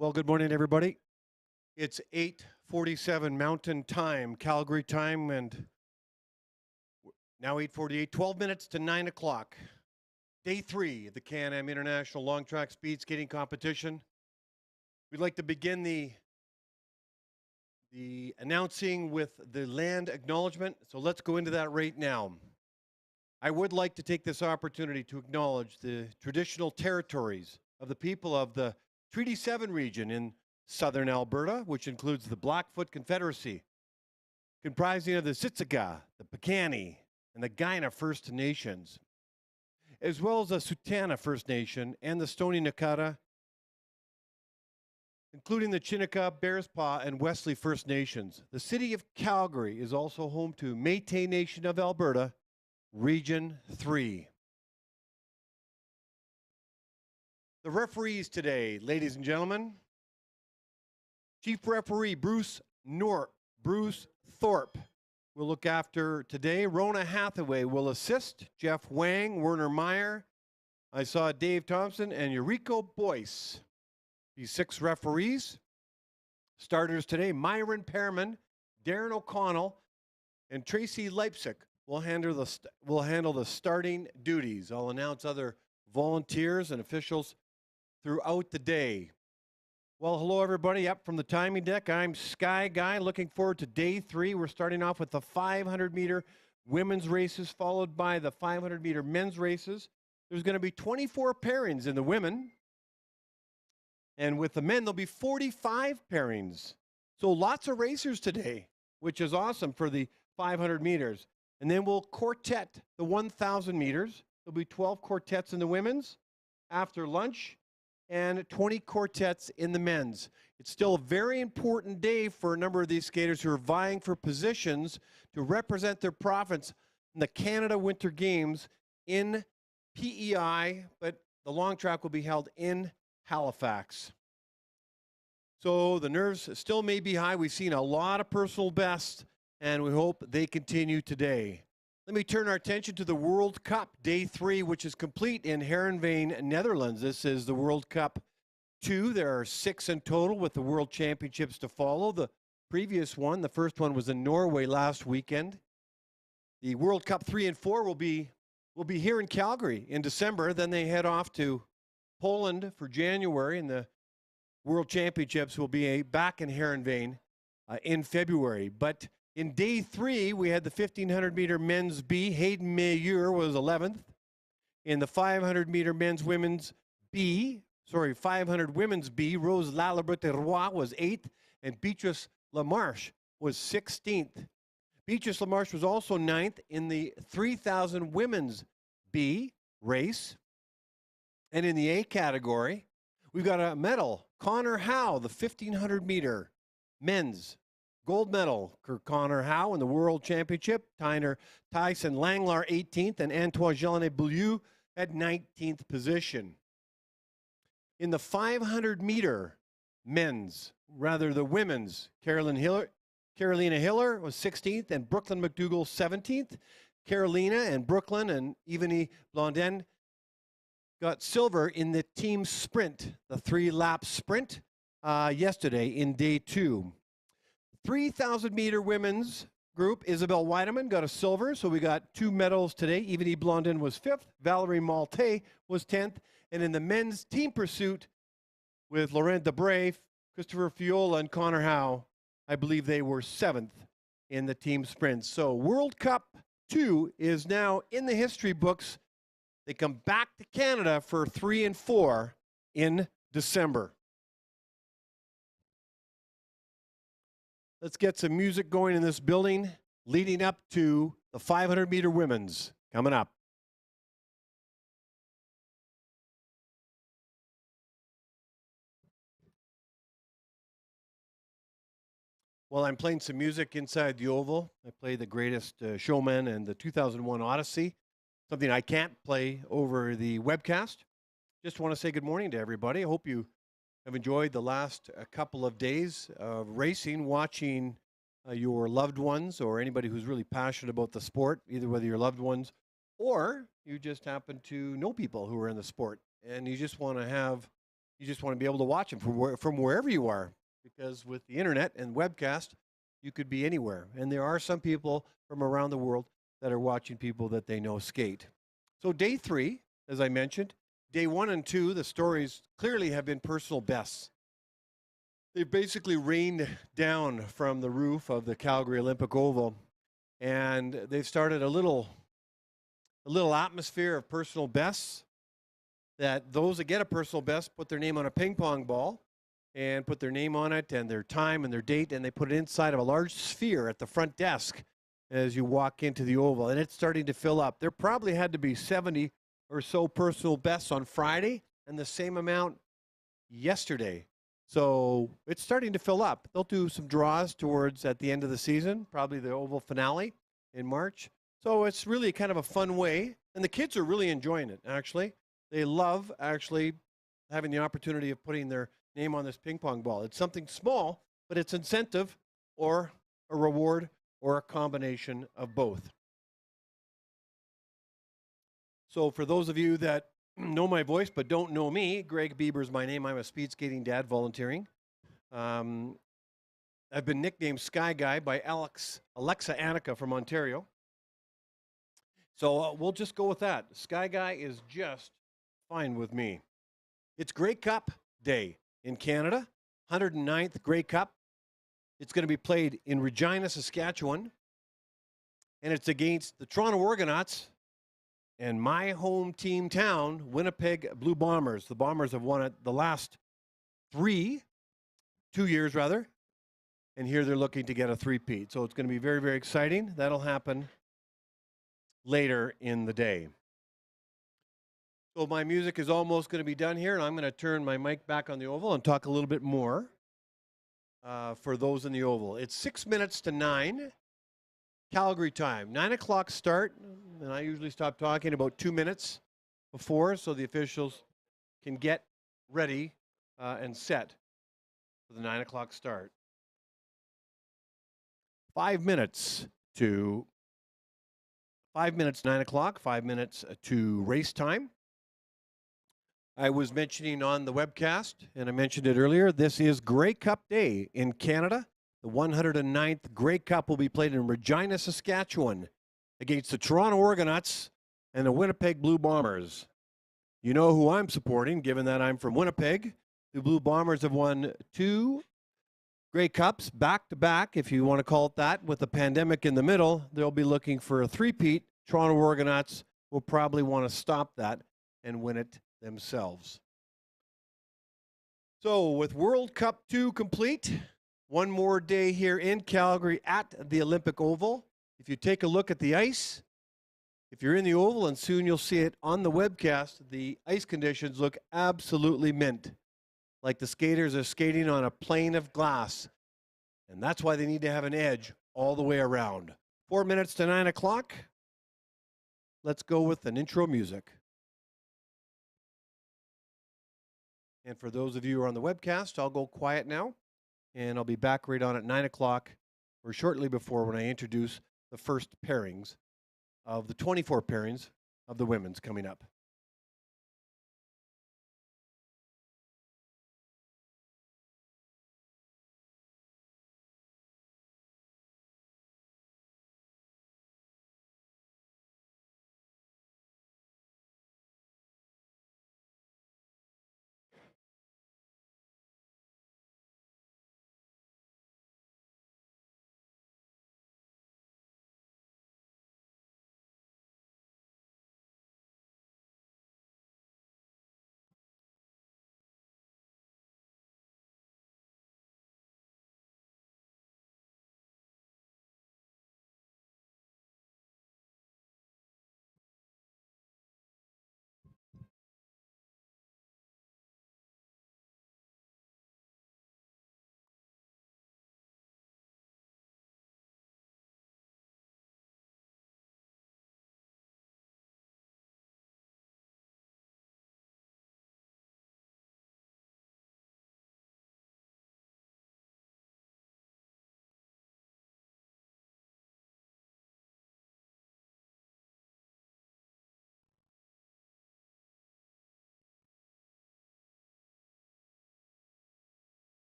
Well, good morning, everybody. It's 8:47 Mountain Time, Calgary time, and now 8:48, 12 minutes to 9 o'clock. Day 3 of the CanAm International Long Track Speed Skating Competition. We'd like to begin the announcing with the land acknowledgement, so let's go into that right now. I would like to take this opportunity to acknowledge the traditional territories of the people of the Treaty 7 region in southern Alberta, which includes the Blackfoot Confederacy, comprising of the Siksika, the Piikani, and the Kainai First Nations, as well as the Tsuut'ina First Nation and the Stoney Nakoda, including the Chinika, Bearspaw, and Wesley First Nations. The city of Calgary is also home to Métis Nation of Alberta, Region 3. The referees today, ladies and gentlemen. Chief Referee Bruce Thorpe will look after today. Rona Hathaway will assist. Jeff Wang, Werner Meyer. I saw Dave Thompson and Eureka Boyce. These 6 referees. Starters today, Myron Pearman, Darren O'Connell, and Tracy Leipzig will handle the starting duties. I'll announce other volunteers and officials throughout the day. Well, hello, everybody. Up from the timing deck, I'm Sky Guy. Looking forward to day 3. We're starting off with the 500-meter women's races, followed by the 500-meter men's races. There's going to be 24 pairings in the women. And with the men, there'll be 45 pairings. So lots of racers today, which is awesome for the 500 meters. And then we'll quartet the 1,000 meters. There'll be 12 quartets in the women's after lunch, and 20 quartets in the men's. It's still a very important day for a number of these skaters who are vying for positions to represent their province in the Canada Winter Games in PEI, but the long track will be held in Halifax. So the nerves still may be high. We've seen a lot of personal bests, and we hope they continue today. Let me turn our attention to the World Cup, Day 3, which is complete in Heerenveen, Netherlands. This is the World Cup 2. There are 6 in total with the World Championships to follow. The previous one, the first one, was in Norway last weekend. The World Cup 3 and 4 will be here in Calgary in December. Then they head off to Poland for January, and the World Championships will be back in Heerenveen in February. But in day 3, we had the 1,500-meter men's B. Hayden Mayeur was 11th. In the 500-meter women's B, Rose Lalabette-Roy was 8th, and Beatrice Lamarche was 16th. Beatrice Lamarche was also 9th in the 3,000 women's B race. And in the A category, we've got a medal. Connor Howe, the 1,500-meter men's gold medal for Connor Howe in the World Championship. Tyson Langlar, 18th, and Antoine Jelinet-Beaulieu at 19th position. In the 500-meter the women's, Carolina Hiller was 16th, and Brooklyn McDougall, 17th. Carolina and Brooklyn and Evanie Blondin got silver in the team sprint, the 3-lap sprint, yesterday in day 2. 3,000-meter women's group, Isabel Weideman got a silver, so we got 2 medals today. Evanie Blondin was 5th, Valerie Malte was 10th, and in the men's team pursuit with Laurent Debray, Christopher Fiola, and Connor Howe, I believe they were 7th in the team sprint. So World Cup 2 is now in the history books. They come back to Canada for 3 and 4 in December. Let's get some music going in this building leading up to the 500-meter women's coming up. Well, I'm playing some music inside the Oval. I play The Greatest Showman and the 2001 Odyssey, something I can't play over the webcast. Just want to say good morning to everybody. I hope you have enjoyed the last couple of days of racing, watching your loved ones or anybody who's really passionate about the sport, either whether your loved ones or you just happen to know people who are in the sport and you just want to have you just want to be able to watch them from wherever you are, because with the internet and webcast, you could be anywhere. And there are some people from around the world that are watching people that they know skate. So day 3, as I mentioned, day 1 and 2, the stories clearly have been personal bests. They basically rained down from the roof of the Calgary Olympic Oval, and they've started a little atmosphere of personal bests, that those that get a personal best put their name on a ping pong ball and put their name on it and their time and their date, and they put it inside of a large sphere at the front desk as you walk into the Oval, and it's starting to fill up. There probably had to be 70 or so personal bests on Friday and the same amount yesterday. So it's starting to fill up. They'll do some draws towards at the end of the season, probably the Oval finale in March. So it's really kind of a fun way, and the kids are really enjoying it, actually. They love actually having the opportunity of putting their name on this ping pong ball. It's something small, but it's incentive or a reward or a combination of both. So for those of you that know my voice but don't know me, Greg Bieber is my name. I'm a speed skating dad volunteering. I've been nicknamed Sky Guy by Alexa Annika from Ontario. So we'll just go with that. Sky Guy is just fine with me. It's Grey Cup Day in Canada, 109th Grey Cup. It's going to be played in Regina, Saskatchewan, and it's against the Toronto Argonauts and my home team town, Winnipeg Blue Bombers. The Bombers have won it the last 2 years rather, and here they're looking to get a three-peat. So it's going to be very, very exciting. That'll happen later in the day. So my music is almost going to be done here, and I'm going to turn my mic back on the Oval and talk a little bit more for those in the Oval. It's 6 minutes to 9, Calgary time. 9 o'clock start, and I usually stop talking about 2 minutes before so the officials can get ready and set for the 9 o'clock start. 5 minutes to 9 o'clock, 5 minutes to race time. I was mentioning on the webcast, and I mentioned it earlier, this is Grey Cup Day in Canada. The 109th Grey Cup will be played in Regina, Saskatchewan against the Toronto Argonauts and the Winnipeg Blue Bombers. You know who I'm supporting, given that I'm from Winnipeg. The Blue Bombers have won 2 Grey Cups back-to-back, if you want to call it that, with the pandemic in the middle. They'll be looking for a three-peat. Toronto Argonauts will probably want to stop that and win it themselves. So with World Cup 2 complete, one more day here in Calgary at the Olympic Oval. If you take a look at the ice, if you're in the Oval, and soon you'll see it on the webcast, the ice conditions look absolutely mint. Like the skaters are skating on a plane of glass. And that's why they need to have an edge all the way around. 4 minutes to 9 o'clock. Let's go with an intro music. And for those of you who are on the webcast, I'll go quiet now, and I'll be back right on at 9 o'clock or shortly before when I introduce the first pairings of the 24 pairings of the women's coming up.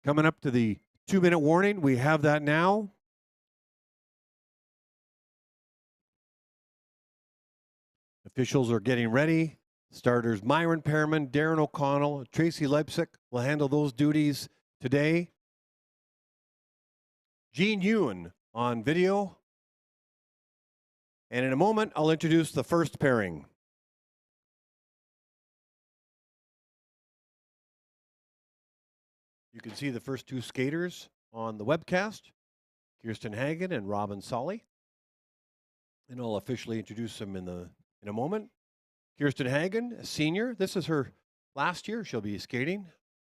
Coming up to the 2-minute warning. We have that now. Officials are getting ready. Starters Myron Perriman, Darren O'Connell, Tracy Leipsic will handle those duties today. Gene Ewan on video. And in a moment, I'll introduce the first pairing. You can see the first two skaters on the webcast, Kirsten Hagen and Robin Solly. And I'll officially introduce them in a moment. Kirsten Hagen, a senior. This is her last year. She'll be skating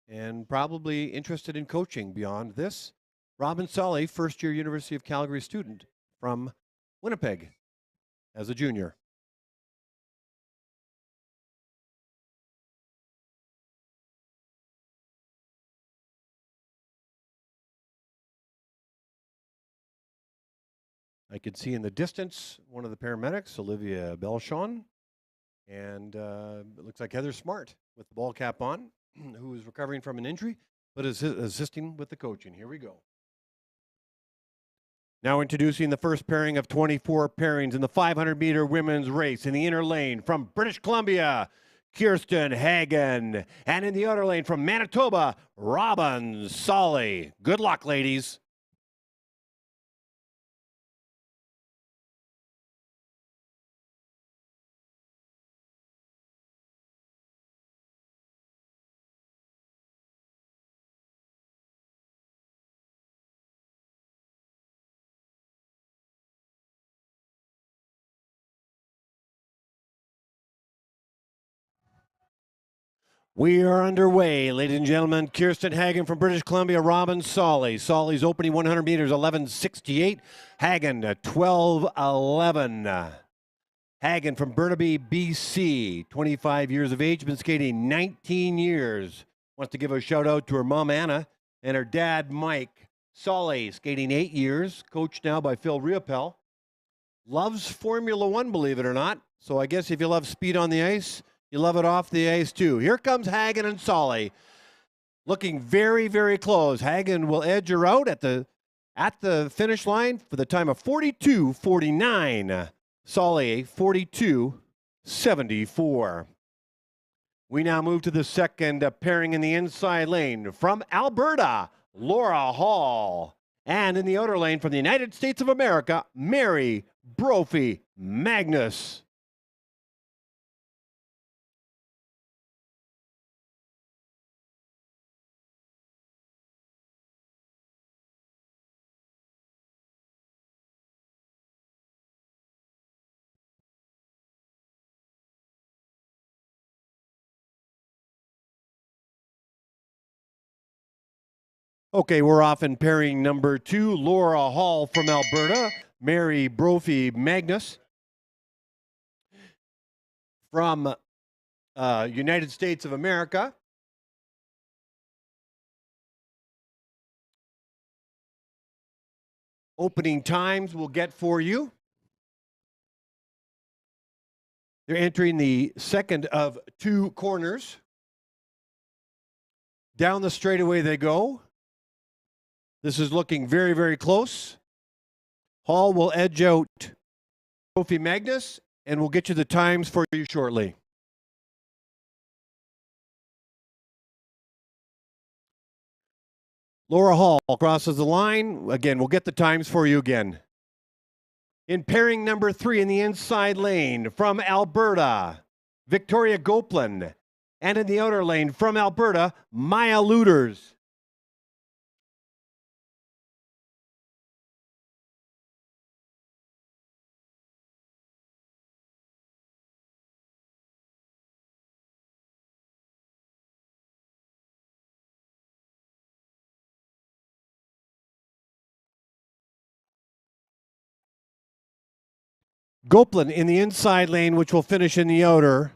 and probably interested in coaching beyond this. Robin Solly, first-year University of Calgary student from Winnipeg as a junior. I could see in the distance one of the paramedics, Olivia Belchon, and it looks like Heather Smart with the ball cap on, who is recovering from an injury, but is assisting with the coaching. Here we go. Now introducing the first pairing of 24 pairings in the 500-meter women's race. In the inner lane from British Columbia, Kirsten Hagen. And in the outer lane from Manitoba, Robin Solly. Good luck, ladies. We are underway, ladies and gentlemen. Kirsten Hagen from British Columbia, Robin Solly. Solly's opening 100 meters, 11:68. Hagen, 12:11. Hagen from Burnaby, BC, 25 years of age, been skating 19 years. Wants to give a shout out to her mom, Anna, and her dad, Mike. Solly, skating 8 years, coached now by Phil Riopel. Loves Formula One, believe it or not. So I guess if you love speed on the ice, you love it off the ice too. Here comes Hagen and Solly, looking very, very close. Hagen will edge her out at the finish line for the time of 42:49. Solly 42:74. We now move to the second pairing in the inside lane from Alberta, Laura Hall, and in the outer lane from the United States of America, Mary Brophy Magnus. Okay, we're off in pairing number 2. Laura Hall from Alberta, Mary Brophy Magnus from United States of America. Opening times we'll get for you. They're entering the second of 2 corners. Down the straightaway they go. This is looking very, very close. Hall will edge out Brophy Magnus, and we'll get you the times for you shortly. Laura Hall crosses the line. Again, we'll get the times for you again. In pairing number 3 in the inside lane from Alberta, Victoria Goplan. And in the outer lane from Alberta, Maya Luters. Goplan in the inside lane, which will finish in the outer,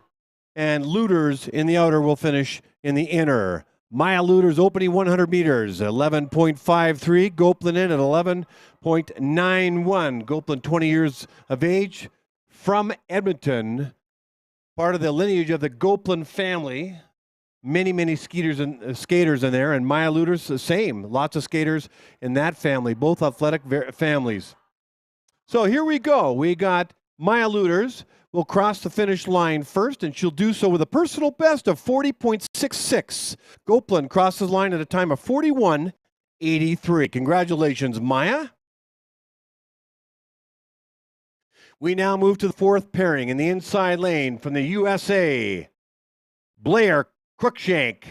and Luters in the outer will finish in the inner. Maya Luters opening 100 meters, 11.53. Goplan in at 11.91. Goplan, 20 years of age, from Edmonton, part of the lineage of the Goplan family. many skaters in there, and Maya Luters the same. Lots of skaters in that family, both athletic families. So here we go. We got Maya Luters will cross the finish line first, and she'll do so with a personal best of 40.66. Goplan crosses the line at a time of 41.83. Congratulations, Maya. We now move to the fourth pairing in the inside lane from the USA, Blair Cruikshank,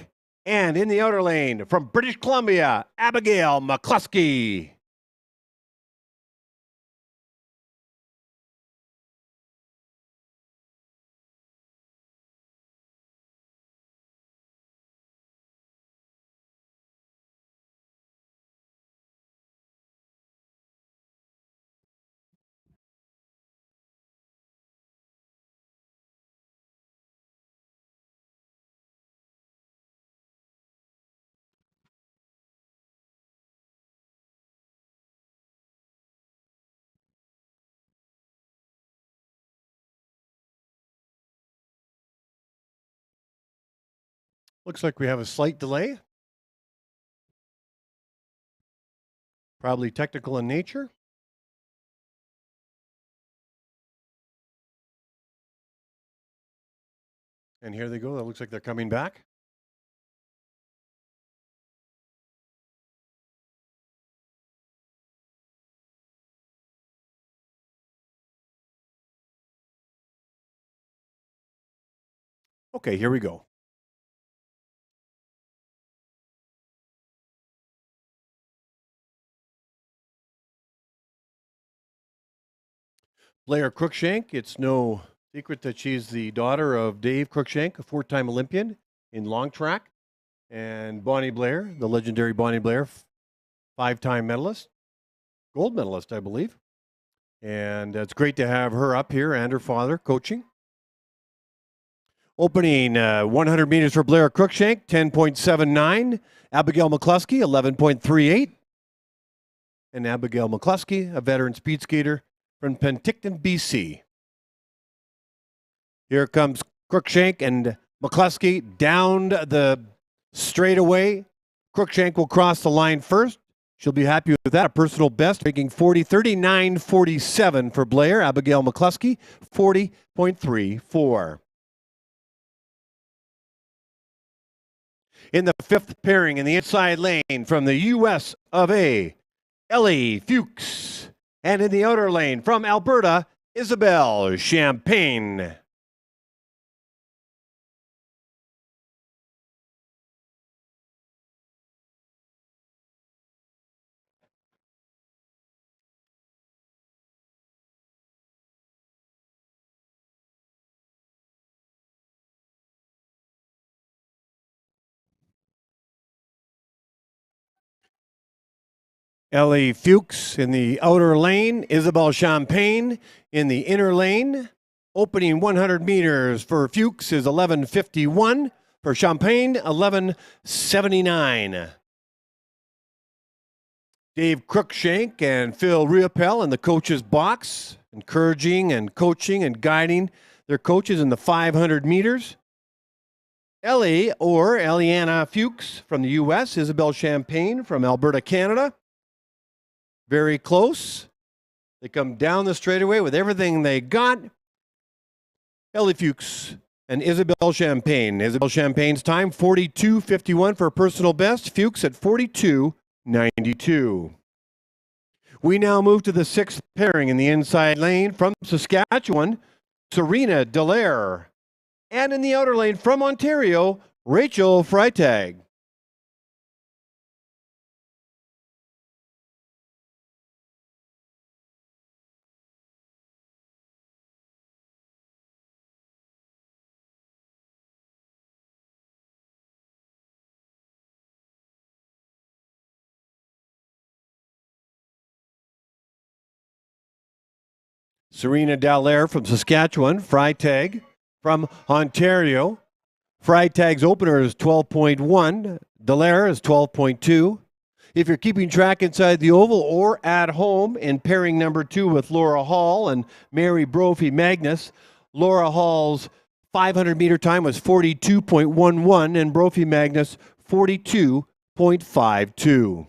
and in the outer lane from British Columbia, Abigail McCluskey. Looks like we have a slight delay. Probably technical in nature. And here they go. That looks like they're coming back. Okay, here we go. Blair Cruikshank, it's no secret that she's the daughter of Dave Cruikshank, a four-time Olympian in long track, and Bonnie Blair, the legendary Bonnie Blair, five-time medalist, gold medalist, I believe. And it's great to have her up here and her father coaching. Opening 100 meters for Blair Cruikshank, 10.79. Abigail McCluskey, 11.38. And Abigail McCluskey, a veteran speed skater from Penticton, BC. Here comes Cruikshank and McCluskey down the straightaway. Cruikshank will cross the line first. She'll be happy with that. A personal best, making 39.47 for Blair. Abigail McCluskey, 40.34. In the fifth pairing in the inside lane from the US of A, Ellie Fuchs. And in the outer lane from Alberta, Isabel Champagne. Ellie Fuchs in the outer lane, Isabel Champagne in the inner lane. Opening 100 meters for Fuchs is 11:51. For Champagne, 11:79. Dave Cruikshank and Phil Riopel in the coach's box, encouraging and coaching and guiding their coaches in the 500 meters. Ellie or Eliana Fuchs from the U.S., Isabel Champagne from Alberta, Canada. Very close. They come down the straightaway with everything they got. Ellie Fuchs and Isabel Champagne. Isabel Champagne's time, 42:51 for a personal best. Fuchs at 42:92. We now move to the sixth pairing in the inside lane from Saskatchewan, Serena Dallaire. And in the outer lane from Ontario, Rachel Freitag. Serena Dallaire from Saskatchewan, Freitag from Ontario. Freitag's opener is 12.1. Dallaire is 12.2. If you're keeping track inside the oval or at home in pairing number 2 with Laura Hall and Mary Brophy Magnus, Laura Hall's 500-meter time was 42.11, and Brophy Magnus 42.52.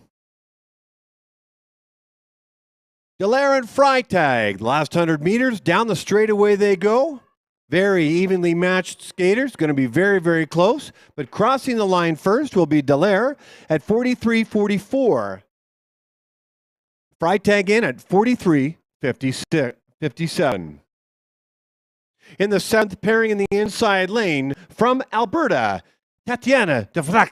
Dallaire and Freitag, last 100 meters, down the straightaway they go. Very evenly matched skaters, going to be very, very close. But crossing the line first will be Dallaire at 43.44. Freitag in at 43.57. In the seventh pairing in the inside lane from Alberta, Tatiana Devlak.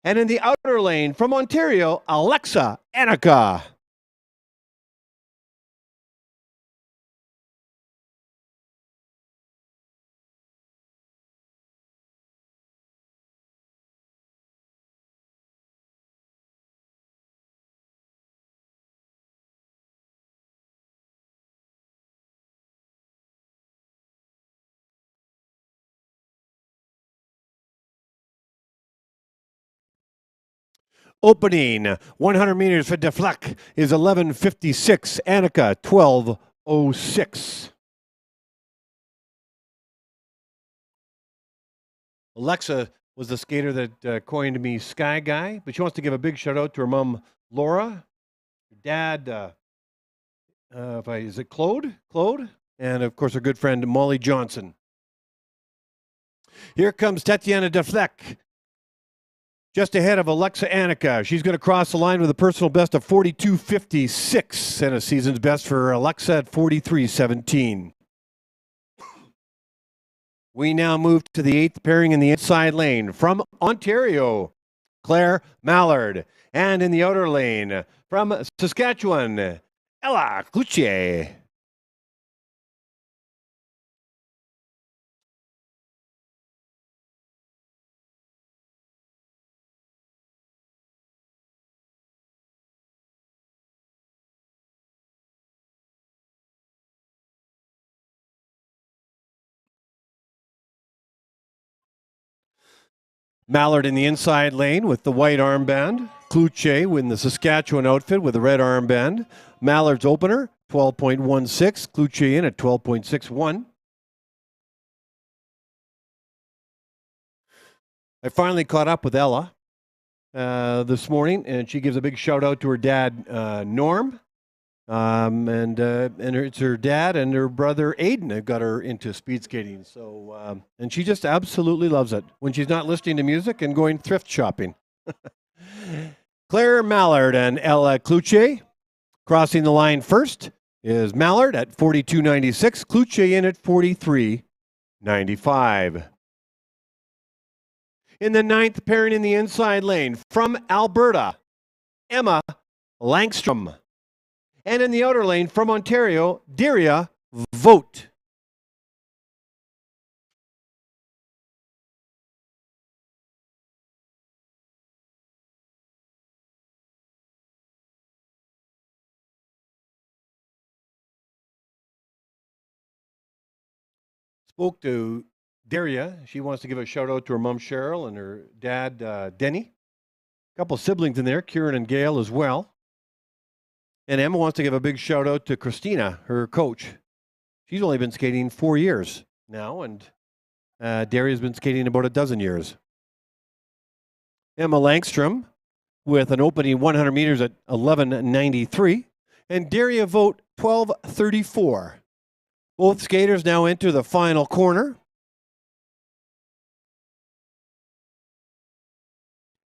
And in the outer lane from Ontario, Alexa Anika. Opening 100 meters for Deflek is 11:56. Anika 12:06. Alexa was the skater that coined me Sky Guy, but she wants to give a big shout out to her mom Laura, her dad. Is it Claude? Claude, and of course her good friend Molly Johnson. Here comes Tatiana Deflek. Just ahead of Alexa Anika. She's going to cross the line with a personal best of 42.56 and a season's best for Alexa at 43.17. We now move to the eighth pairing in the inside lane from Ontario, Claire Mallard. And in the outer lane from Saskatchewan, Ella Cloutier. Mallard in the inside lane with the white armband. Cloutier in the Saskatchewan outfit with the red armband. Mallard's opener, 12.16. Cloutier in at 12.61. I finally caught up with Ella this morning, and she gives a big shout out to her dad, Norm. It's her dad and her brother Aiden that got her into speed skating. So, and she just absolutely loves it when she's not listening to music and going thrift shopping. Claire Mallard and Ella Cloutier. Crossing the line first is Mallard at 42.96. Cloutier in at 43.95. In the ninth pairing in the inside lane from Alberta, Emma Langstrom. And in the outer lane from Ontario, Daria Vote. Spoke to Daria. She wants to give a shout out to her mom Cheryl and her dad Denny. A couple siblings in there, Kieran and Gail as well. And Emma wants to give a big shout out to Christina, her coach. She's only been skating 4 years now, and Daria's been skating about a dozen years. Emma Langstrom with an opening 100 meters at 11.93, and Daria Vote 12.34. Both skaters now enter the final corner.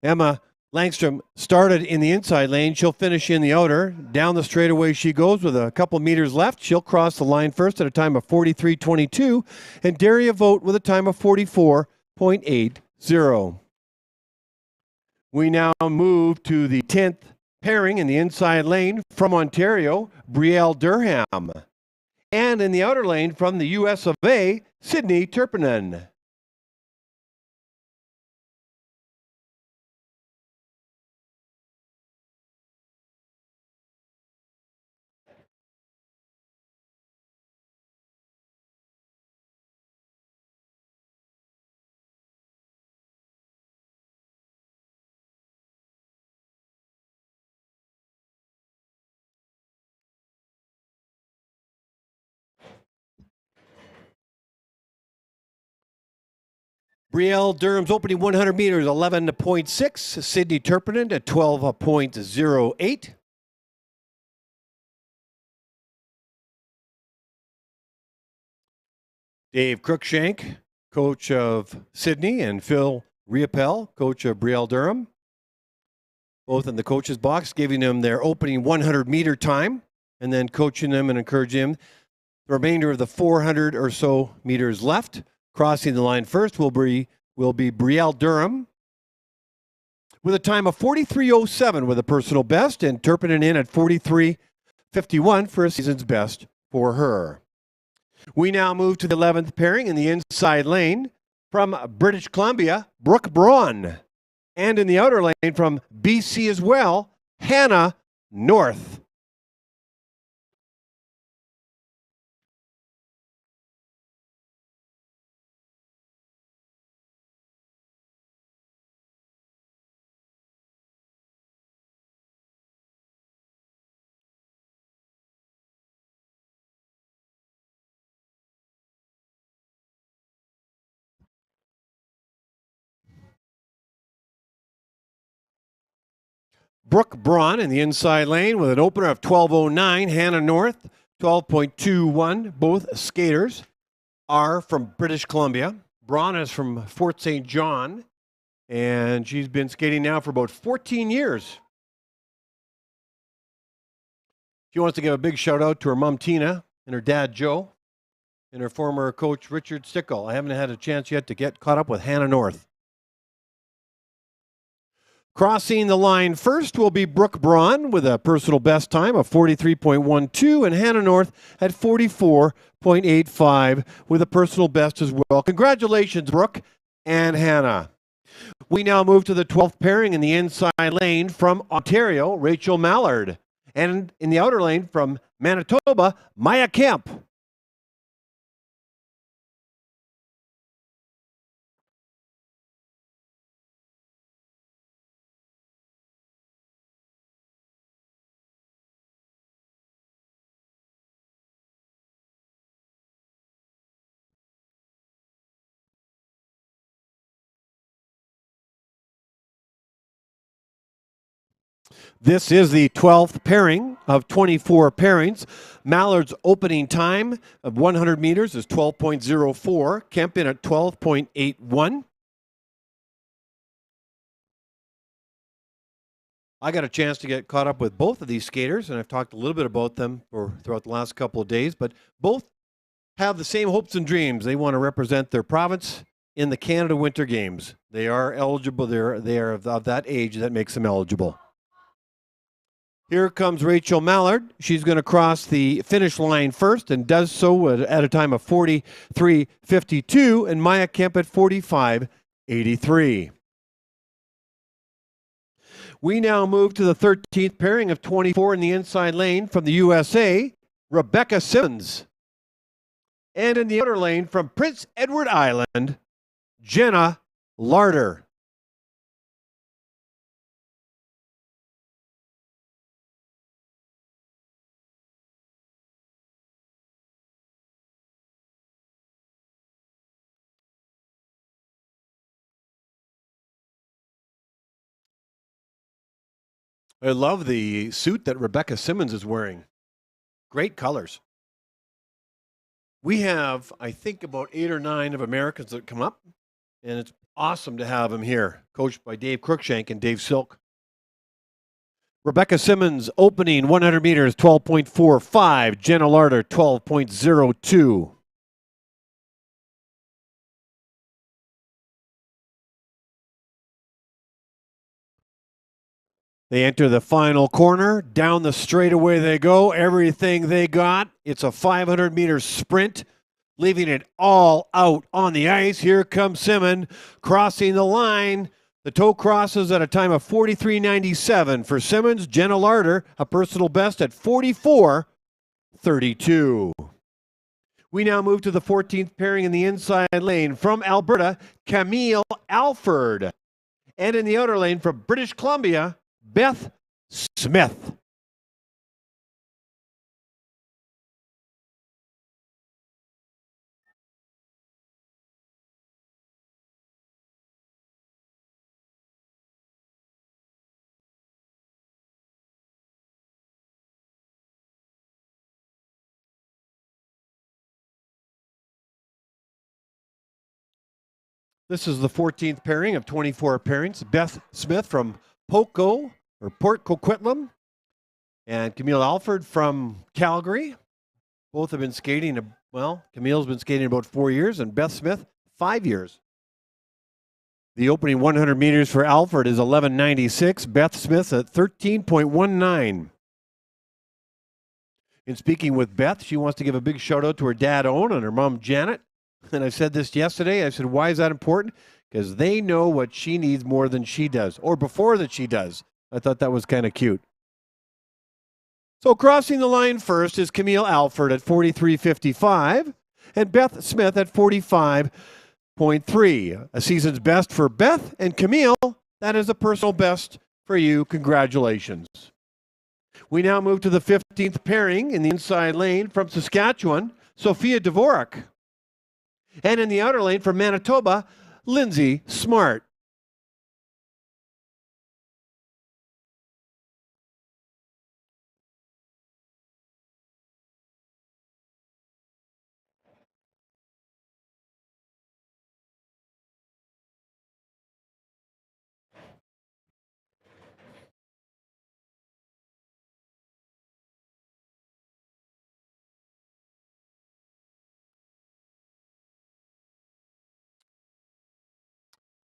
Emma Langstrom started in the inside lane. She'll finish in the outer. Down the straightaway she goes with a couple meters left. She'll cross the line first at a time of 43.22, and Daria Vote with a time of 44.80. We now move to the 10th pairing in the inside lane from Ontario, Brielle Durham. And in the outer lane from the US of A, Sydney Turpinen. Brielle Durham's opening 100 meters, 11.6. Sydney Turpinen at 12.08. Dave Cruikshank, coach of Sydney, and Phil Riopel, coach of Brielle Durham, both in the coach's box, giving them their opening 100-meter time and then coaching them and encouraging them. The remainder of the 400 or so meters left, crossing the line first will be Brielle Durham with a time of 43.07 with a personal best, and Turpinen in at 43.51 for a season's best for her. We now move to the 11th pairing in the inside lane from British Columbia, Brooke Braun. And in the outer lane from BC as well, Hannah North. Brooke Braun in the inside lane with an opener of 12.09. Hannah North, 12.21. Both skaters are from British Columbia. Braun is from Fort St. John, and she's been skating now for about 14 years. She wants to give a big shout out to her mom, Tina, and her dad, Joe, and her former coach, Richard Stickle. I haven't had a chance yet to get caught up with Hannah North. Crossing the line first will be Brooke Braun with a personal best time of 43.12, and Hannah North at 44.85 with a personal best as well. Congratulations, Brooke and Hannah. We now move to the 12th pairing in the inside lane from Ontario, Rachel Mallard. And in the outer lane from Manitoba, Maya Kemp. This is the 12th pairing of 24 pairings. Mallard's opening time of 100 meters is 12.04. Kemp in at 12.81. I got a chance to get caught up with both of these skaters, and I've talked a little bit about them throughout the last couple of days, but both have the same hopes and dreams. They want to represent their province in the Canada Winter Games. They are eligible. They are of that age that makes them eligible. Here comes Rachel Mallard. She's going to cross the finish line first and does so at a time of 43.52, and Maya Kemp at 45.83. We now move to the 13th pairing of 24 in the inside lane from the USA, Rebecca Simmons. And in the outer lane from Prince Edward Island, Jenna Larder. I love the suit that Rebecca Simmons is wearing. Great colors. We have, I think, about 8 or 9 of Americans that come up, and it's awesome to have them here, coached by Dave Cruikshank and Dave Silk. Rebecca Simmons opening 100 meters, 12.45. Jenna Larder, 12.02. They enter the final corner. Down the straightaway they go. Everything they got. It's a 500-meter sprint, leaving it all out on the ice. Here comes Simmons crossing the line. The toe crosses at a time of 43.97 for Simmons. Jenna Larder, a personal best at 44.32. We now move to the 14th pairing in the inside lane from Alberta, Camille Alford. And in the outer lane from British Columbia, Beth Smith. This is the 14th pairing of 24 pairings. Beth Smith from Port Coquitlam, and Camille Alford from Calgary. Both have been skating, well, Camille's been skating about 4 years, and Beth Smith, 5 years. The opening 100 meters for Alford is 11:96. Beth Smith at 13.19. In speaking with Beth, she wants to give a big shout out to her dad, Owen, and her mom, Janet. And I said this yesterday. I said, why is that important? Because they know what she needs more than she does, or before that she does. I thought that was kind of cute. So crossing the line first is Camille Alford at 43.55 and Beth Smith at 45.3. A season's best for Beth and Camille. That is a personal best for you. Congratulations. We now move to the 15th pairing in the inside lane from Saskatchewan, Sophia Dvorak. And in the outer lane from Manitoba, Lindsay Smart.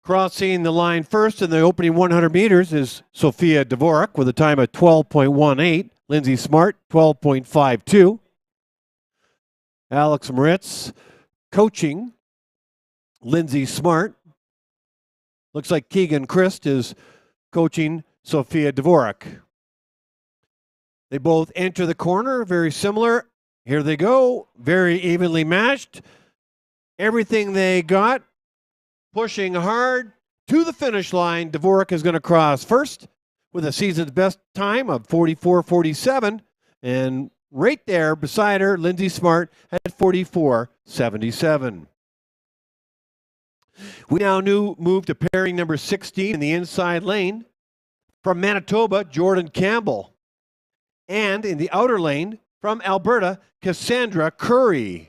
Crossing the line first in the opening 100 meters is Sophia Dvorak with a time of 12.18. Lindsay Smart, 12.52. Alex Moritz coaching Lindsay Smart. Looks like Keegan Christ is coaching Sophia Dvorak. They both enter the corner, very similar. Here they go, very evenly matched. Everything they got. Pushing hard to the finish line. Dvorak is going to cross first with a season's best time of 44.47. And right there beside her, Lindsay Smart at 44.77. We now move to pairing number 16 in the inside lane from Manitoba, Jordan Campbell. And in the outer lane from Alberta, Cassandra Curry.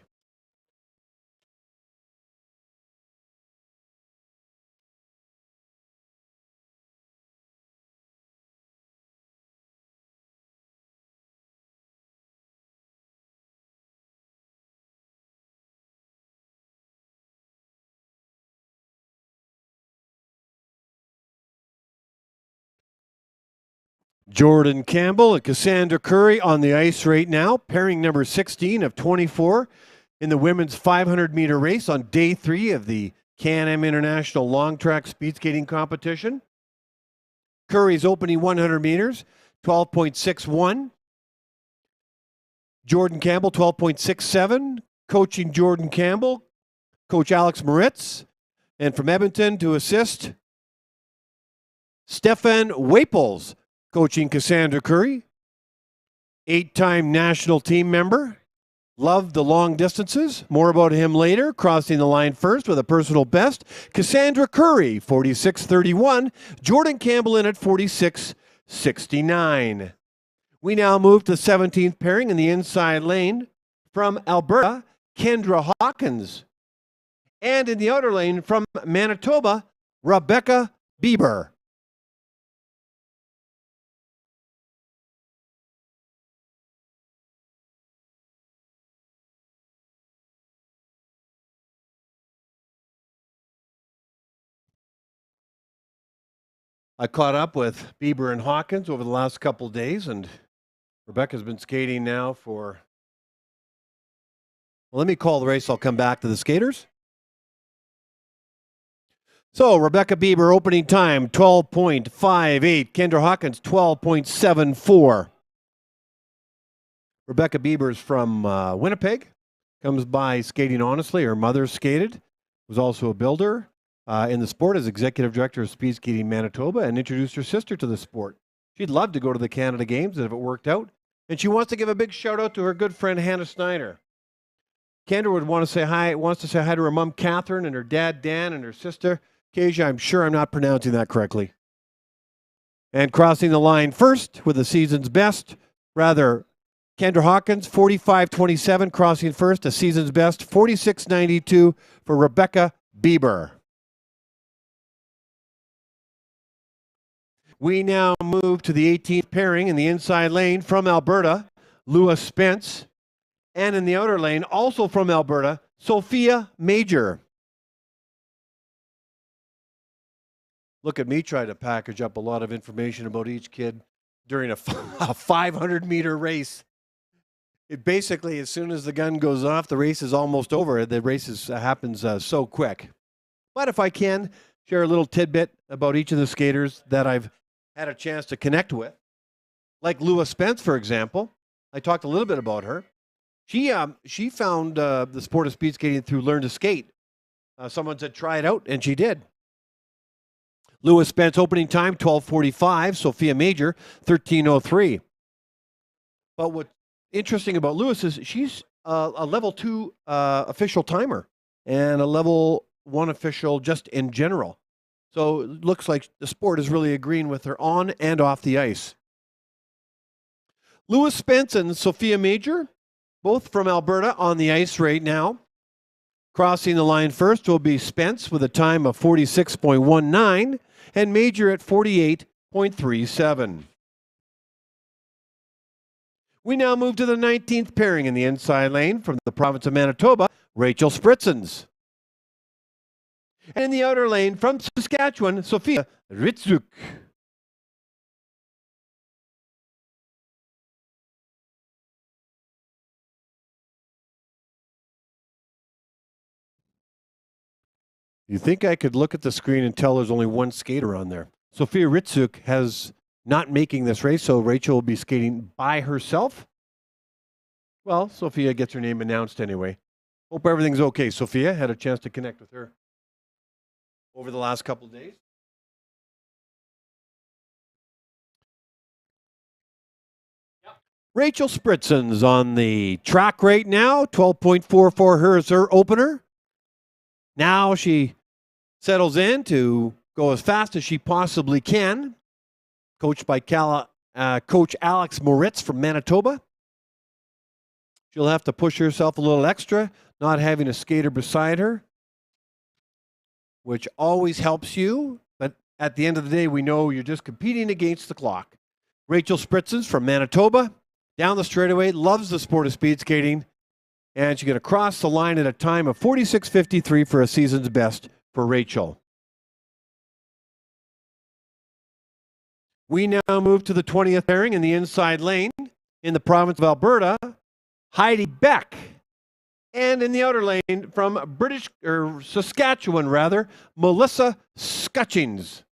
Jordan Campbell and Cassandra Curry on the ice right now, pairing number 16 of 24 in the women's 500-meter race on day 3 of the CanAm International long track speed skating competition. Curry's opening 100 meters, 12.61. Jordan Campbell, 12.67. Coaching Jordan Campbell, Coach Alex Moritz. And from Edmonton to assist, Stefan Waples. Coaching Cassandra Curry, 8-time national team member. Loved the long distances. More about him later. Crossing the line first with a personal best. Cassandra Curry, 46.31. Jordan Campbell in at 46.69. We now move to 17th pairing in the inside lane from Alberta, Kendra Hawkins. And in the outer lane from Manitoba, Rebecca Bieber. I caught up with Bieber and Hawkins over the last couple of days, and Rebecca's been skating now for, well, let me call the race. I'll come back to the skaters. So Rebecca Bieber opening time, 12.58. Kendra Hawkins, 12.74. Rebecca Bieber's from Winnipeg. Comes by skating honestly. Her mother skated, was also a builder. In the sport as executive director of Speed Skating Manitoba, and introduced her sister to the sport. She'd love to go to the Canada Games if it worked out. And she wants to give a big shout out to her good friend Hannah Snyder. Kendra would want to say hi, wants to say hi to her mom Catherine and her dad Dan and her sister Kasia. I'm sure I'm not pronouncing that correctly. And crossing the line first with the season's best, Kendra Hawkins, 45.27, crossing first, a season's best, 46.92 for Rebecca Bieber. We now move to the 18th pairing in the inside lane from Alberta, Lewis Spence. And in the outer lane, also from Alberta, Sophia Major. Look at me try to package up a lot of information about each kid during a 500-meter race. It basically, as soon as the gun goes off, the race is almost over. The race happens so quick. But if I can, share a little tidbit about each of the skaters that I've had a chance to connect with. Like Lewis Spence, for example. I talked a little bit about her. She found the sport of speed skating through Learn to Skate. Someone said, try it out, and she did. Lewis Spence opening time, 12:45. Sophia Major, 13:03. But what's interesting about Lewis is she's a level 2 official timer and a level 1 official just in general. So it looks like the sport is really agreeing with her on and off the ice. Lewis Spence and Sophia Major, both from Alberta on the ice right now. Crossing the line first will be Spence with a time of 46.19 and Major at 48.37. We now move to the 19th pairing in the inside lane from the province of Manitoba, Rachel Spritzens. And in the outer lane from Saskatchewan, Sophia Ritzuk. You think I could look at the screen and tell there's only one skater on there? Sophia Ritzuk has not making this race, so Rachel will be skating by herself. Well, Sophia gets her name announced anyway. Hope everything's okay. Sophia, had a chance to connect with her over the last couple of days. Rachel Spritzens on the track right now, 12.44 her is her opener. Now she settles in to go as fast as she possibly can, coached by Coach Alex Moritz from Manitoba. She'll have to push herself a little extra, not having a skater beside her, which always helps you. But at the end of the day, we know you're just competing against the clock. Rachel Spritzens from Manitoba, down the straightaway, loves the sport of speed skating, and she's going to cross the line at a time of 46.53 for a season's best for Rachel. We now move to the 20th pairing in the inside lane in the province of Alberta, Heidi Beck. And in the outer lane from Saskatchewan, Melissa Scutchings.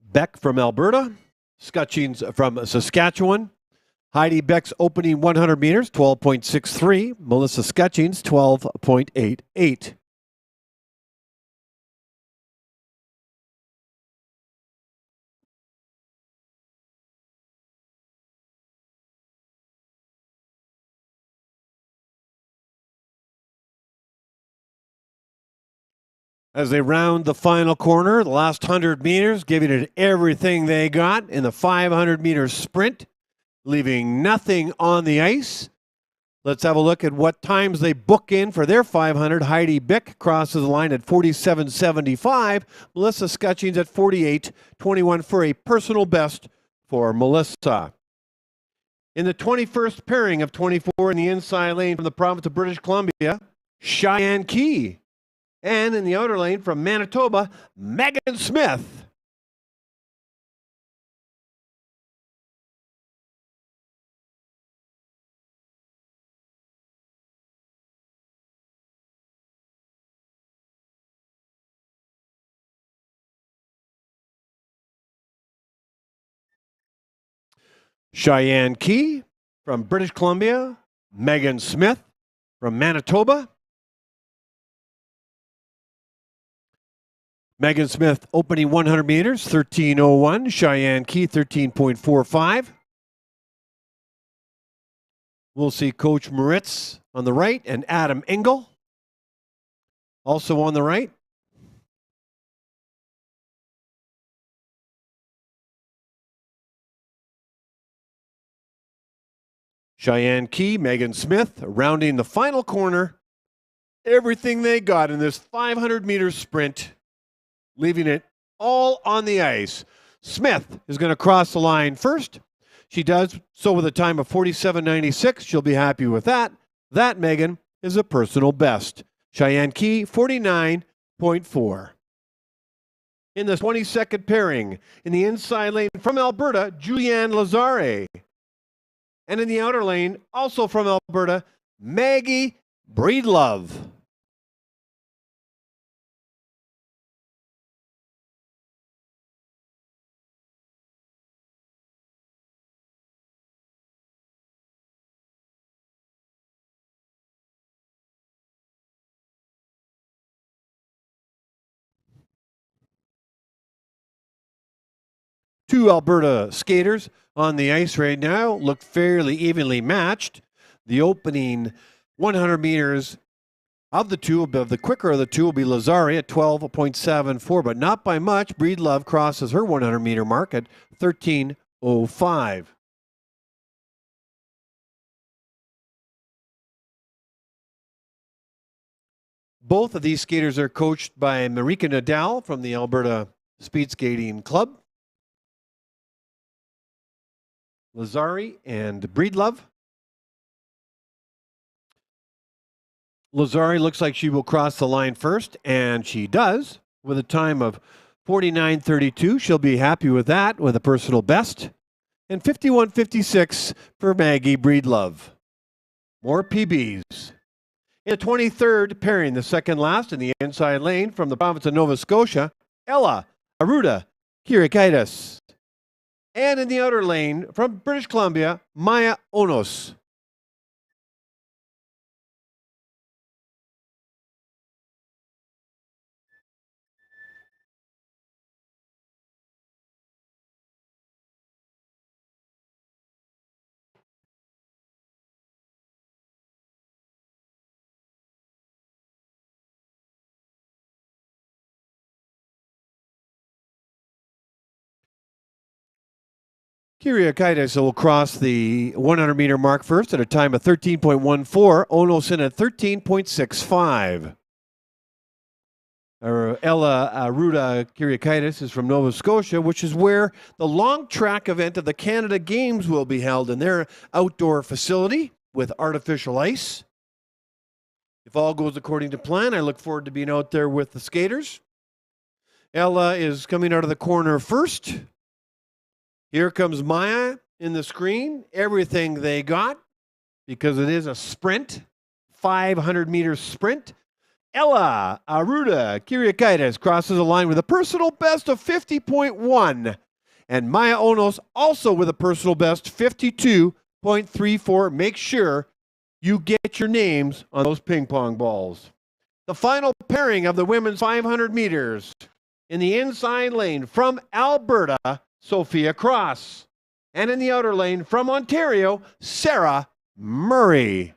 Beck from Alberta, Scutchings from Saskatchewan. Heidi Beck's opening 100 meters, 12.63. Melissa Scutchings, 12.88. As they round the final corner, the last 100 meters, giving it everything they got in the 500-meter sprint, leaving nothing on the ice. Let's have a look at what times they book in for their 500. Heidi Beck crosses the line at 47.75. Melissa Scutchings at 48.21 for a personal best for Melissa. In the 21st pairing of 24 in the inside lane from the province of British Columbia, Cheyenne Key. And in the outer lane from Manitoba, Megan Smith. Cheyenne Key from British Columbia, Megan Smith from Manitoba. Megan Smith opening 100 meters, 13:01. Cheyenne Key, 13.45. We'll see Coach Moritz on the right and Adam Engel Also on the right, Cheyenne Key, Megan Smith, rounding the final corner. Everything they got in this 500-meter sprint, leaving it all on the ice. Smith is going to cross the line first. She does so with a time of 47.96. She'll be happy with that. That, Megan, is a personal best. Cheyenne Key, 49.4. In the 22nd pairing, in the inside lane from Alberta, Julianne Lazare. And in the outer lane, also from Alberta, Maggie Breedlove. Two Alberta skaters on the ice right now look fairly evenly matched. The opening 100 meters of the two, of the quicker of the two, will be Lazare at 12.74, but not by much. Breedlove crosses her 100-meter mark at 13.05. Both of these skaters are coached by Marika Nadal from the Alberta Speed Skating Club. Lazare and Breedlove. Lazare looks like she will cross the line first, and she does with a time of 49.32. She'll be happy with that, with a personal best. And 51.56 for Maggie Breedlove. More PBs. In the 23rd pairing, the second last in the inside lane from the province of Nova Scotia, Ella Aruda Kirikaitis. And in the outer lane from British Columbia, Maya Onos. Kirikaitis will cross the 100-meter mark first at a time of 13.14. Onos in at 13.65. Ella Aruda Kirikaitis is from Nova Scotia, which is where the long track event of the Canada Games will be held in their outdoor facility with artificial ice. If all goes according to plan, I look forward to being out there with the skaters. Ella is coming out of the corner first. Here comes Maya in the screen. Everything they got, because it is a sprint, 500-meter sprint. Ella Aruda Kirikaitis crosses the line with a personal best of 50.1. And Maya Onos also with a personal best, 52.34. Make sure you get your names on those ping pong balls. The final pairing of the women's 500 meters. In the inside lane from Alberta, Sophia Cross. And in the outer lane from Ontario, Sarah Murray.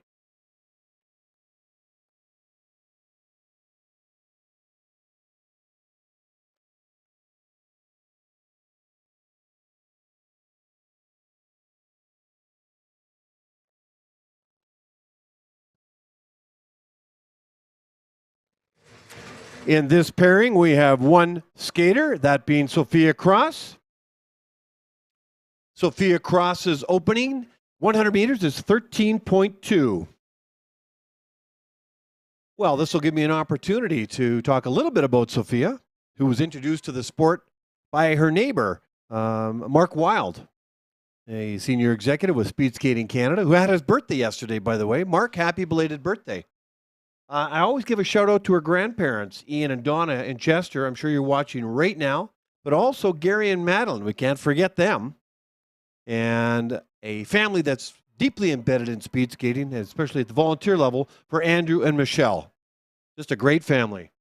In this pairing, we have one skater, that being Sophia Cross. Sophia Cross's opening 100 meters is 13.2. Well, this will give me an opportunity to talk a little bit about Sophia, who was introduced to the sport by her neighbor, Mark Wild, a senior executive with Speed Skating Canada, who had his birthday yesterday, by the way. Mark, happy belated birthday. I always give a shout out to her grandparents, Ian and Donna in Chester. I'm sure you're watching right now, but also Gary and Madeline. We can't forget them. And a family that's deeply embedded in speed skating, especially at the volunteer level, for Andrew and Michelle. Just a great family.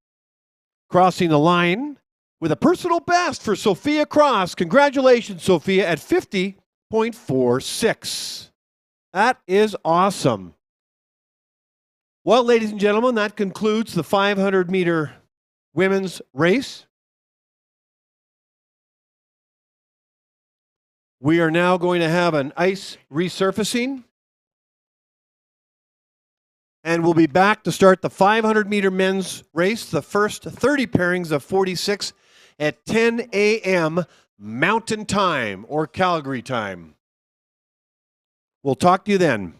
Crossing the line with a personal best for Sophia Cross. Congratulations, Sophia, at 50.46. That is awesome. Well, ladies and gentlemen, that concludes the 500-meter women's race. We are now going to have an ice resurfacing. And we'll be back to start the 500-meter men's race, the first 30 pairings of 46 at 10 a.m. Mountain Time or Calgary time. We'll talk to you then.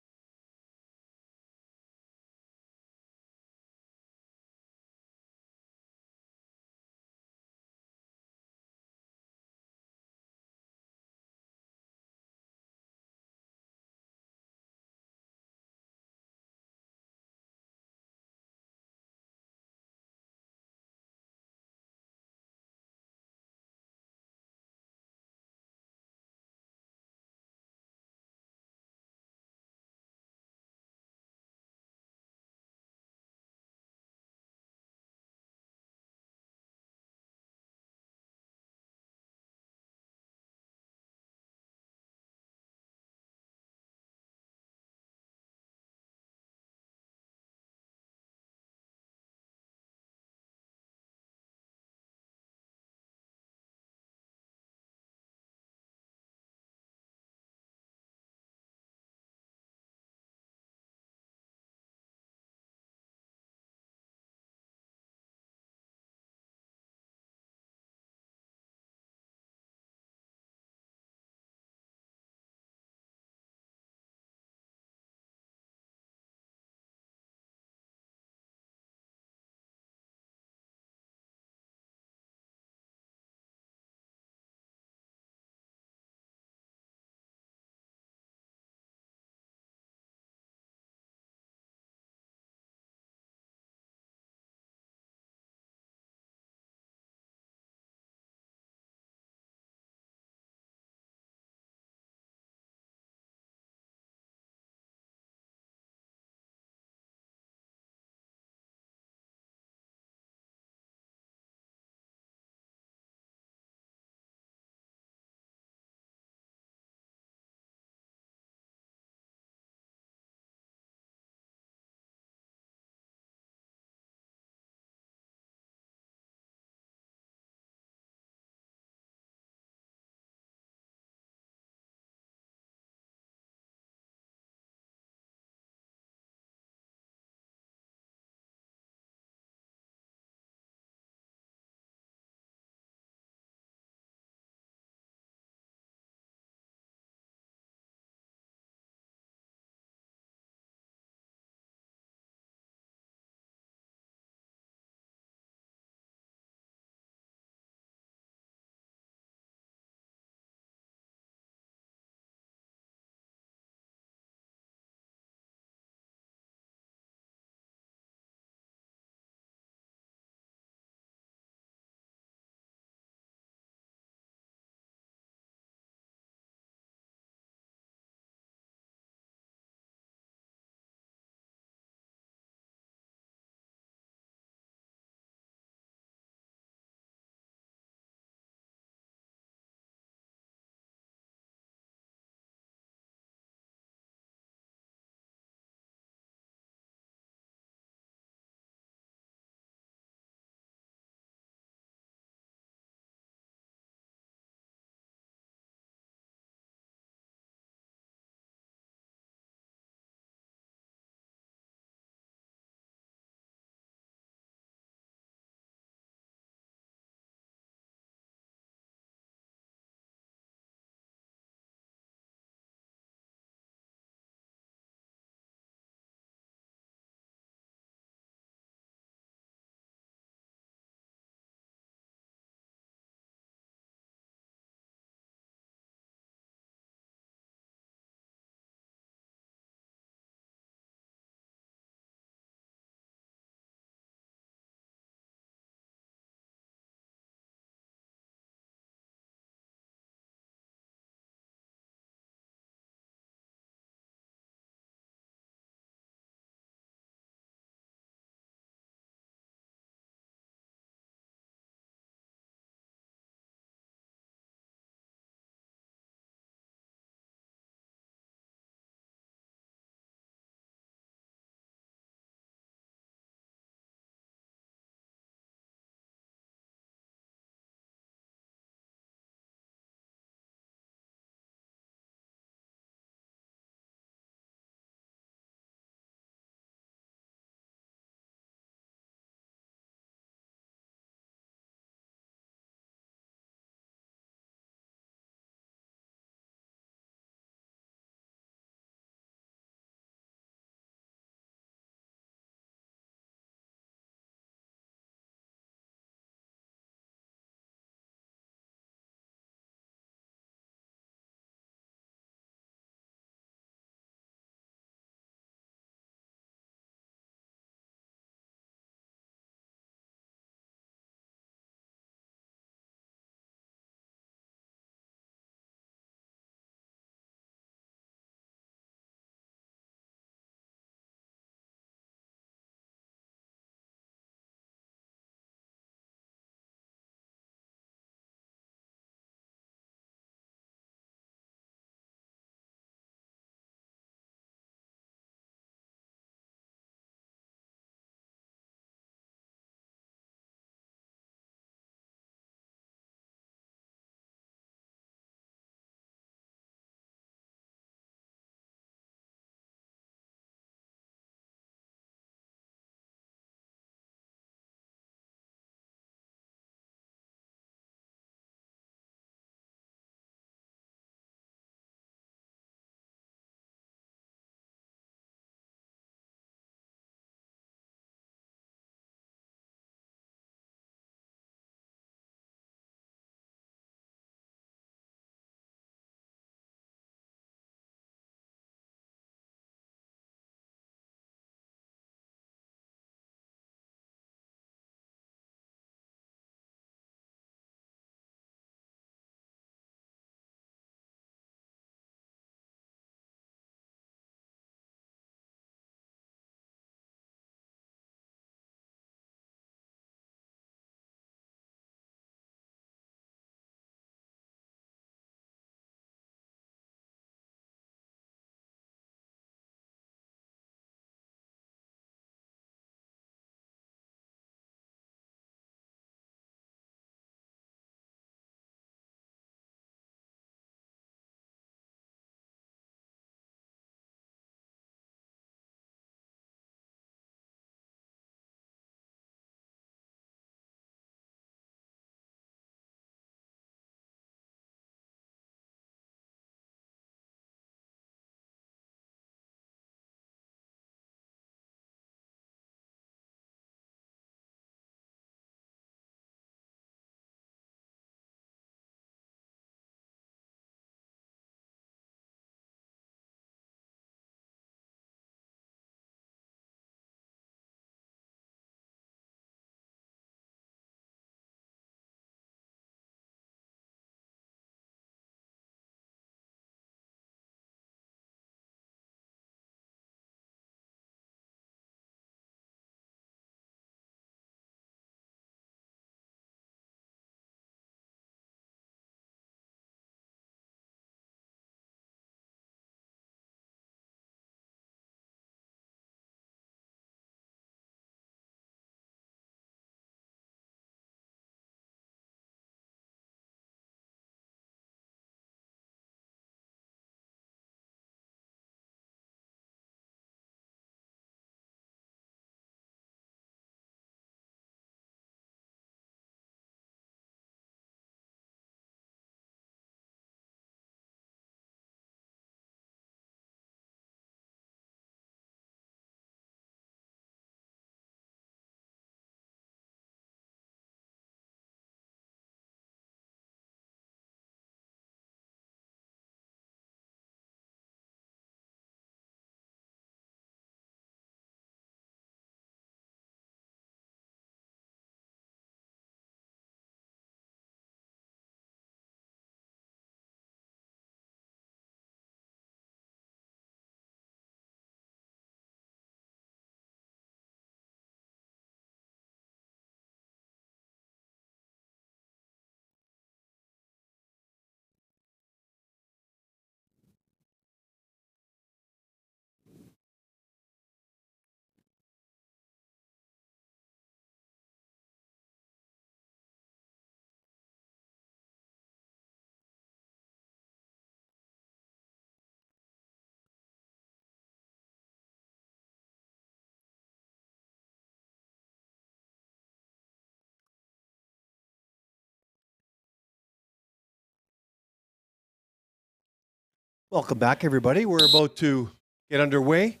Welcome back, everybody. We're about to get underway.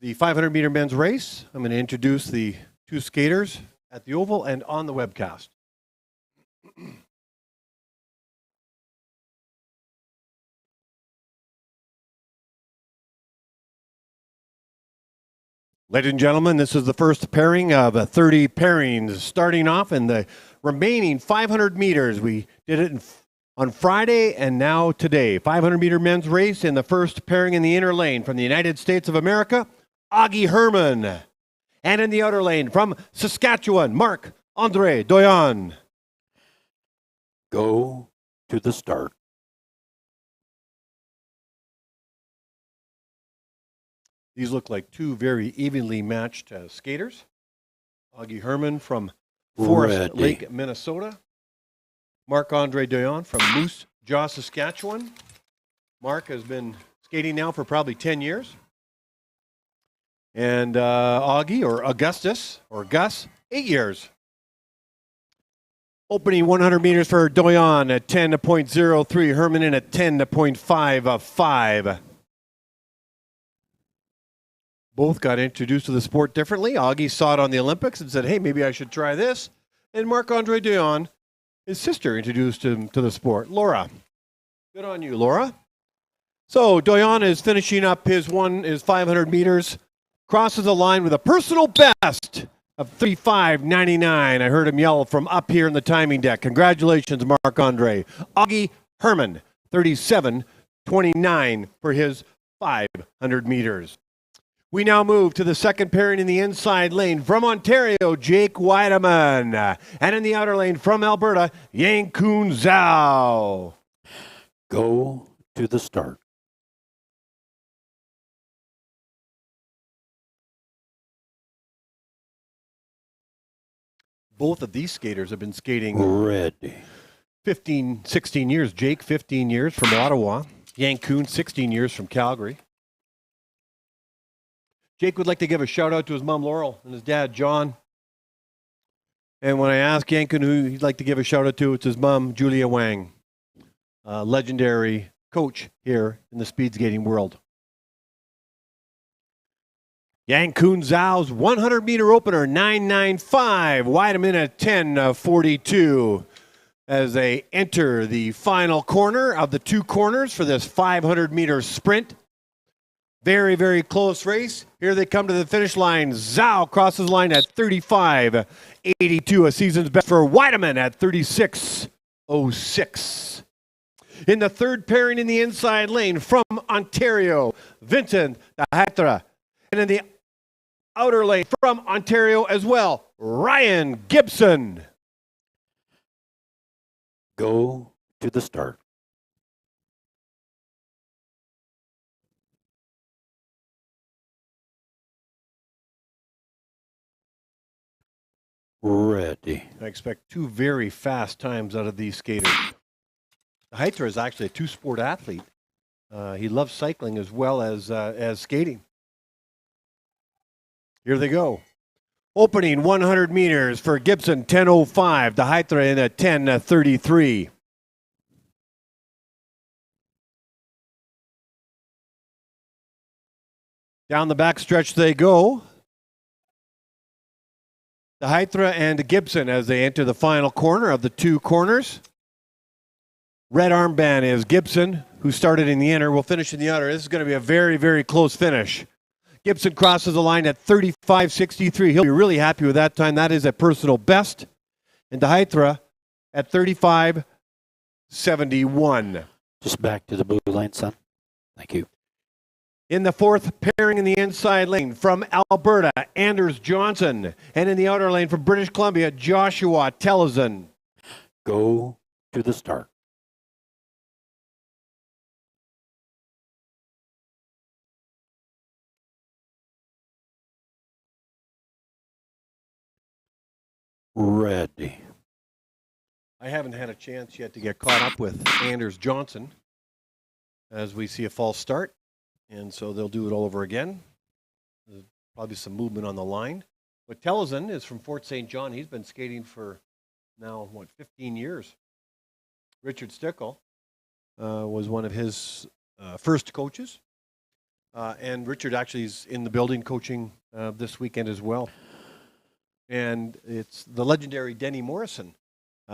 The 500-meter men's race. I'm going to introduce the two skaters at the Oval and on the webcast. Ladies and gentlemen, this is the first pairing of 30 pairings starting off in the remaining 500 meters. We did it on Friday and now today. 500-meter men's race in the first pairing in the inner lane from the United States of America, Augie Herman. And in the outer lane from Saskatchewan, Marc-Andre Doyon. Go to the start. These look like two very evenly matched skaters. Augie Herman from Forest Lake, Minnesota. Marc-Andre Doyon from Moose Jaw, Saskatchewan. Marc has been skating now for probably 10 years. And Augie, or Augustus, or Gus, 8 years. Opening 100 meters for Doyon at 10.03. Herman in at 10.55. Both got introduced to the sport differently. Augie saw it on the Olympics and said, hey, maybe I should try this. And Marc-Andre Doyon, his sister, introduced him to the sport. Laura. Good on you, Laura. So Doyon is finishing up his 500 meters. Crosses the line with a personal best of 35.99. I heard him yell from up here in the timing deck. Congratulations, Marc-Andre. Augie Herman, 37.29 for his 500 meters. We now move to the second pairing in the inside lane from Ontario, Jake Weideman. And in the outer lane from Alberta, Yang-Kun Zhao. Go to the start. Both of these skaters have been skating Ready. 15, 16 years. Jake, 15 years from Ottawa. Yang-Kun, 16 years from Calgary. Jake would like to give a shout out to his mom, Laurel, and his dad, John. And when I ask Yang-Kun who he'd like to give a shout out to, it's his mom, Julia Wang, legendary coach here in the speed skating world. Yang-Kun Zhao's 100-meter opener, 9.95. Weideman at 10.42 as they enter the final corner of the two corners for this 500-meter sprint. Very, very close race. Here they come to the finish line. Zhao crosses the line at 35.82, a season's best for Weideman at 36.06. In the third pairing in the inside lane from Ontario, Vincent Dahatra. And in the outer lane from Ontario as well, Ryan Gibson. Go to the start. Ready. I expect two very fast times out of these skaters. Dahatra is actually a two-sport athlete. He loves cycling as well as skating. Here they go. Opening 100 meters for Gibson, 10.05. Dahatra in at 10.33. Down the back stretch they go. Dahatra and Gibson as they enter the final corner of the two corners. Red armband is Gibson, who started in the inner, will finish in the outer. This is going to be a very, very close finish. Gibson crosses the line at 35.63. He'll be really happy with that time. That is a personal best. And Dahatra at 35.71. Just back to the blue line, son. Thank you. In the fourth pairing in the inside lane from Alberta, Anders Johnson. And in the outer lane from British Columbia, Joshua Tellison. Go to the start. Ready. I haven't had a chance yet to get caught up with Anders Johnson as we see a false start. And so they'll do it all over again. There's probably some movement on the line. But Tellison is from Fort St. John. He's been skating for now, 15 years. Richard Stickle was one of his first coaches. And Richard actually is in the building coaching this weekend as well. And it's the legendary Denny Morrison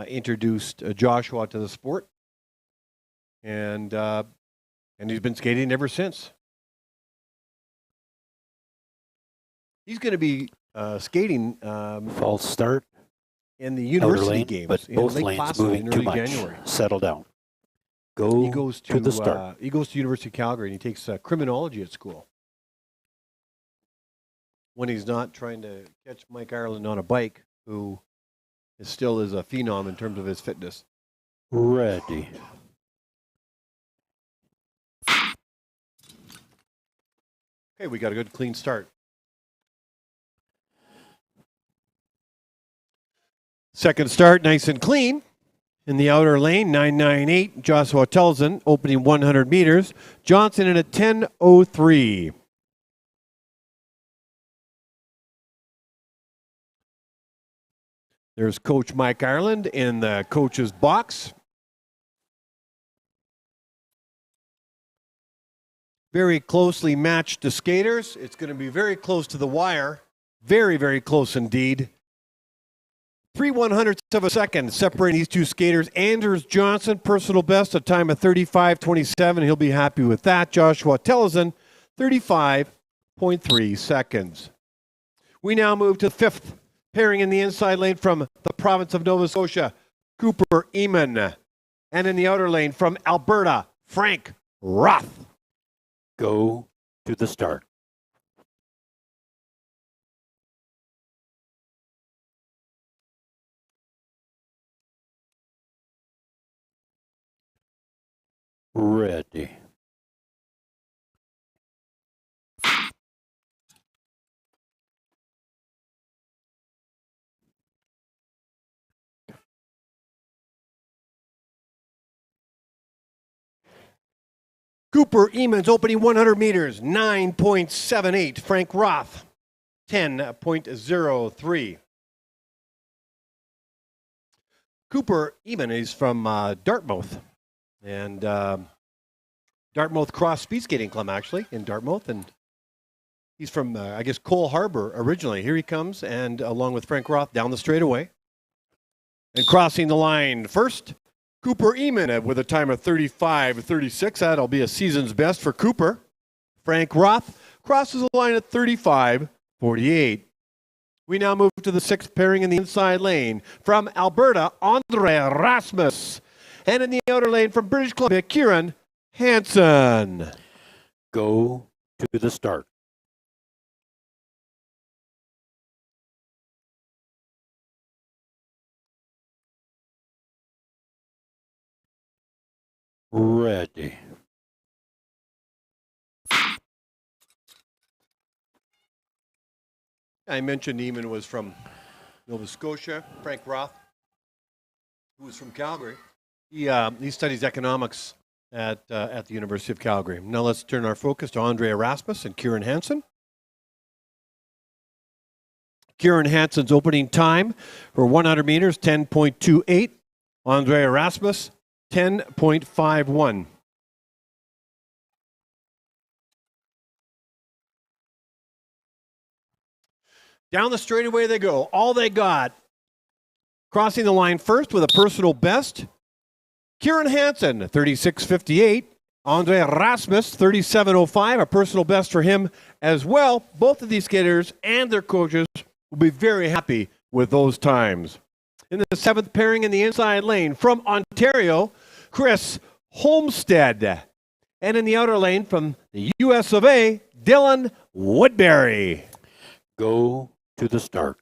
introduced Joshua to the sport. And he's been skating ever since. He's going to be skating False start. in the Outer university lane, games but in both Lake lanes Placid moving in too early much. January. Settle down. Go He goes to the start. he goes to University of Calgary and he takes criminology at school. When he's not trying to catch Mike Ireland on a bike, who still is a phenom in terms of his fitness. Ready. Okay, we got a good clean start. Second start, nice and clean. In the outer lane, 998, Joshua Telson, opening 100 meters. Johnson in a 10:03. There's Coach Mike Ireland in the coach's box. Very closely matched to skaters. It's going to be very close to the wire. Very, very close indeed. 3/100ths of a second separating these two skaters. Anders Johnson, personal best, a time of 35:27. He'll be happy with that. Joshua Telson, 35.3 seconds. We now move to the fifth pairing in the inside lane from the province of Nova Scotia, Cooper Eamon. And in the outer lane from Alberta, Frank Roth. Go to the start. Ready. Cooper Eamon's opening 100 meters, 9.78. Frank Roth, 10.03. Cooper Eamon is from Dartmouth. And Dartmouth Cross Speed Skating Club, actually, in Dartmouth. And he's from, I guess, Cole Harbour originally. Here he comes, and along with Frank Roth, down the straightaway. And crossing the line first, Cooper Eamon with a time of 35:36. That'll be a season's best for Cooper. Frank Roth crosses the line at 35:48. We now move to the sixth pairing in the inside lane. From Alberta, Andre Rasmus. And in the outer lane from British Columbia, Kieran Hansen. Go to the start. Ready. I mentioned Eamon was from Nova Scotia. Frank Roth, who was from Calgary. He studies economics at the University of Calgary. Now let's turn our focus to Andre Erasmus and Kieran Hansen. Kieran Hansen's opening time for 100 meters, 10.28. Andre Erasmus, 10.51. Down the straightaway they go. All they got. Crossing the line first with a personal best. Kieran Hansen, 36.58. Andre Rasmus, 37.05. A personal best for him as well. Both of these skaters and their coaches will be very happy with those times. In the seventh pairing in the inside lane from Ontario, Chris Homestead. And in the outer lane from the US of A, Dylan Woodbury. Go to the start.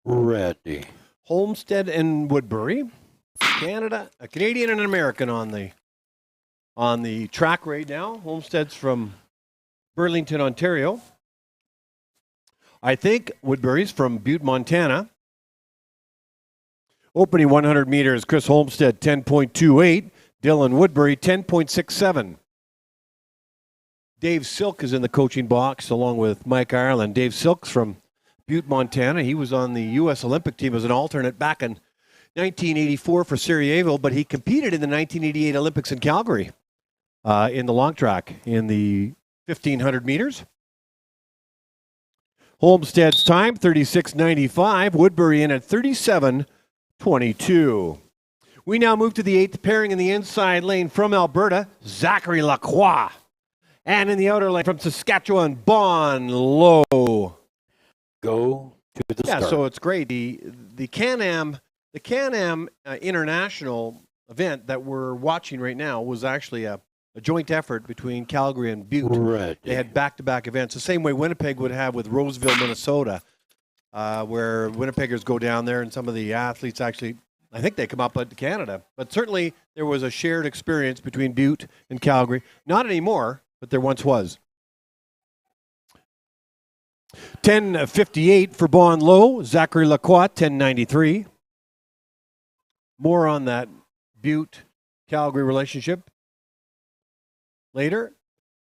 Ready. Homestead and Woodbury, Canada, a Canadian and an American on the track right now. Homestead's from Burlington, Ontario. I think Woodbury's from Butte, Montana. Opening 100 meters, Chris Homestead, 10.28. Dylan Woodbury, 10.67. Dave Silk is in the coaching box along with Mike Ireland. Dave Silk's from Butte, Montana. He was on the U.S. Olympic team as an alternate back in 1984 for Sarajevo, but he competed in the 1988 Olympics in Calgary in the long track in the 1,500 meters. Homestead's time, 36.95. Woodbury in at 37.22. We now move to the 8th pairing in the inside lane from Alberta, Zachary Lacroix. And in the outer lane from Saskatchewan, Bon Lo. Go to the start. Yeah, so it's great. The CanAm International event that we're watching right now was actually a joint effort between Calgary and Butte. Ready. They had back-to-back events, the same way Winnipeg would have with Roseville, Minnesota, where Winnipeggers go down there and some of the athletes actually, I think they come up to Canada. But certainly there was a shared experience between Butte and Calgary. Not anymore, but there once was. 10.58 for Bon Lo, Zachary Lacroix, 10.93. More on that Butte-Calgary relationship later.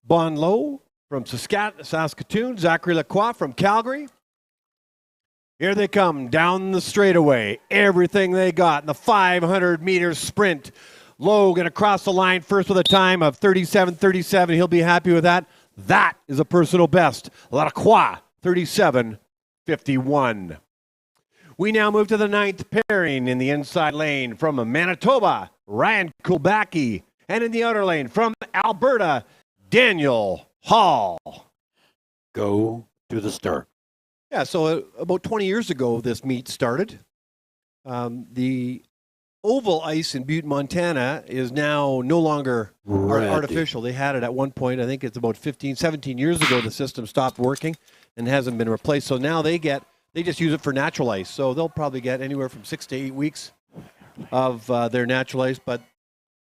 Bon Lo from Saskatoon, Zachary Lacroix from Calgary. Here they come down the straightaway. Everything they got in the 500-meter sprint. Lowe going to cross the line first with a time of 37.37. He'll be happy with that. That is a personal best. Lacroix, 37.51. We now move to the 9th pairing in the inside lane from Manitoba, Ryan Kulbacki. And in the outer lane from Alberta, Daniel Hall. Go to the start. Yeah, so about 20 years ago, this meet started. The oval ice in Butte, Montana is now no longer artificial. They had it at one point. I think it's about 15, 17 years ago the system stopped working and hasn't been replaced. So now they just use it for natural ice. So they'll probably get anywhere from 6 to 8 weeks of their natural ice. But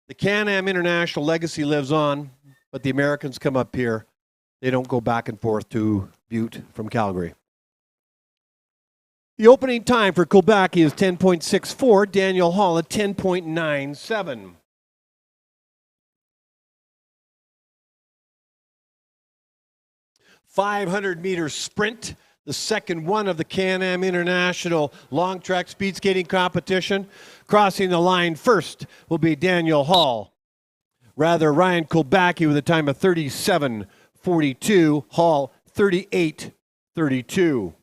the CanAm International legacy lives on, but the Americans come up here. They don't go back and forth to Butte from Calgary. The opening time for Kulbacki is 10.64. Daniel Hall at 10.97. .500-meter sprint, the second one of the CanAm International long track speed skating competition. Crossing the line first will be Daniel Hall. Rather, Ryan Kulbacki with a time of 37.42. Hall, 38.32.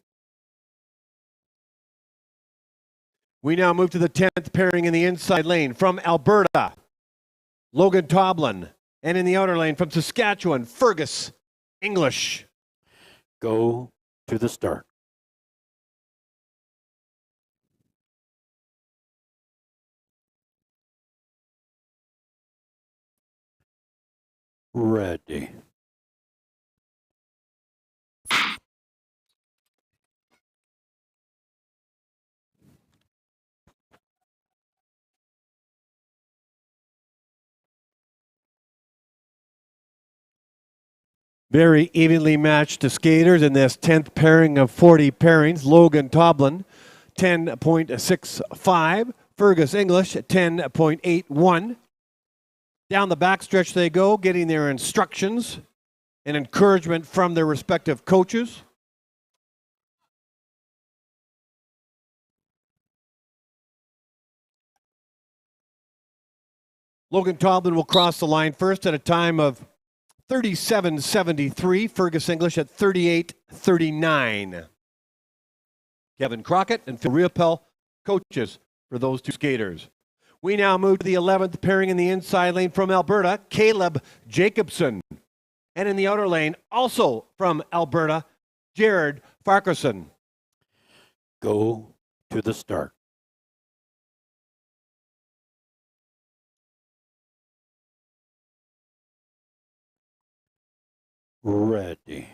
We now move to the 10th pairing in the inside lane from Alberta, Logan Toblin. And in the outer lane from Saskatchewan, Fergus English. Go to the start. Ready. Very evenly matched skaters in this 10th pairing of 40 pairings. Logan Toblin, 10.65. Fergus English, 10.81. Down the backstretch they go, getting their instructions and encouragement from their respective coaches. Logan Toblin will cross the line first at a time of 37.73. Fergus English at 38.39. Kevin Crockett and Phil Riopel, coaches for those two skaters. We now move to the 11th pairing in the inside lane from Alberta, Caleb Jacobson. And in the outer lane, also from Alberta, Jared Farquharson. Go to the start. Ready.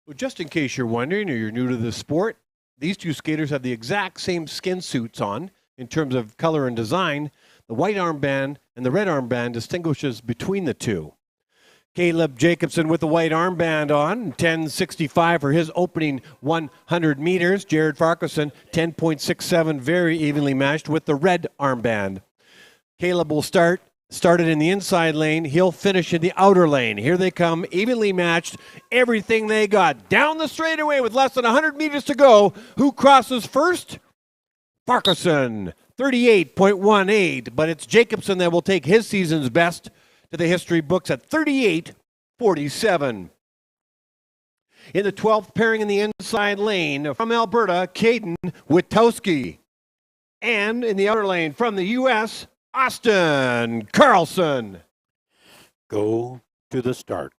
Well, just in case you're wondering or you're new to the sport, these two skaters have the exact same skin suits on in terms of color and design. The white armband and the red armband distinguishes between the two. Caleb Jacobson with the white armband on, 10.65 for his opening 100 meters. Jared Farquharson, 10.67, very evenly matched with the red armband. Caleb will start started in the inside lane. He'll finish in the outer lane. Here they come, evenly matched. Everything they got. Down the straightaway with less than 100 meters to go. Who crosses first? Farquharson, 38.18. But it's Jacobson that will take his season's best to the history books at 38.47. In the 12th pairing in the inside lane from Alberta, Caden Witowski. And in the outer lane from the U.S., Austin Carlson. Go to the start.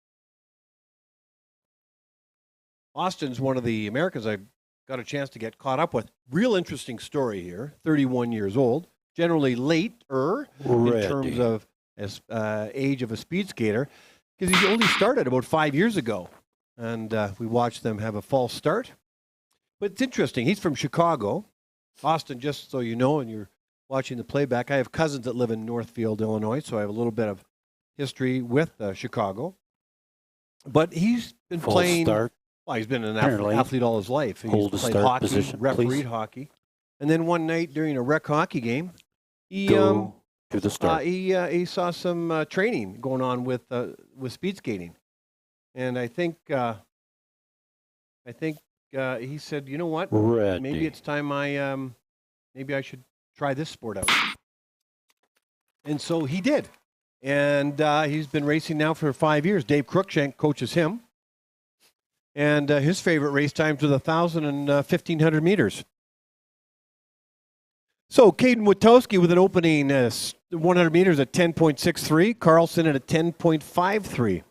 Austin's one of the Americans I got a chance to get caught up with. Real interesting story here. 31 years old, generally later in terms of age of a speed skater, because he only started about 5 years ago, and we watched them have a false start. But it's interesting. He's from Chicago. Austin, just so you know, and you're watching the playback, I have cousins that live in Northfield, Illinois, so I have a little bit of history with Chicago. But he's been playing. Start. Well, he's been an athlete all his life. He's played hockey, refereed hockey, and then one night during a rec hockey game, he to the start. He saw some training going on with speed skating, and I think he said, you know what, maybe it's time maybe I should try this sport out. And so he did. And he's been racing now for 5 years. Dave Cruikshank coaches him. And his favorite race times are the 1,000 and 1,500 meters. So Caden Witowski with an opening 100 meters at 10.63. Carlson at a 10.53.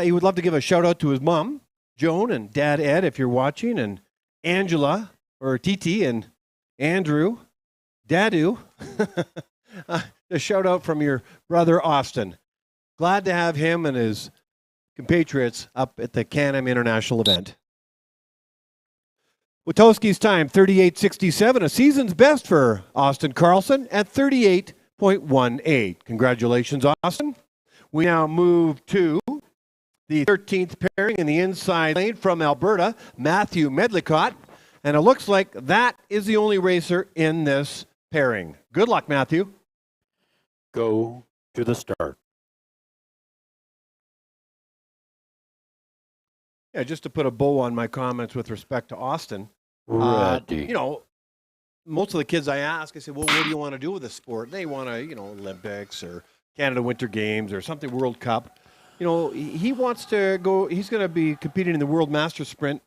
He would love to give a shout out to his mom, Joan, and dad Ed, if you're watching, and Angela, or Titi, and Andrew, Dadu. A shout out from your brother Austin. Glad to have him and his compatriots up at the CanAm International event. Witowski's time, 38.67, a season's best for Austin Carlson at 38.18. Congratulations, Austin. We now move to the 13th pairing in the inside lane from Alberta, Matthew Medlicott. And it looks like that is the only racer in this pairing. Good luck, Matthew. Go to the start. Yeah, just to put a bow on my comments with respect to Austin. Ready. Most of the kids I ask, I say, well, what do you want to do with this sport? They want to, Olympics or Canada Winter Games or something, World Cup. He wants to go, he's going to be competing in the World Master Sprint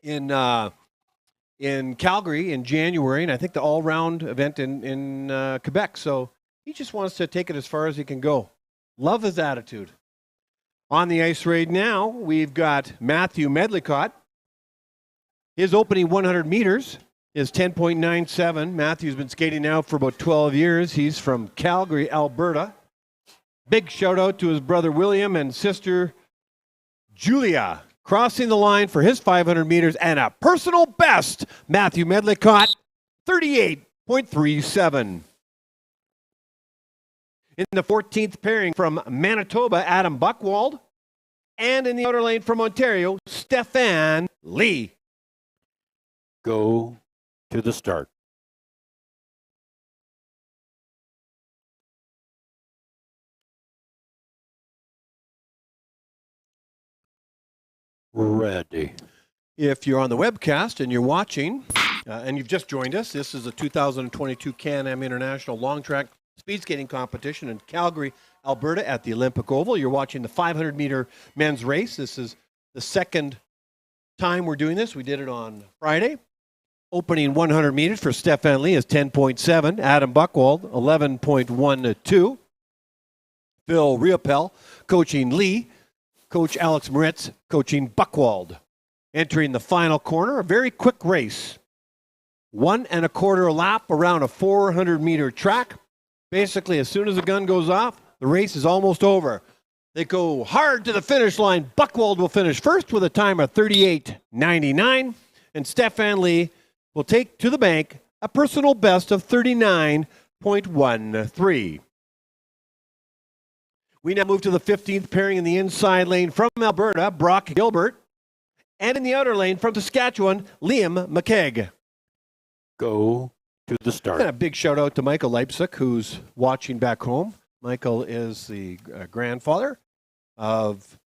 in Calgary in January, and I think the all-round event in Quebec. So he just wants to take it as far as he can go. Love his attitude. On the ice right now, we've got Matthew Medlicott. His opening 100 meters is 10.97. Matthew's been skating now for about 12 years. He's from Calgary, Alberta. Big shout out to his brother William and sister Julia. Crossing the line for his 500 meters and a personal best, Matthew Medlicott, 38.37. In the 14th pairing from Manitoba, Adam Buchwald. And in the outer lane from Ontario, Stefan Lee. Go to the start. Ready. If you're on the webcast and you're watching, and you've just joined us, this is the 2022 CanAm International Long Track Speed Skating Competition in Calgary, Alberta at the Olympic Oval. You're watching the 500-meter men's race. This is the second time we're doing this. We did it on Friday. Opening 100 meters for Stefan Lee is 10.7. Adam Buchwald, 11.12. Phil Riopel coaching Lee. Coach Alex Moritz coaching Buchwald. Entering the final corner, a very quick race. 1 1/4 lap around a 400-meter track. Basically, as soon as the gun goes off, the race is almost over. They go hard to the finish line. Buchwald will finish first with a time of 38.99, and Stefan Lee will take to the bank a personal best of 39.13. We now move to the 15th pairing in the inside lane from Alberta, Brock Gilbert, and in the outer lane from Saskatchewan, Liam McKegg. Go to the start. And a big shout out to Michael Leipzig, who's watching back home. Michael is the grandfather of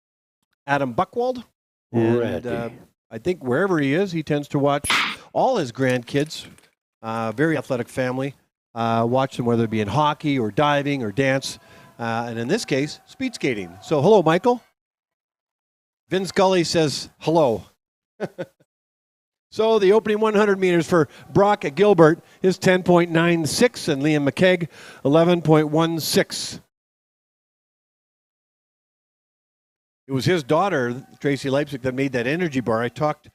Adam Buchwald. And Ready. I think wherever he is, he tends to watch all his grandkids. Very athletic family. Watch them whether it be in hockey or diving or dance. And in this case, speed skating. So hello, Michael. Vin Scully says hello. So the opening 100 meters for Brock Gilbert is 10.96 and Liam McKegg 11.16. It was his daughter, Tracy Leipzig, that made that energy bar. I talked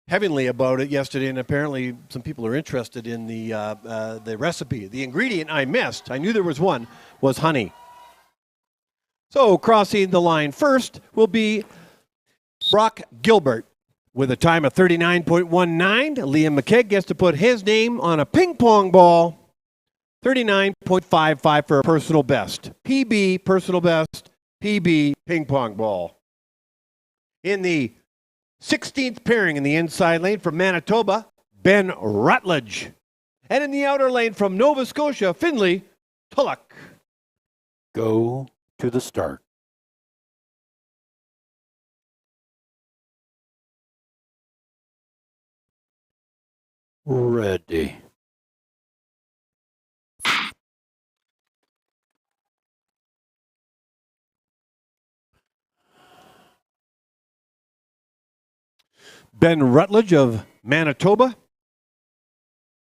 heavily about it yesterday, and apparently some people are interested in the recipe. The ingredient I missed, I knew there was one, was honey. So crossing the line first will be Brock Gilbert with a time of 39.19. Liam McKegg gets to put his name on a ping pong ball. 39.55 for a personal best. PB, personal best. PB, ping pong ball. In the 16th pairing in the inside lane from Manitoba, Ben Rutledge. And in the outer lane from Nova Scotia, Finley Tulloch. Go to the start. Ready. Ben Rutledge of Manitoba.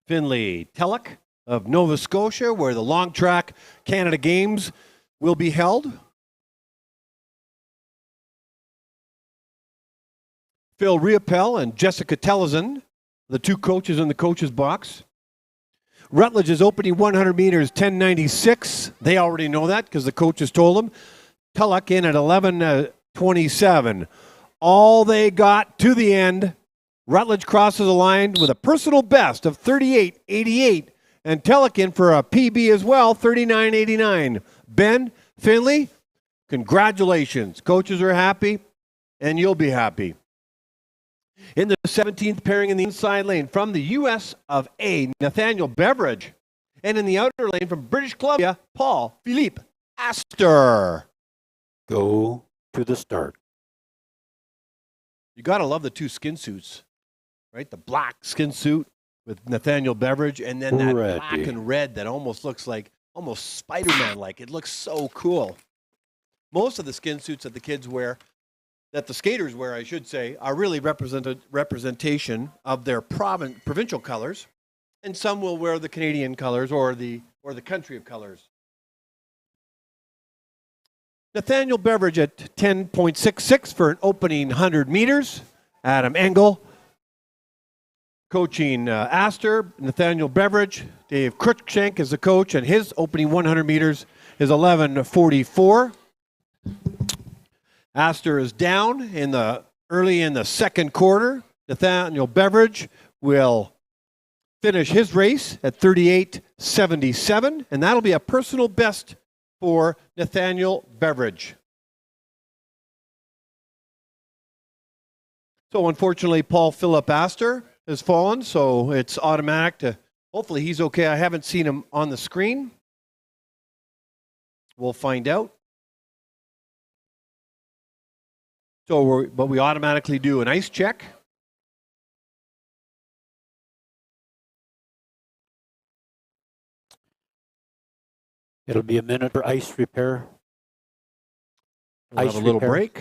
Finley Tulloch of Nova Scotia, where the long track Canada Games will be held. Phil Riopel and Jessica Tellison, the two coaches in the coaches box. Rutledge's opening 100 meters, 10.96. They already know that because the coaches told them. Tulloch in at 11.27. All they got to the end. Rutledge crosses the line with a personal best of 38.88. And Tulloch in for a PB as well, 39.89. Ben, Finley, congratulations. Coaches are happy, and you'll be happy. In the 17th pairing in the inside lane from the U.S. of A., Nathaniel Beveridge. And in the outer lane from British Columbia, Paul Philippe Astor. Go to the start. You got to love the two skin suits, right? The black skin suit with Nathaniel Beveridge, and then that Ready. black and red that almost looks like, almost Spider-Man-like. It looks so cool. Most of the skin suits that the kids wear, that the skaters wear, I should say, are really representation of their provincial colors, and some will wear the Canadian colors or the country of colors. Nathaniel Beveridge at 10.66 for an opening 100 meters. Adam Engel coaching Astor. Nathaniel Beveridge. Dave Cruikshank is the coach, and his opening 100 meters is 11.44. Astor is down early in the second quarter. Nathaniel Beveridge will finish his race at 38.77, and that'll be a personal best for Nathaniel Beveridge. So unfortunately, Paul Philip Astor has fallen, so it's automatic to, hopefully he's okay. I haven't seen him on the screen. We'll find out. But we automatically do an ice check. It'll be a minute for ice repair. We'll have a little break.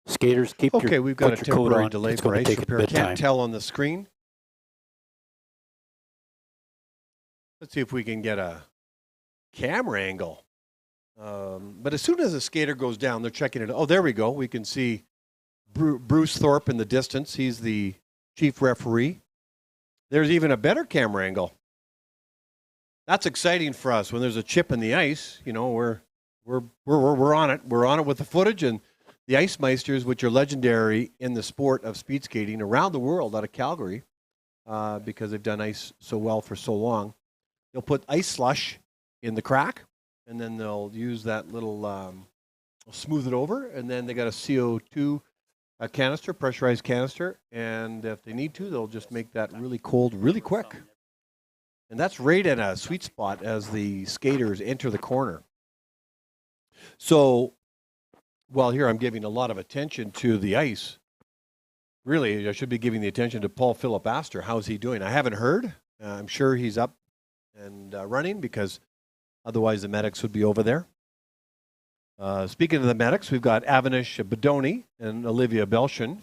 Skaters, keep Okay, we've got a put your coat temporary on. delay It's for gonna ice take a repair. bit of Can't time. tell on the screen. Let's see if we can get a camera angle. But as soon as a skater goes down, they're checking it. Oh, there we go. We can see Bruce Thorpe in the distance. He's the chief referee. There's even a better camera angle. That's exciting for us when there's a chip in the ice. You know, we're on it. We're on it with the footage, and the Ice Meisters, which are legendary in the sport of speed skating around the world, out of Calgary, because they've done ice so well for so long. They'll put ice slush in the crack, and then they'll use that little, smooth it over, and then they got a CO2 canister, pressurized canister, and if they need to, they'll just make that really cold really quick. And that's right at a sweet spot as the skaters enter the corner. So, well, here I'm giving a lot of attention to the ice. Really, I should be giving the attention to Paul Philip Astor. How's he doing? I haven't heard. I'm sure he's up and running, because otherwise the medics would be over there. Speaking of the medics, we've got Avanish Bedoni and Olivia Belshon.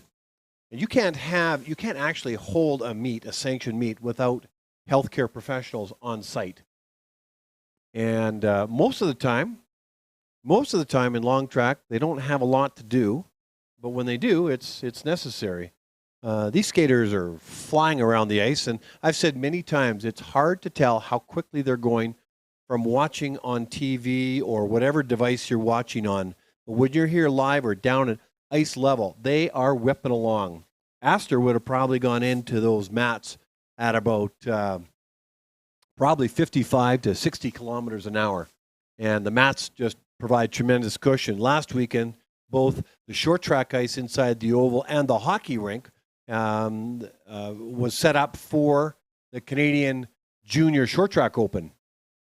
And you can't actually hold a sanctioned meet, without healthcare professionals on site. And most of the time in long track, they don't have a lot to do, but when they do, it's necessary. These skaters are flying around the ice, and I've said many times, it's hard to tell how quickly they're going from watching on TV or whatever device you're watching on. But when you're here live or down at ice level, they are whipping along. Astor would have probably gone into those mats at about probably 55 to 60 kilometers an hour. And the mats just provide tremendous cushion. Last weekend, both the short track ice inside the Oval and the hockey rink was set up for the Canadian Junior Short Track Open.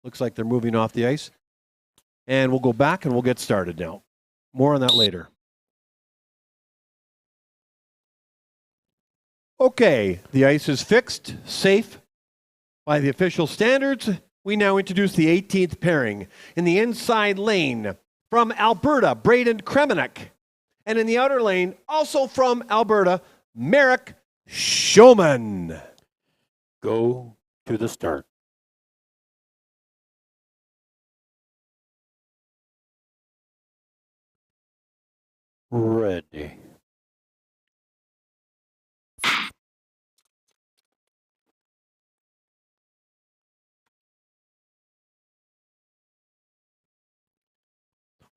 Looks like they're moving off the ice. And we'll go back and we'll get started now. More on that later. Okay, the ice is fixed, safe by the official standards. We now introduce the 18th pairing. In the inside lane, from Alberta, Braden Kremenek. And in the outer lane, also from Alberta, Merrick Showman. Go to the start. Ready.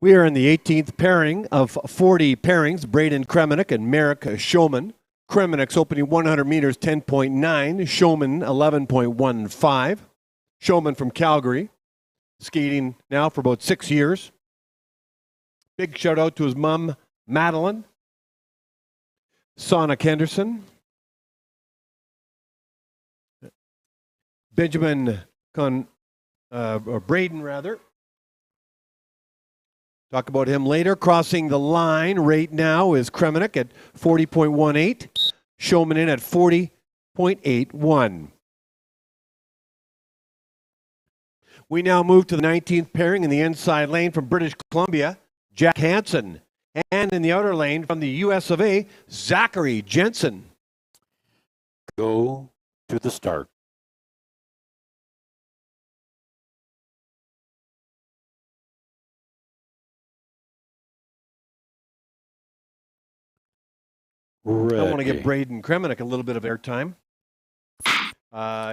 We are in the 18th pairing of 40 pairings. Braden Kremenek and Merrick Showman. Kremenek's opening 100 meters, 10.9. Showman, 11.15. Showman from Calgary, skating now for about 6 years. Big shout out to his mom, Madeline. Sonic Henderson. Benjamin or Braden, rather. Talk about him later. Crossing the line right now is Kremenek at 40.18. Showman in at 40.81. We now move to the 19th pairing in the inside lane from British Columbia, Jack Hansen. And in the outer lane from the US of A, Zachary Jensen. Go to the start. Ready. I want to give Braden Kremenek a little bit of airtime.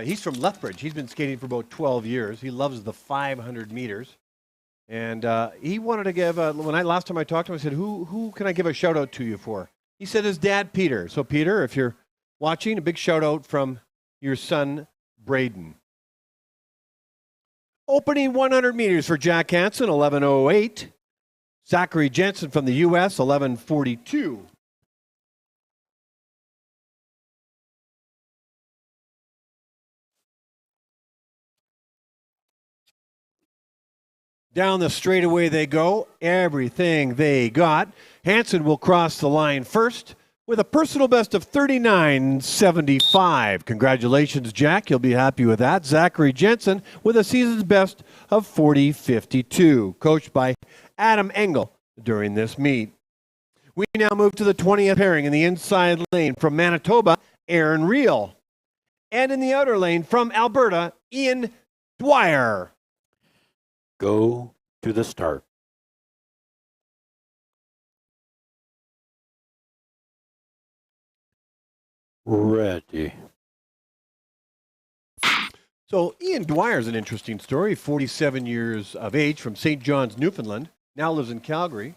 He's from Lethbridge. He's been skating for about 12 years. He loves the 500 meters. And he wanted to give, last time I talked to him, I said, who can I give a shout out to you for? He said his dad, Peter. So Peter, if you're watching, a big shout out from your son, Braden. Opening 100 meters for Jack Hansen, 11:08. Zachary Jensen from the U.S., 11:42. Down the straightaway they go, everything they got. Hansen will cross the line first with a personal best of 39.75. Congratulations, Jack. You'll be happy with that. Zachary Jensen with a season's best of 40.52, coached by Adam Engel during this meet. We now move to the 20th pairing in the inside lane from Manitoba, Aaron Reel. And in the outer lane from Alberta, Ian Dwyer. Go to the start. Ready. So Ian Dwyer is an interesting story. 47 years of age, from St. John's, Newfoundland. Now lives in Calgary.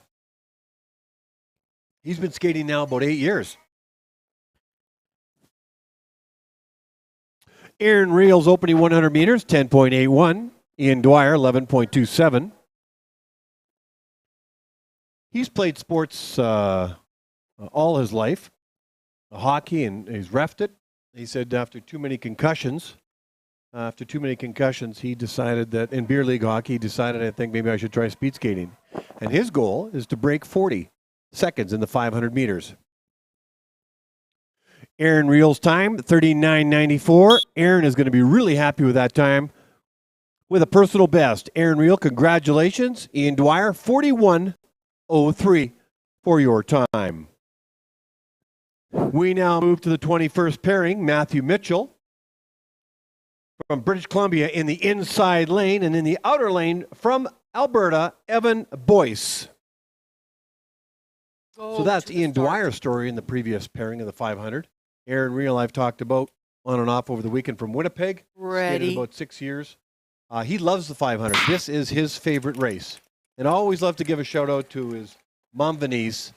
He's been skating now about 8 years. Aaron Reel's opening 100 meters, 10.81. Ian Dwyer, 11.27. He's played sports all his life, hockey, and he's reffed it. He said after too many concussions, he decided that in beer league hockey, he decided, I think maybe I should try speed skating. And his goal is to break 40 seconds in the 500 meters. Aaron Reel's time, 39.94. Aaron is going to be really happy with that time with a personal best. Aaron Reel, congratulations. Ian Dwyer, 41.03 for your time. We now move to the 21st pairing, Matthew Mitchell from British Columbia in the inside lane, and in the outer lane from Alberta, Evan Boyce. So that's Ian Dwyer's story in the previous pairing of the 500. Aaron Reel I've talked about on and off over the weekend from Winnipeg. Ready. Skated about 6 years. He loves the 500. This is his favorite race. And I always love to give a shout out to his mom, Venice,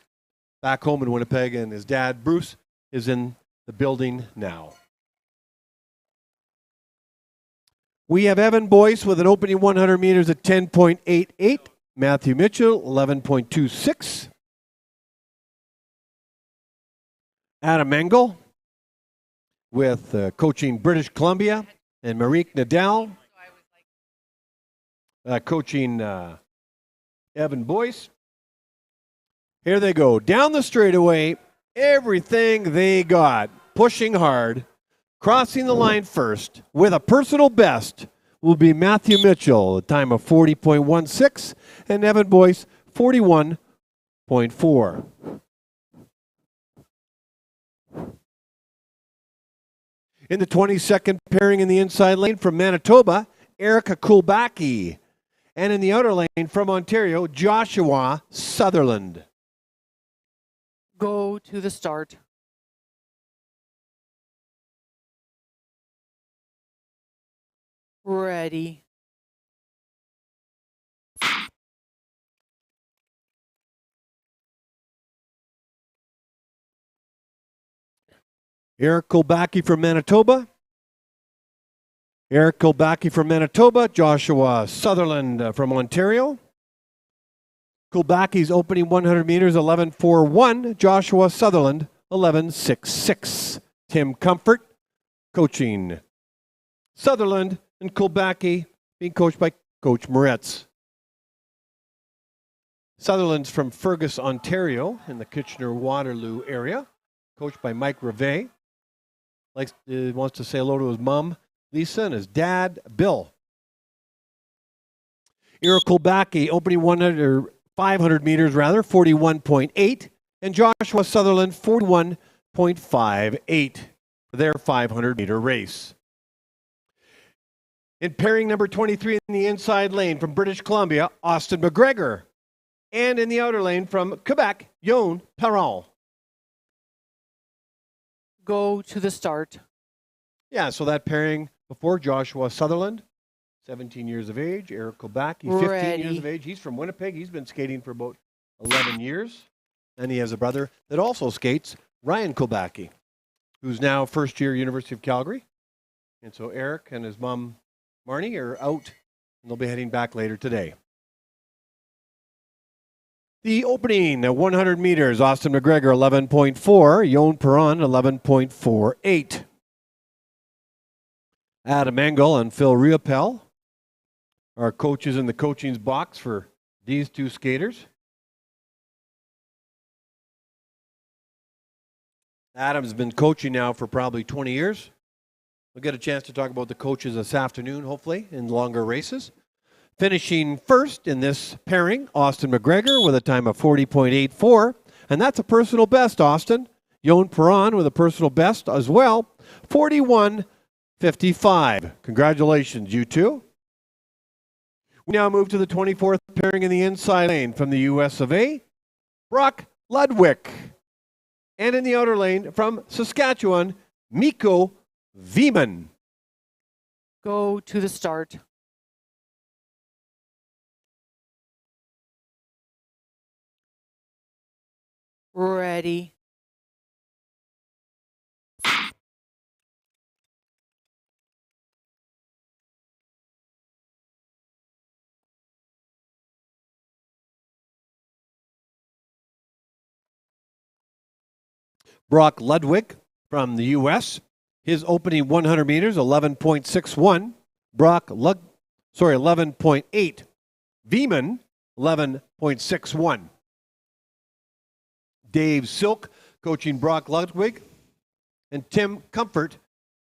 back home in Winnipeg, and his dad, Bruce, is in the building now. We have Evan Boyce with an opening 100 meters at 10.88. Matthew Mitchell, 11.26. Adam Engel with coaching British Columbia, and Marique Nadal coaching Evan Boyce. Here they go. Down the straightaway, everything they got. Pushing hard. Crossing the line first with a personal best will be Matthew Mitchell, a time of 40.16, and Evan Boyce, 41.4. In the 22nd pairing in the inside lane from Manitoba, Erica Kulbacki. And in the outer lane from Ontario, Joshua Sutherland. Go to the start. Ready. Eric Kulbacki from Manitoba. Joshua Sutherland from Ontario. Kulbacki's opening 100 meters, 11.41. Joshua Sutherland, 11.66. Tim Comfort coaching Sutherland, and Kulbacki being coached by Coach Moretz. Sutherland's from Fergus, Ontario, in the Kitchener-Waterloo area, coached by Mike Reve. Wants to say hello to his mom, Lisa, and his dad, Bill. Eric Kulbacki, opening 500 meters, 41.8, and Joshua Sutherland, 41.58 for their 500-meter race. In pairing number 23 in the inside lane from British Columbia, Austin McGregor. And in the outer lane from Quebec, Yon Perron. Go to the start. Yeah, so that pairing before Joshua Sutherland, 17 years of age. Eric Kulbacki, 15 Ready. years of age. He's from Winnipeg. He's been skating for about 11 years. And he has a brother that also skates, Ryan Kulbacki, who's now first year University of Calgary. And so Eric and his mom, Marnie, are out, and they'll be heading back later today. The opening at 100 meters, Austin McGregor, 11.4. Yon Perron, 11.48. Adam Engel and Phil Riopel are coaches in the coaching box for these two skaters. Adam's been coaching now for probably 20 years. We'll get a chance to talk about the coaches this afternoon, hopefully, in longer races. Finishing first in this pairing, Austin McGregor with a time of 40.84. And that's a personal best, Austin. Yon Perron with a personal best as well, 41.55. Congratulations, you two. We now move to the 24th pairing in the inside lane from the US of A, Brock Ludwig. And in the outer lane from Saskatchewan, Mikko Veeman. Go to the start. Ready. Brock Ludwig from the U.S. His opening 100 meters, 11.61. 11.8. Veman, 11.61. Dave Silk coaching Brock Ludwig. And Tim Comfort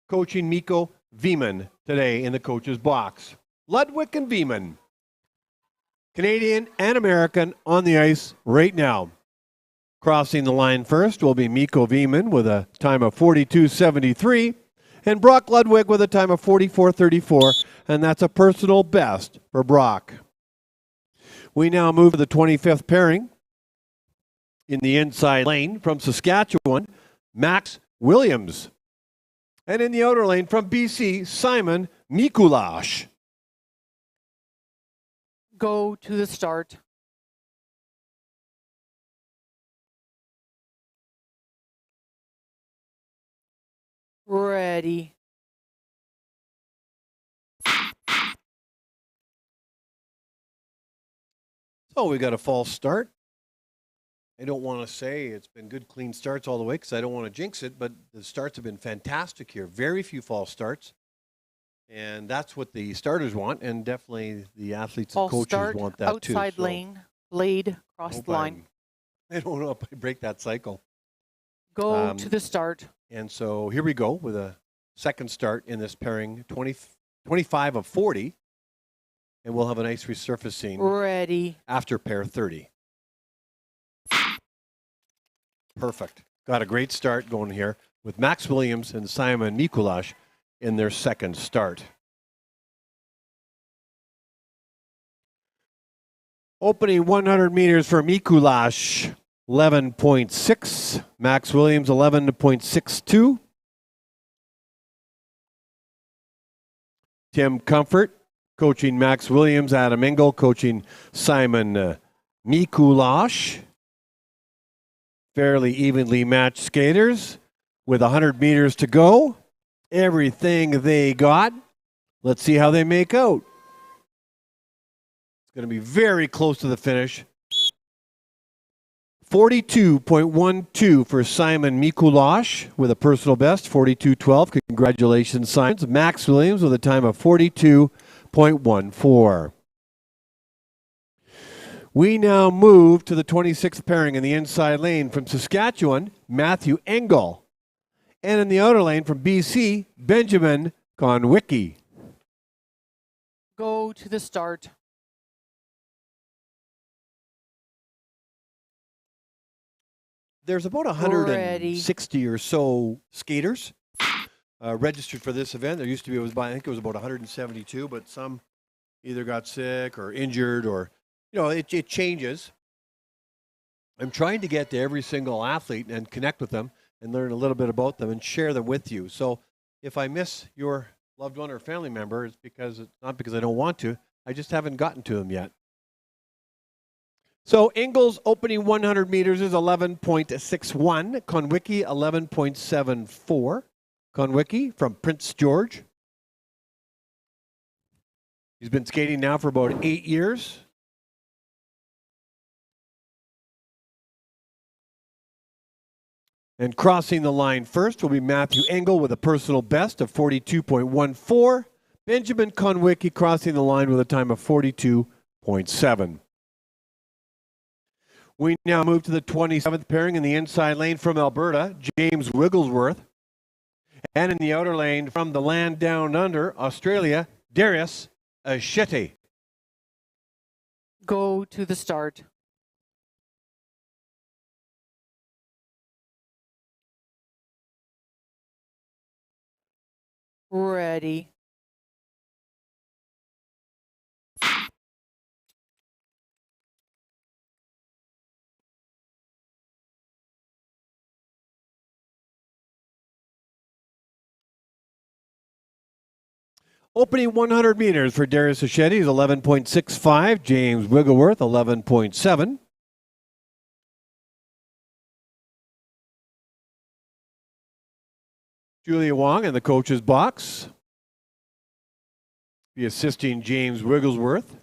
coaching Mikko Veman today in the coach's box. Ludwig and Veman, Canadian and American, on the ice right now. Crossing the line first will be Mikko Veman with a time of 42.73 and Brock Ludwig with a time of 44.34, and that's a personal best for Brock. We now move to the 25th pairing. In the inside lane from Saskatchewan, Max Williams. And in the outer lane from BC, Simon Mikulash. Go to the start. Ready. So we got a false start. I don't want to say it's been good, clean starts all the way because I don't want to jinx it, but the starts have been fantastic here. Very few false starts. And that's what the starters want, and definitely the athletes and False coaches start, want that too. outside So lane, blade, cross hope the line. I don't know if I break that cycle. Go to the start. And so here we go with a second start in this pairing, 25 of 40. And we'll have a nice resurfacing Ready. after pair 30. Perfect. Got a great start going here with Max Williams and Simon Mikulash in their second start. Opening 100 meters for Mikulash, 11.6. Max Williams, 11.62. Tim Comfort coaching Max Williams. Adam Engel coaching Simon Mikulash. Fairly evenly matched skaters with 100 meters to go. Everything they got. Let's see how they make out. It's going to be very close to the finish. 42.12 for Simon Mikulash with a personal best, 42.12. Congratulations, Simon. Max Williams with a time of 42.14. We now move to the 26th pairing in the inside lane from Saskatchewan, Matthew Engel. And in the outer lane from BC, Benjamin Konwicki. Go to the start. There's about 160 or so skaters registered for this event. There used to be, I think it was about 172, but some either got sick or injured or, it changes. I'm trying to get to every single athlete and connect with them and learn a little bit about them and share them with you. So if I miss your loved one or family member, it's not because I don't want to. I just haven't gotten to them yet. So Engel's opening 100 meters is 11.61. Konwicki, 11.74. Konwicki from Prince George. He's been skating now for about 8 years. And crossing the line first will be Matthew Engel with a personal best of 42.14. Benjamin Konwicki crossing the line with a time of 42.7. We now move to the 27th pairing in the inside lane from Alberta, James Wigglesworth. And in the outer lane from the land down under, Australia, Darius Asheti. Go to the start. Ready. Opening 100 meters for Darius Asheti is 11.65. James Wigglesworth, 11.7. Julia Wong in the coach's box. Be assisting James Wigglesworth.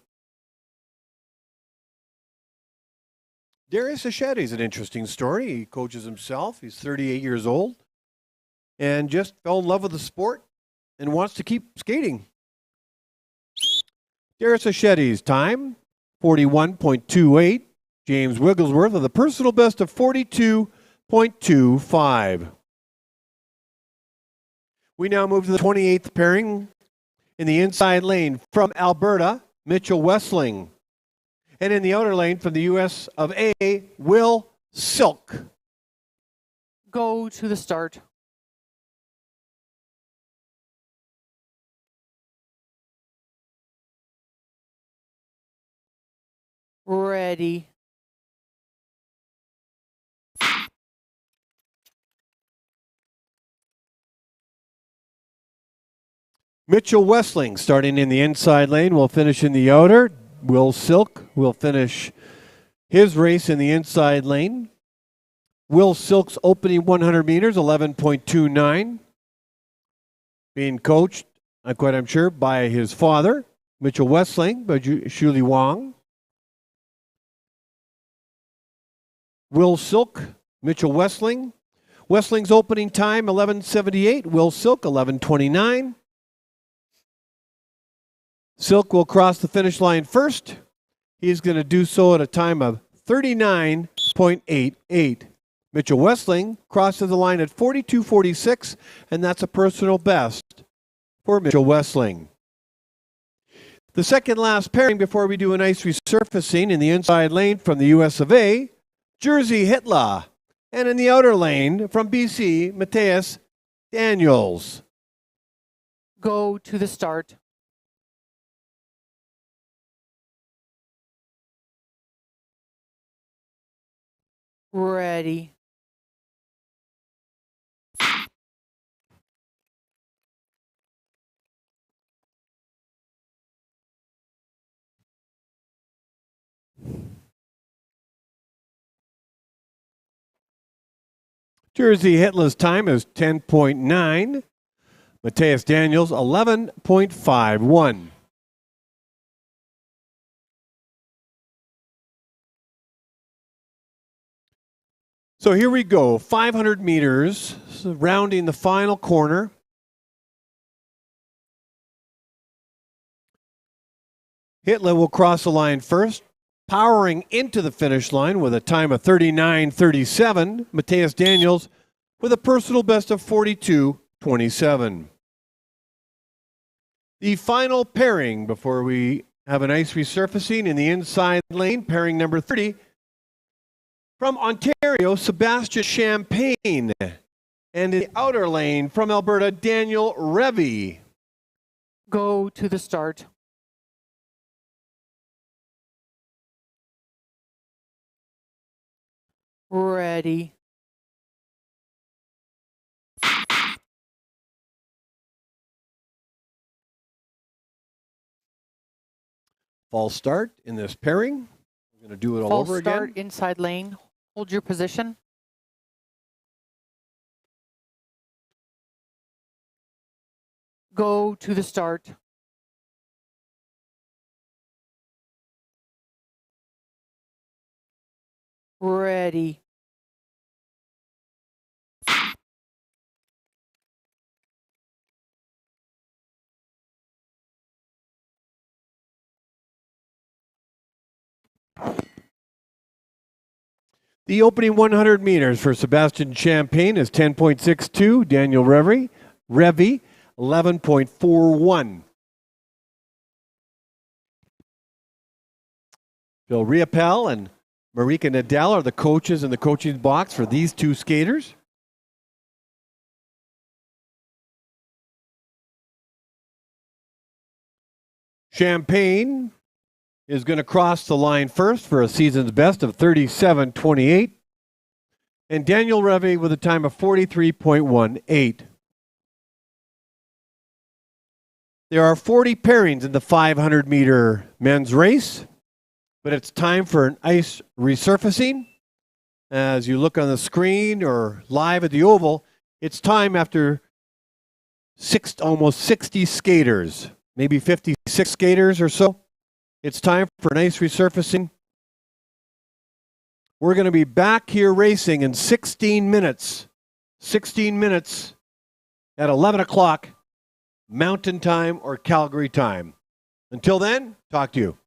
Darius Achete is an interesting story. He coaches himself. He's 38 years old and just fell in love with the sport and wants to keep skating. Darius Achete's time, 41.28. James Wigglesworth with a personal best of 42.25. We now move to the 28th pairing in the inside lane from Alberta, Mitchell Wessling. And in the outer lane from the US of A, Will Silk. Go to the start. Ready. Mitchell Wessling starting in the inside lane will finish in the outer. Will Silk will finish his race in the inside lane. Will Silk's opening 100 meters, 11.29. Being coached, I'm sure, by his father, Mitchell Wessling, by Shuli Wong. Will Silk, Mitchell Wessling. Wessling's opening time, 11.78. Will Silk, 11.29. Silk will cross the finish line first. He's going to do so at a time of 39.88. Mitchell Wessling crosses the line at 42.46, and that's a personal best for Mitchell Wessling. The second last pairing before we do an ice resurfacing in the inside lane from the US of A, Jersey Hitler, and in the outer lane from BC, Matthias Daniels. Go to the start. Ready. Jersey Hitler's time is 10.9. Matthias Daniels, 11.51. So here we go, 500 meters, rounding the final corner. Hitler will cross the line first, powering into the finish line with a time of 39.37. Matthias Daniels with a personal best of 42.27. The final pairing before we have an ice resurfacing in the inside lane, pairing number 30. From Ontario, Sebastian Champagne. And in the outer lane from Alberta, Daniel Revy. Go to the start. Ready. False start in this pairing. We're going to do it all False over start, again. inside lane. Hold your position. Go to the start. Ready. The opening 100 meters for Sebastian Champagne is 10.62. Daniel Revy, 11.41. Bill Riopel and Marika Nadal are the coaches in the coaching box for these two skaters. Champagne is going to cross the line first for a season's best of 37.28. And Daniel Revy with a time of 43.18. There are 40 pairings in the 500-meter men's race, but it's time for an ice resurfacing. As you look on the screen or live at the Oval, it's time after almost 60 skaters, maybe 56 skaters or so. It's time for an ice resurfacing. We're going to be back here racing in 16 minutes. 16 minutes at 11 o'clock Mountain Time or Calgary time. Until then, talk to you.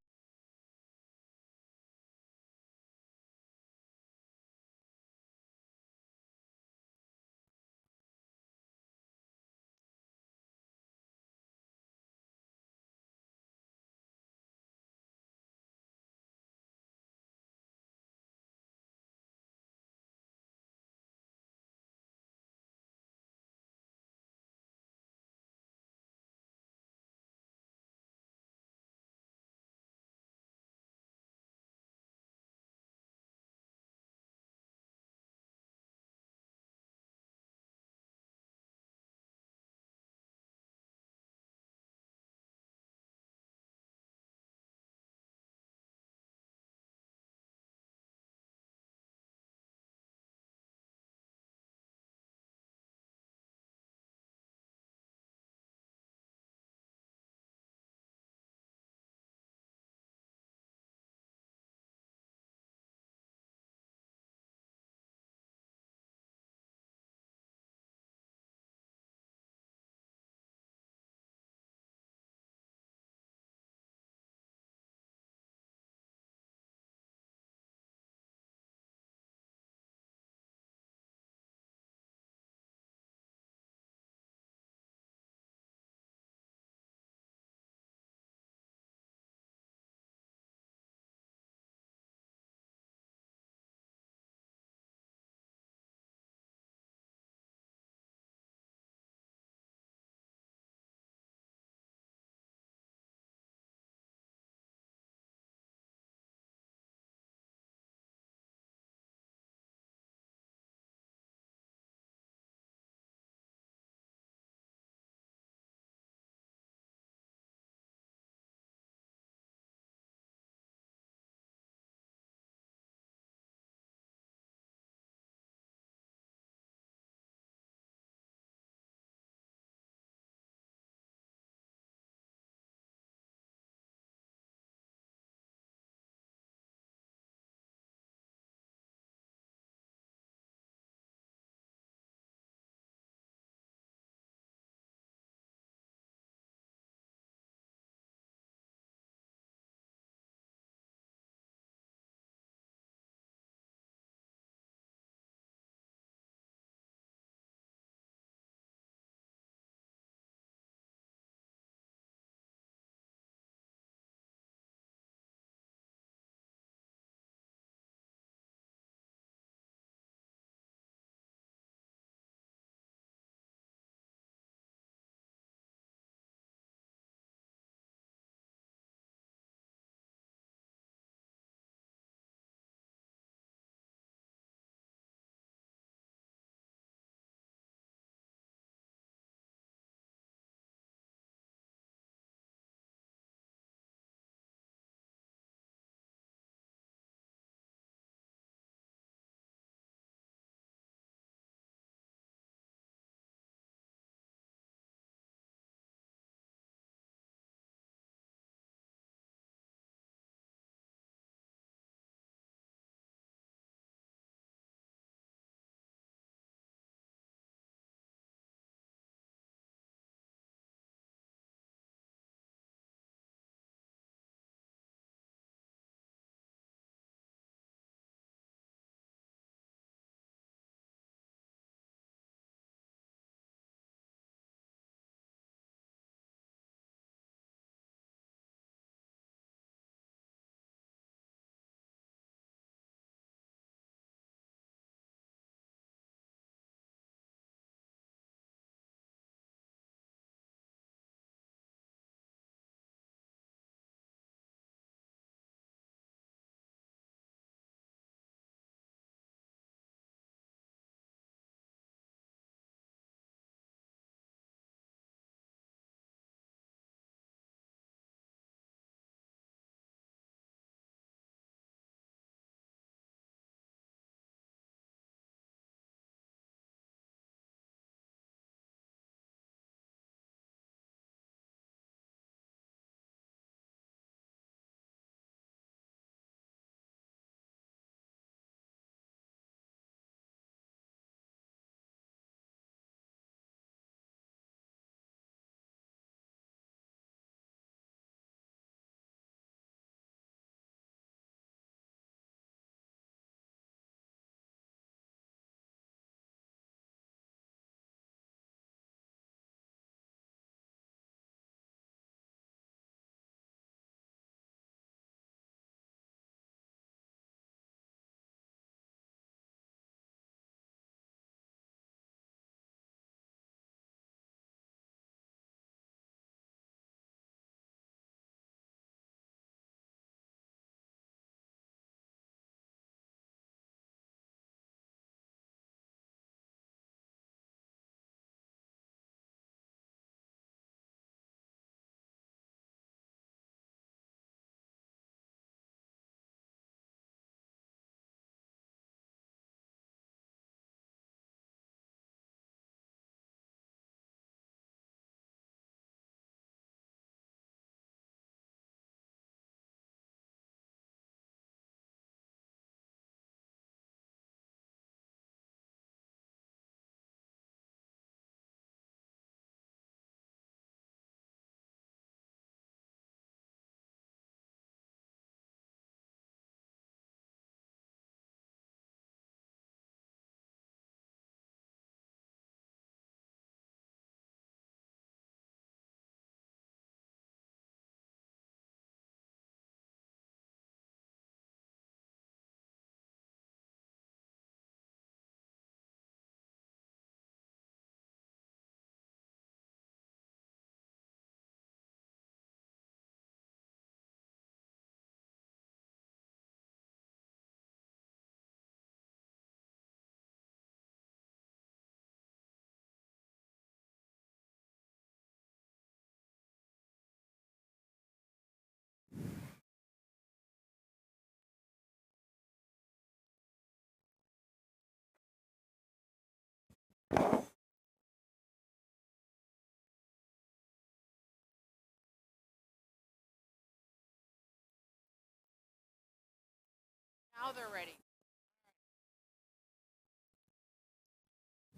Now they're ready.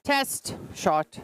Test shot.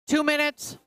2 minutes.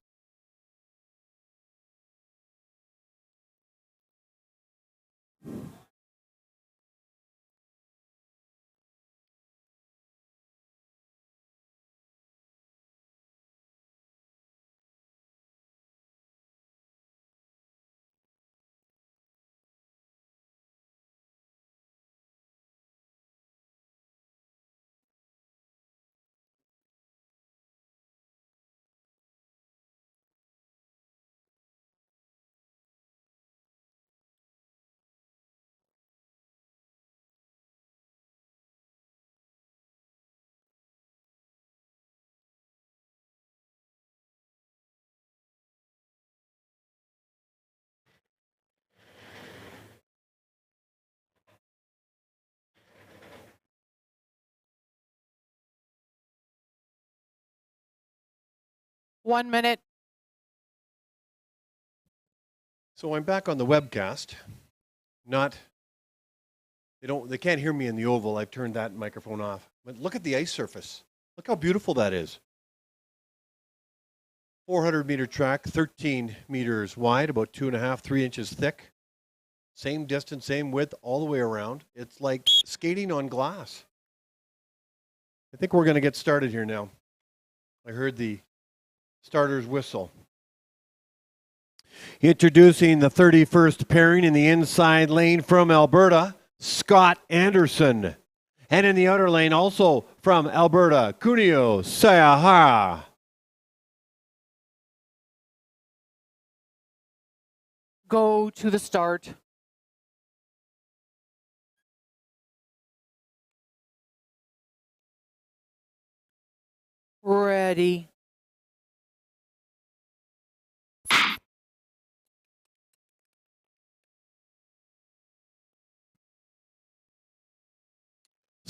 One minute. So I'm back on the webcast. They can't hear me in the oval. I've turned that microphone off. But look at the ice surface. Look how beautiful that is. 400-meter track, 13 meters wide, about 2.5, 3 inches thick. Same distance, same width all the way around. It's like skating on glass. I think we're going to get started here now. I heard the starter's whistle. Introducing the 31st pairing in the inside lane from Alberta, Scott Anderson. And in the outer lane, also from Alberta, Kunio Sayahara. Go to the start. Ready.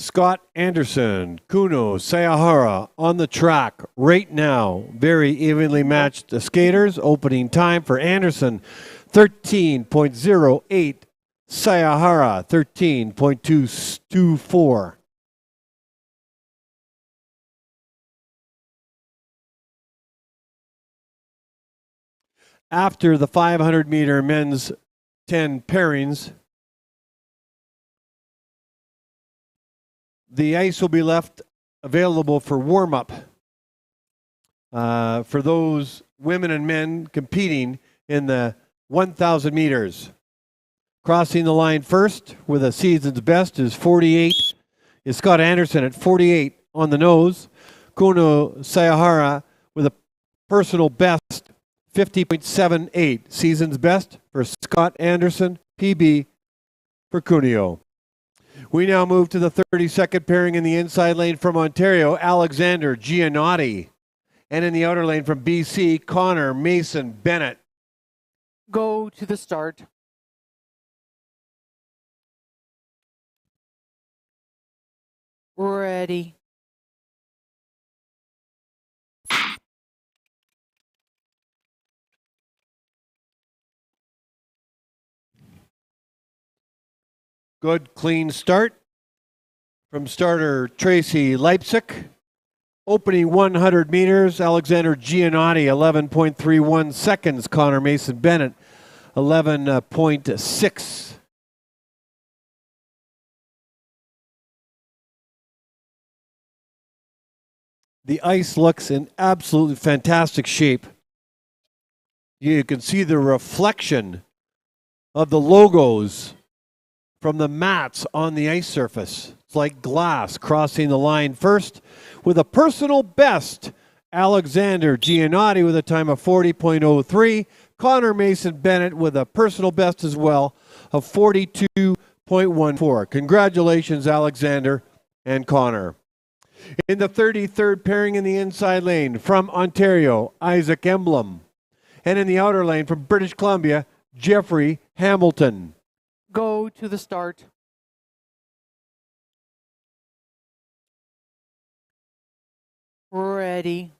Scott Anderson, Kuno Sayahara on the track right now. Very evenly matched skaters. Opening time for Anderson, 13.08. Sayahara, 13.224. After the 500-meter men's 10 pairings, the ice will be left available for warm-up for those women and men competing in the 1,000 meters. Crossing the line first with a season's best is 48. Is Scott Anderson at 48 on the nose. Kuno Sayahara with a personal best 50.78. Season's best for Scott Anderson, PB for Kunio. We now move to the 32nd pairing in the inside lane from Ontario, Alexander Giannotti. And in the outer lane from BC, Connor Mason Bennett. Go to the start. Ready. Good, clean start from starter Tracy Leipzig. Opening 100 meters, Alexander Giannotti, 11.31 seconds. Connor Mason Bennett, 11.6. The ice looks in absolutely fantastic shape. You can see the reflection of the logos from the mats on the ice surface. It's like glass. Crossing the line first with a personal best, Alexander Giannotti with a time of 40.03. Connor Mason Bennett with a personal best as well of 42.14. Congratulations, Alexander and Connor. In the 33rd pairing in the inside lane from Ontario, Isaac Emblem. And in the outer lane from British Columbia, Jeffrey Hamilton. Go to the start. Ready.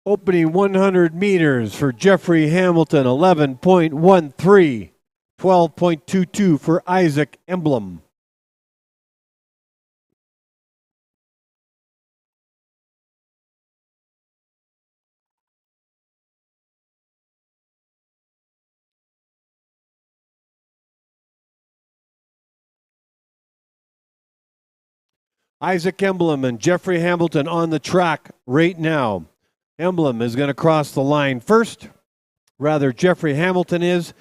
Opening 100 meters for Jeffrey Hamilton, 11.13. 12.22 for Isaac Emblem. Isaac Emblem and Jeffrey Hamilton on the track right now. Emblem is going to cross the line first. Rather, Jeffrey Hamilton is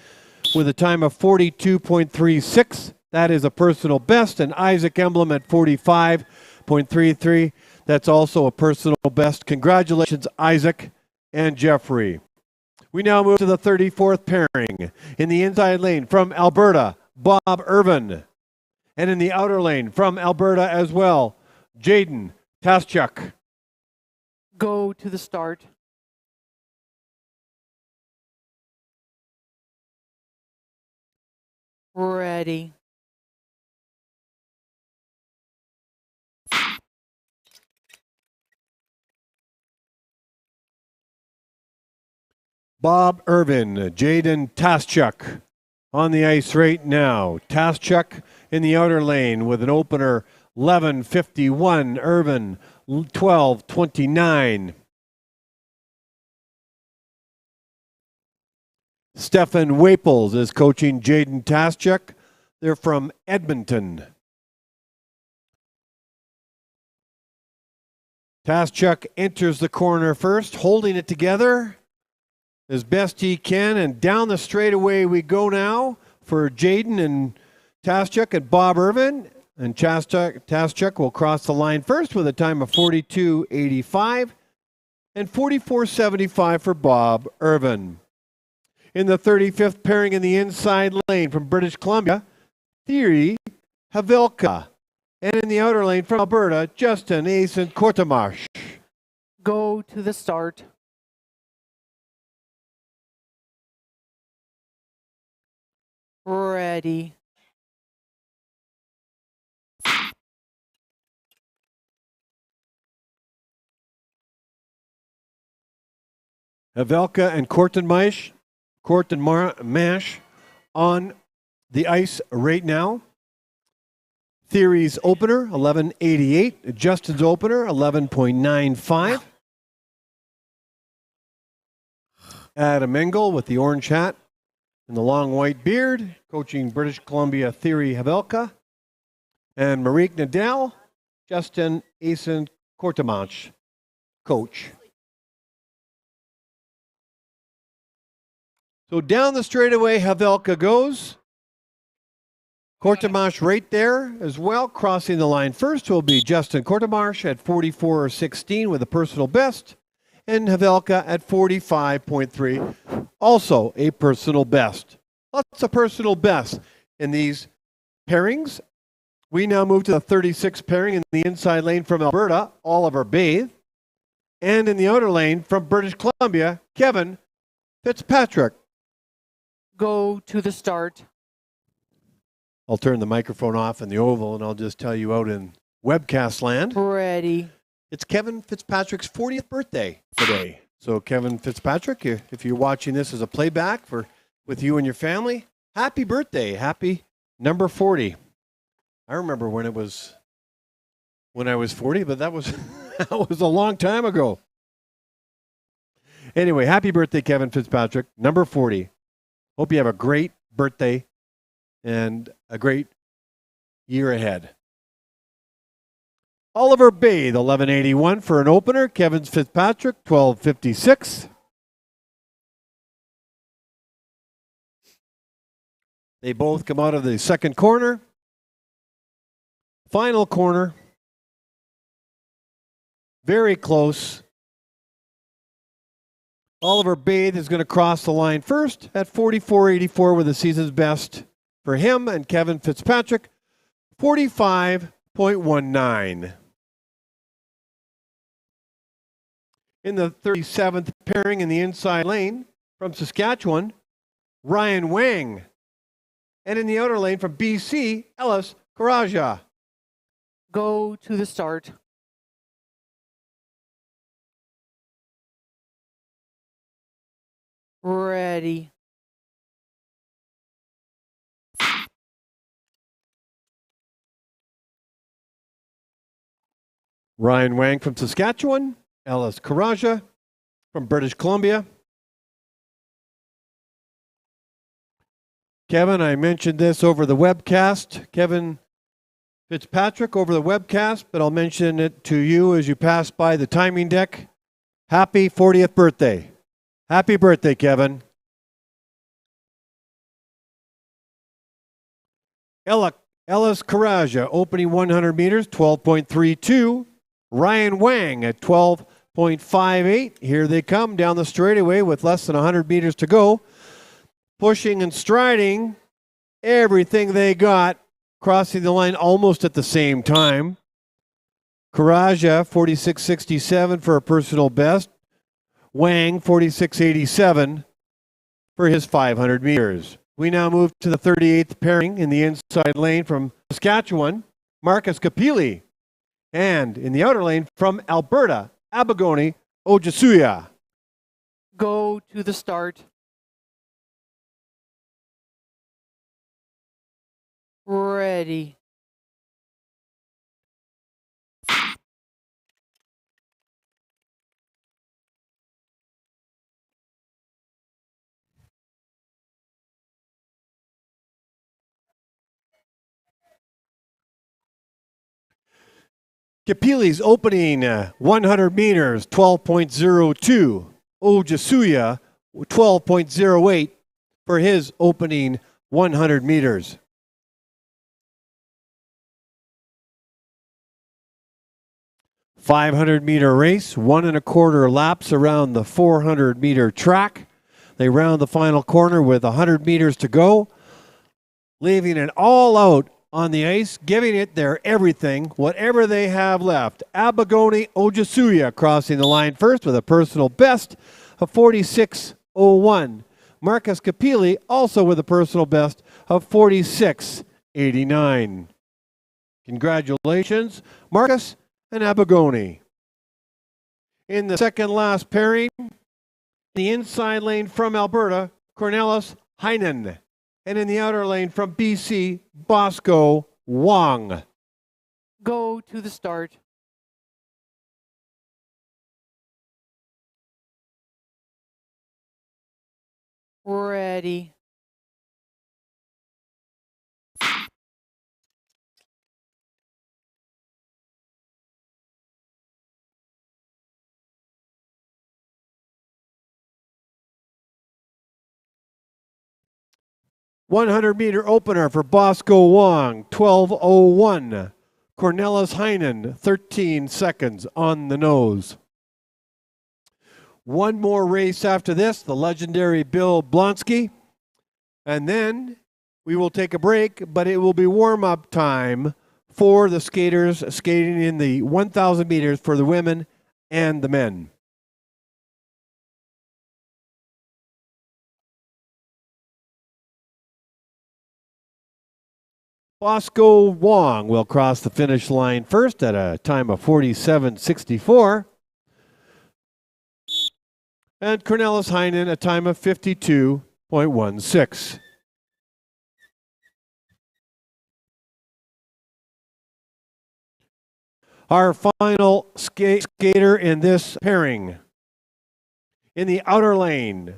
with a time of 42.36. That is a personal best. And Isaac Emblem at 45.33. That's also a personal best. Congratulations, Isaac and Jeffrey. We now move to the 34th pairing. In the inside lane from Alberta, Bob Irvin. And in the outer lane from Alberta as well, Jaden Taschuk. Go to the start. Ready. Bob Irvin, Jaden Taschuk on the ice right now. Taschuk in the outer lane with an opener 11:51. Irvin 12:29. Stefan Waples is coaching Jaden Taschuk. They're from Edmonton. Taschuk enters the corner first, holding it together as best he can, and down the straightaway we go now for Jaden and Taschuk and Bob Irvin. And Taschuk will cross the line first with a time of 42.85 and 44.75 for Bob Irvin. In the 35th pairing in the inside lane from British Columbia, Thierry Havelka. And in the outer lane from Alberta, Justin Asen Kortamash. Go to the start. Ready. Havelka and Kortenmash on the ice right now. Theory's opener, 11.88. Justin's opener, 11.95. Adam Engel with the orange hat and the long white beard, coaching British Columbia Theory Havelka. And Marique Nadal, Justin Asen Kortemach, coach. So down the straightaway, Havelka goes. Kortemach right there as well. Crossing the line first will be Justin Kortemach at 44.16 with a personal best. And Havelka at 45.3, also a personal best. Lots of personal best in these pairings. We now move to the 36th pairing in the inside lane from Alberta, Oliver Bathe. And in the outer lane from British Columbia, Kevin Fitzpatrick. Go to the start. I'll turn the microphone off in the Oval and I'll just tell you out in webcast land. Ready. It's Kevin Fitzpatrick's 40th birthday today. So Kevin Fitzpatrick, if you're watching this as a playback with you and your family, happy birthday. Happy number 40. I remember when I was 40, but that was that was a long time ago. Anyway, happy birthday, Kevin Fitzpatrick, number 40. Hope you have a great birthday and a great year ahead. Oliver Bathe, 11.81 for an opener. Kevin Fitzpatrick, 12.56. They both come out of the second corner. Final corner. Very close. Oliver Bathe is going to cross the line first at 44.84 with the season's best for him, and Kevin Fitzpatrick, 45.19. In the 37th pairing in the inside lane from Saskatchewan, Ryan Wang. And in the outer lane from BC, Ellis Karaja. Go to the start. Ready. Ryan Wang from Saskatchewan, Ellis Karaja from British Columbia. Kevin, I mentioned this over the webcast. Kevin Fitzpatrick over the webcast, but I'll mention it to you as you pass by the timing deck. Happy 40th birthday. Happy birthday, Kevin. Ellis Karaja opening 100 meters, 12.32. Ryan Wang at 12.58. Here they come down the straightaway with less than 100 meters to go. Pushing and striding everything they got, crossing the line almost at the same time. Karaja, 46.67 for a personal best. Wang, 46.87 for his 500 meters. We now move to the 38th pairing in the inside lane from Saskatchewan, Marcus Kapili. And in the outer lane from Alberta, Abagoni Ojasuya. Go to the start. Ready. Kapili's opening 100 meters, 12.02. Ojasuya, 12.08 for his opening 100 meters. .500-meter race, 1.25 laps around the 400-meter track. They round the final corner with 100 meters to go, leaving it all out on the ice, giving it their everything, whatever they have left. Abagoni Ojasuya crossing the line first with a personal best of 46.01. Marcus Kapili also with a personal best of 46.89. Congratulations, Marcus and Abagoni. In the second last pairing, the inside lane from Alberta, Cornelis Heinen. And in the outer lane from BC, Bosco Wong. Go to the start. Ready. .100-meter opener for Bosco Wong, 12.01. Cornelis Heinen, 13 seconds on the nose. One more race after this, the legendary Bill Blonsky. And then we will take a break, but it will be warm-up time for the skaters skating in the 1,000 meters for the women and the men. Bosco Wong will cross the finish line first at a time of 47.64. And Cornelis Heinen a time of 52.16. Our final skater in this pairing. In the outer lane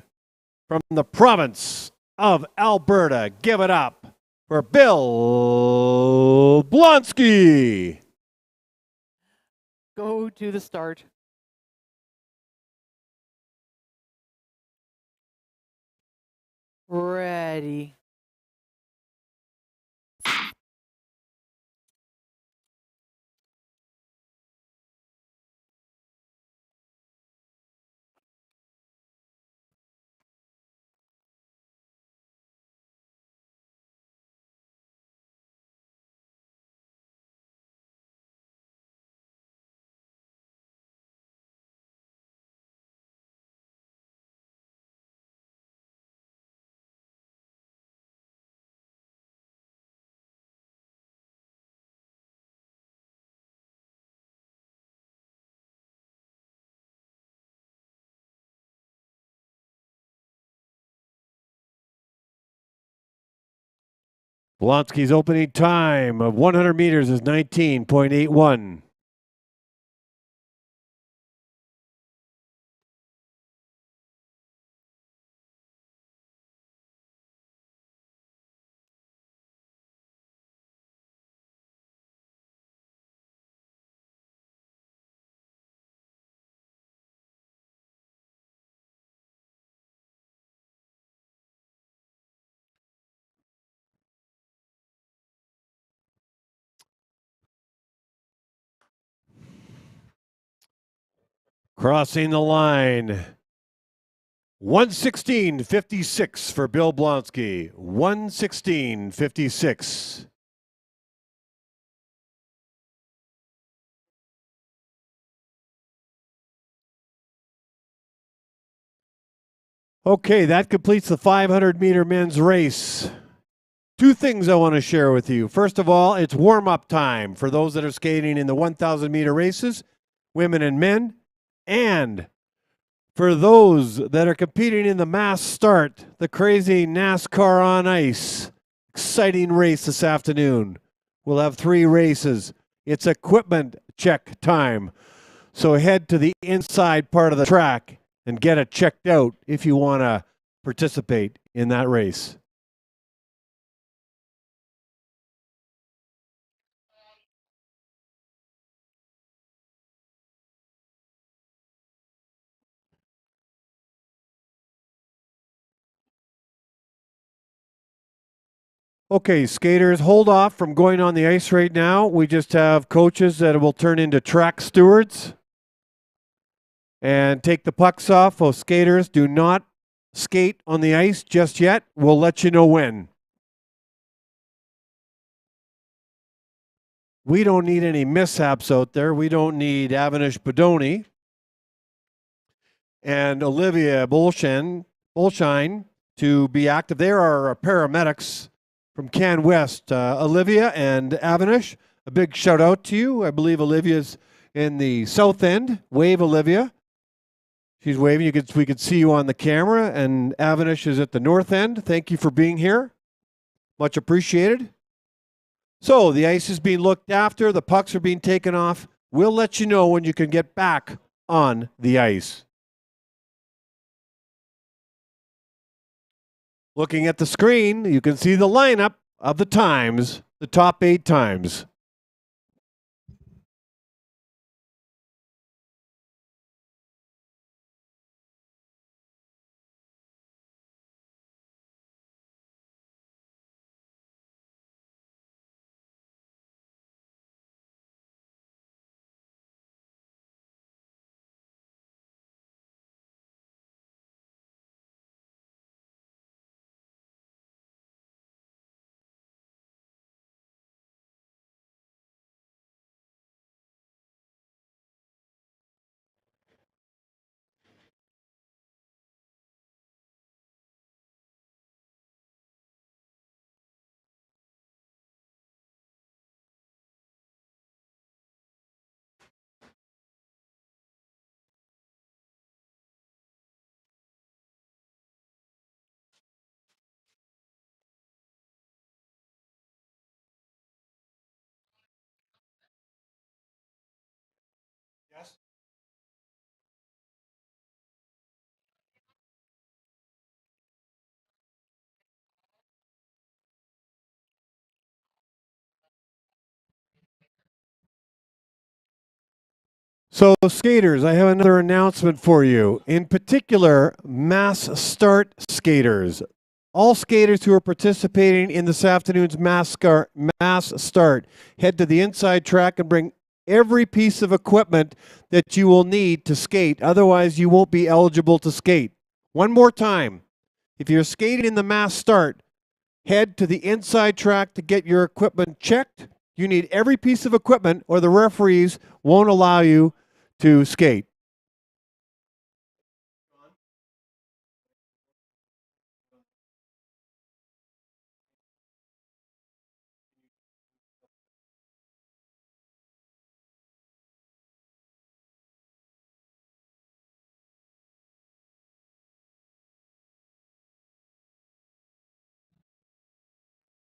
from the province of Alberta, give it up for Bill Blonsky. Go to the start. Ready. Blonsky's opening time of 100 meters is 19.81. Crossing the line. 1:16:56 for Bill Blonsky. 1:16:56. Okay, that completes the 500-meter men's race. Two things I want to share with you. First of all, it's warm-up time for those that are skating in the 1,000-meter races, women and men, and for those that are competing in the mass start, the crazy NASCAR on ice. Exciting race this afternoon. We'll have 3 races. It's equipment check time. So head to the inside part of the track and get it checked out if you want to participate in that race. Okay, skaters, hold off from going on the ice right now. We just have coaches that will turn into track stewards and take the pucks off. So skaters, do not skate on the ice just yet. We'll let you know when. We don't need any mishaps out there. We don't need Avanish Bodoni and Olivia Bolshine to be active. They are our paramedics from Can West. Olivia and Avanish, a big shout out to you. I believe Olivia's in the south end. Wave, Olivia. She's waving. We could see you on the camera. And Avanish is at the north end. Thank you for being here. Much appreciated. So the ice is being looked after. The pucks are being taken off. We'll let you know when you can get back on the ice. Looking at the screen, you can see the lineup of the times, the top 8 times. Yes. So, skaters, I have another announcement for you. In particular, mass start skaters. All skaters who are participating in this afternoon's mass start, head to the inside track and bring every piece of equipment that you will need to skate. Otherwise, you won't be eligible to skate. One more time. If you're skating in the mass start, head to the inside track to get your equipment checked. You need every piece of equipment or the referees won't allow you to skate.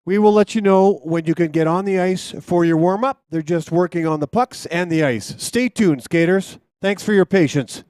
We will let you know when you can get on the ice for your warm up. They're just working on the pucks and the ice. Stay tuned, skaters. Thanks for your patience.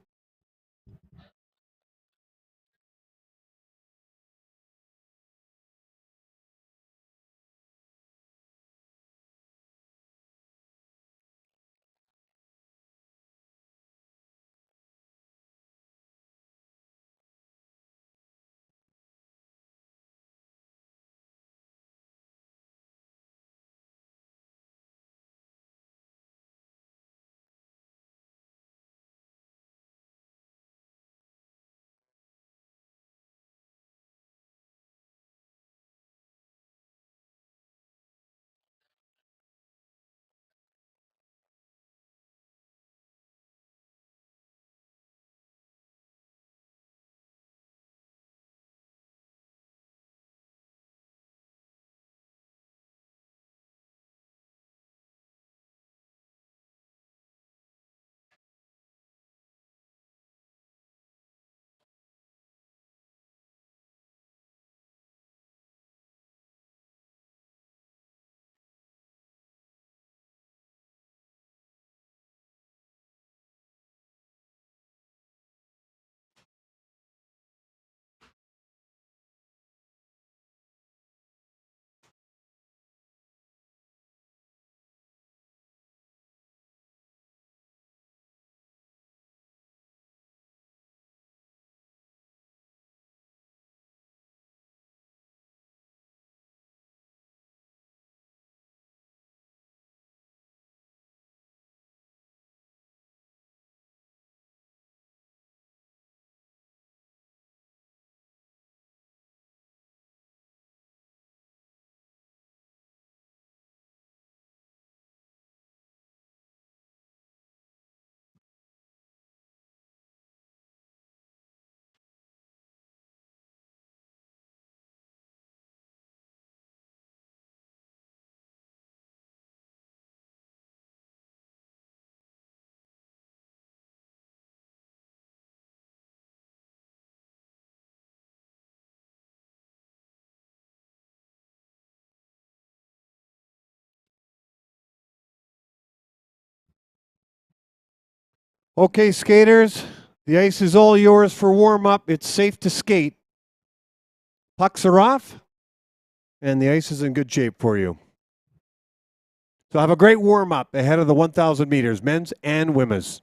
Okay, skaters, the ice is all yours for warm up. It's safe to skate. Pucks are off, and the ice is in good shape for you. So have a great warm up ahead of the 1,000 meters, men's and women's.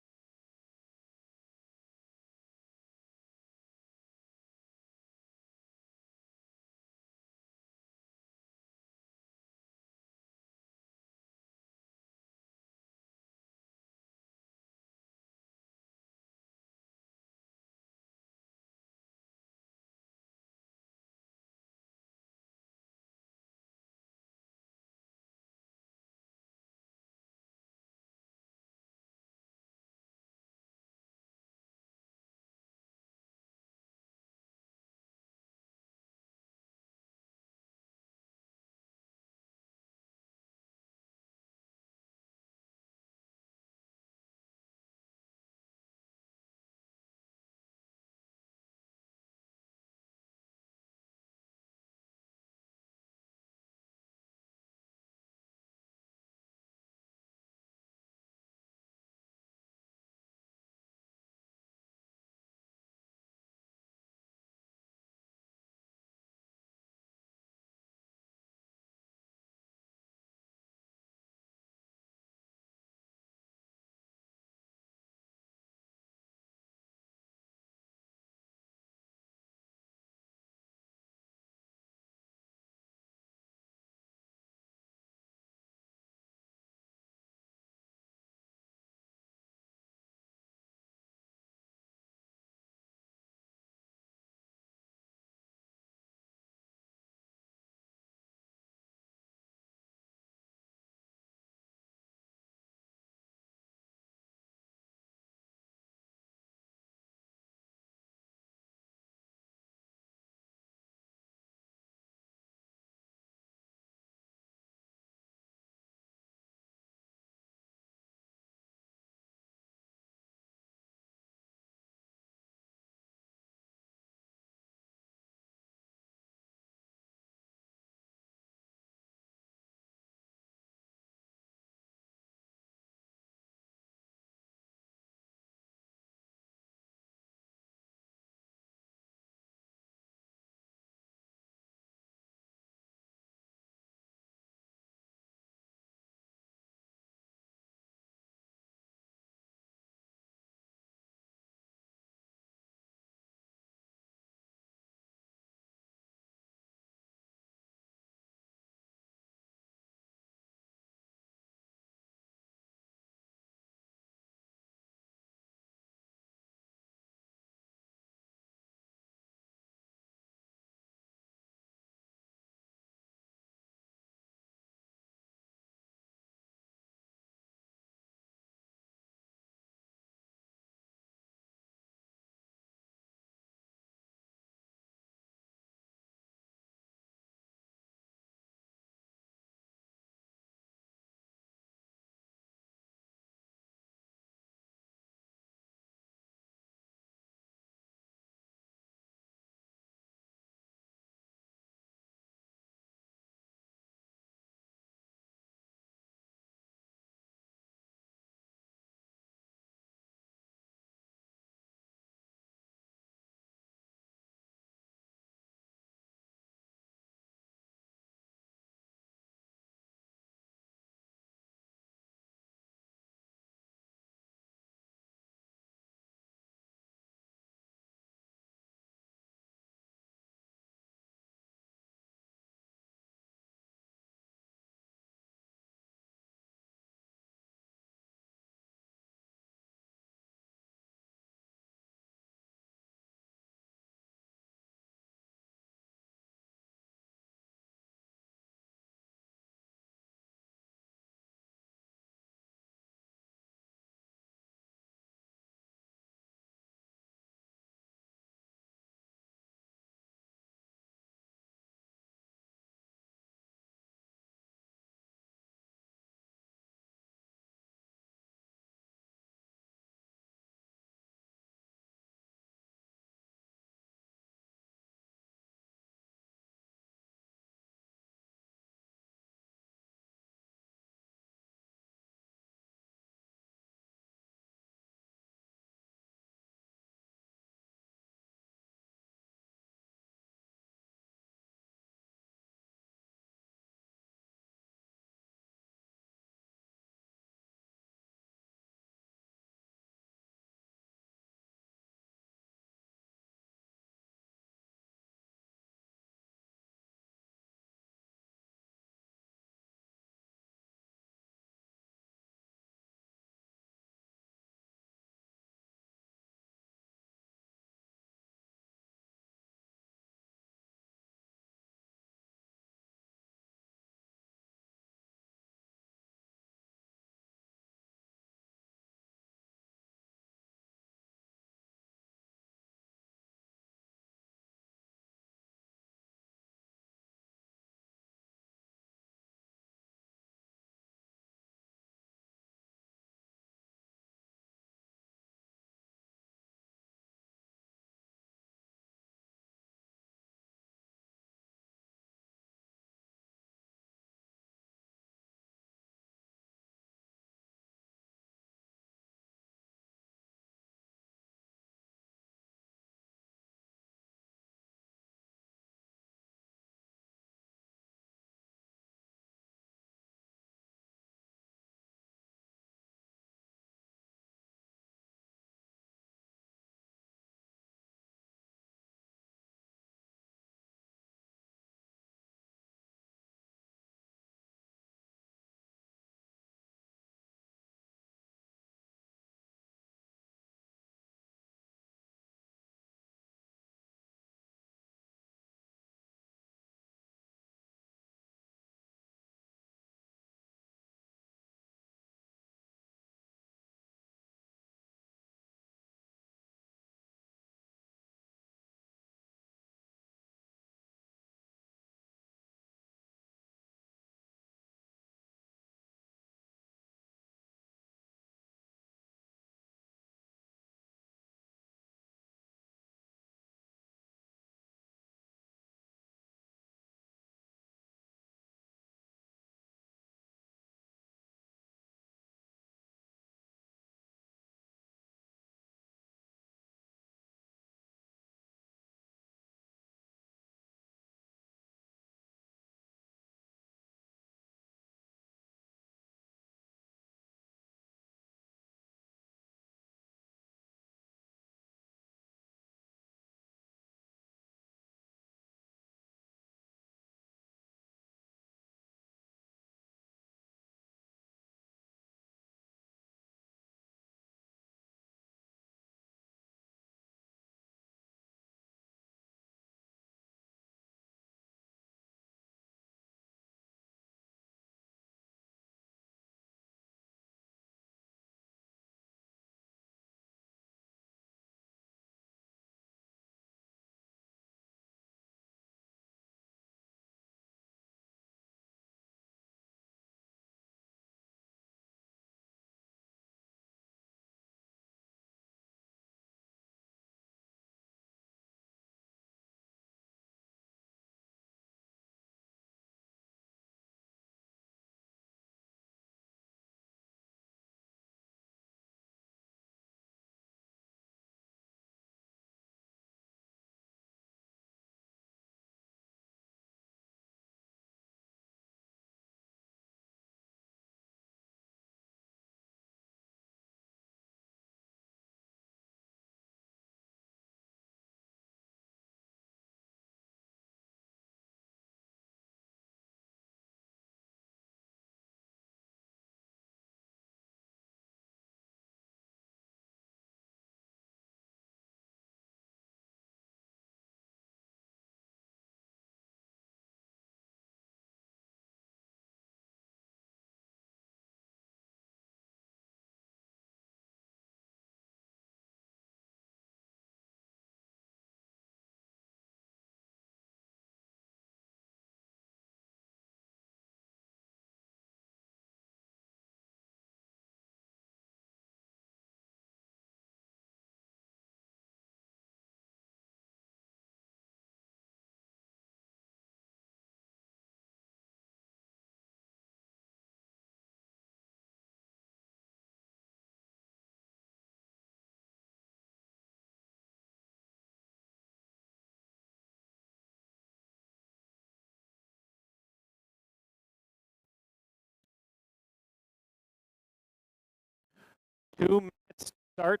2 minutes start.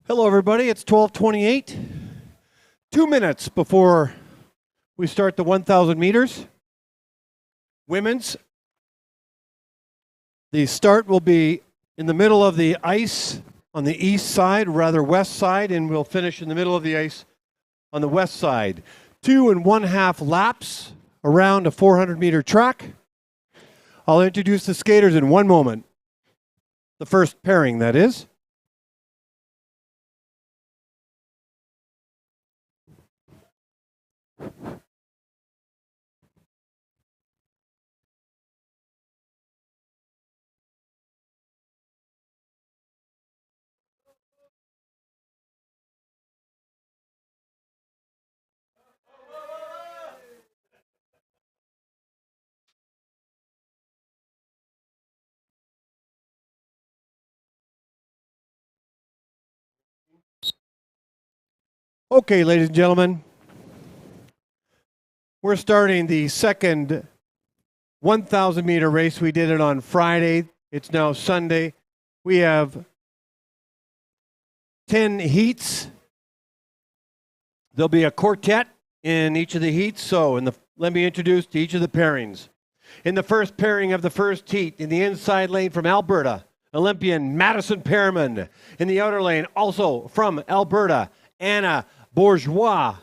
Hello, everybody. It's 12:28. 2 minutes before we start the 1,000 meters. Women's. The start will be in the middle of the ice on the east side, rather west side, and we'll finish in the middle of the ice on the west side. 2 1/2 laps around a 400-meter track. I'll introduce the skaters in one moment. The first pairing, that is. Okay, ladies and gentlemen, we're starting the second 1,000-meter race. We did it on Friday. It's now Sunday. We have 10 heats. There'll be a quartet in each of the heats. So let me introduce to each of the pairings. In the first pairing of the first heat, in the inside lane from Alberta, Olympian Madison Pearman. In the outer lane, also from Alberta, Anna Bourgeois.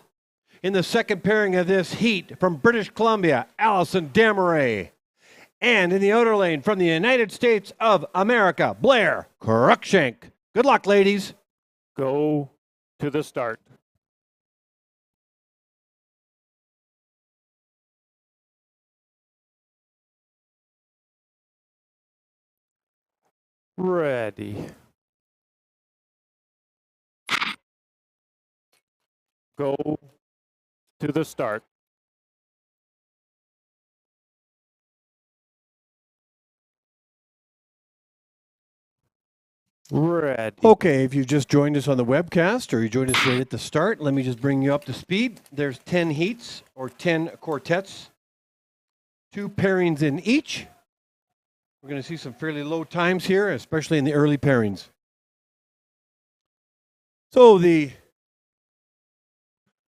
In the second pairing of this heat from British Columbia, Allison Desmarais. And in the outer lane from the United States of America, Blair Cruikshank. Good luck, ladies. Go to the start. Ready. Go to the start. Ready. Okay, if you just joined us on the webcast or you joined us right at the start, let me just bring you up to speed. There's 10 heats or 10 quartets, 2 pairings in each. We're going to see some fairly low times here, especially in the early pairings. So the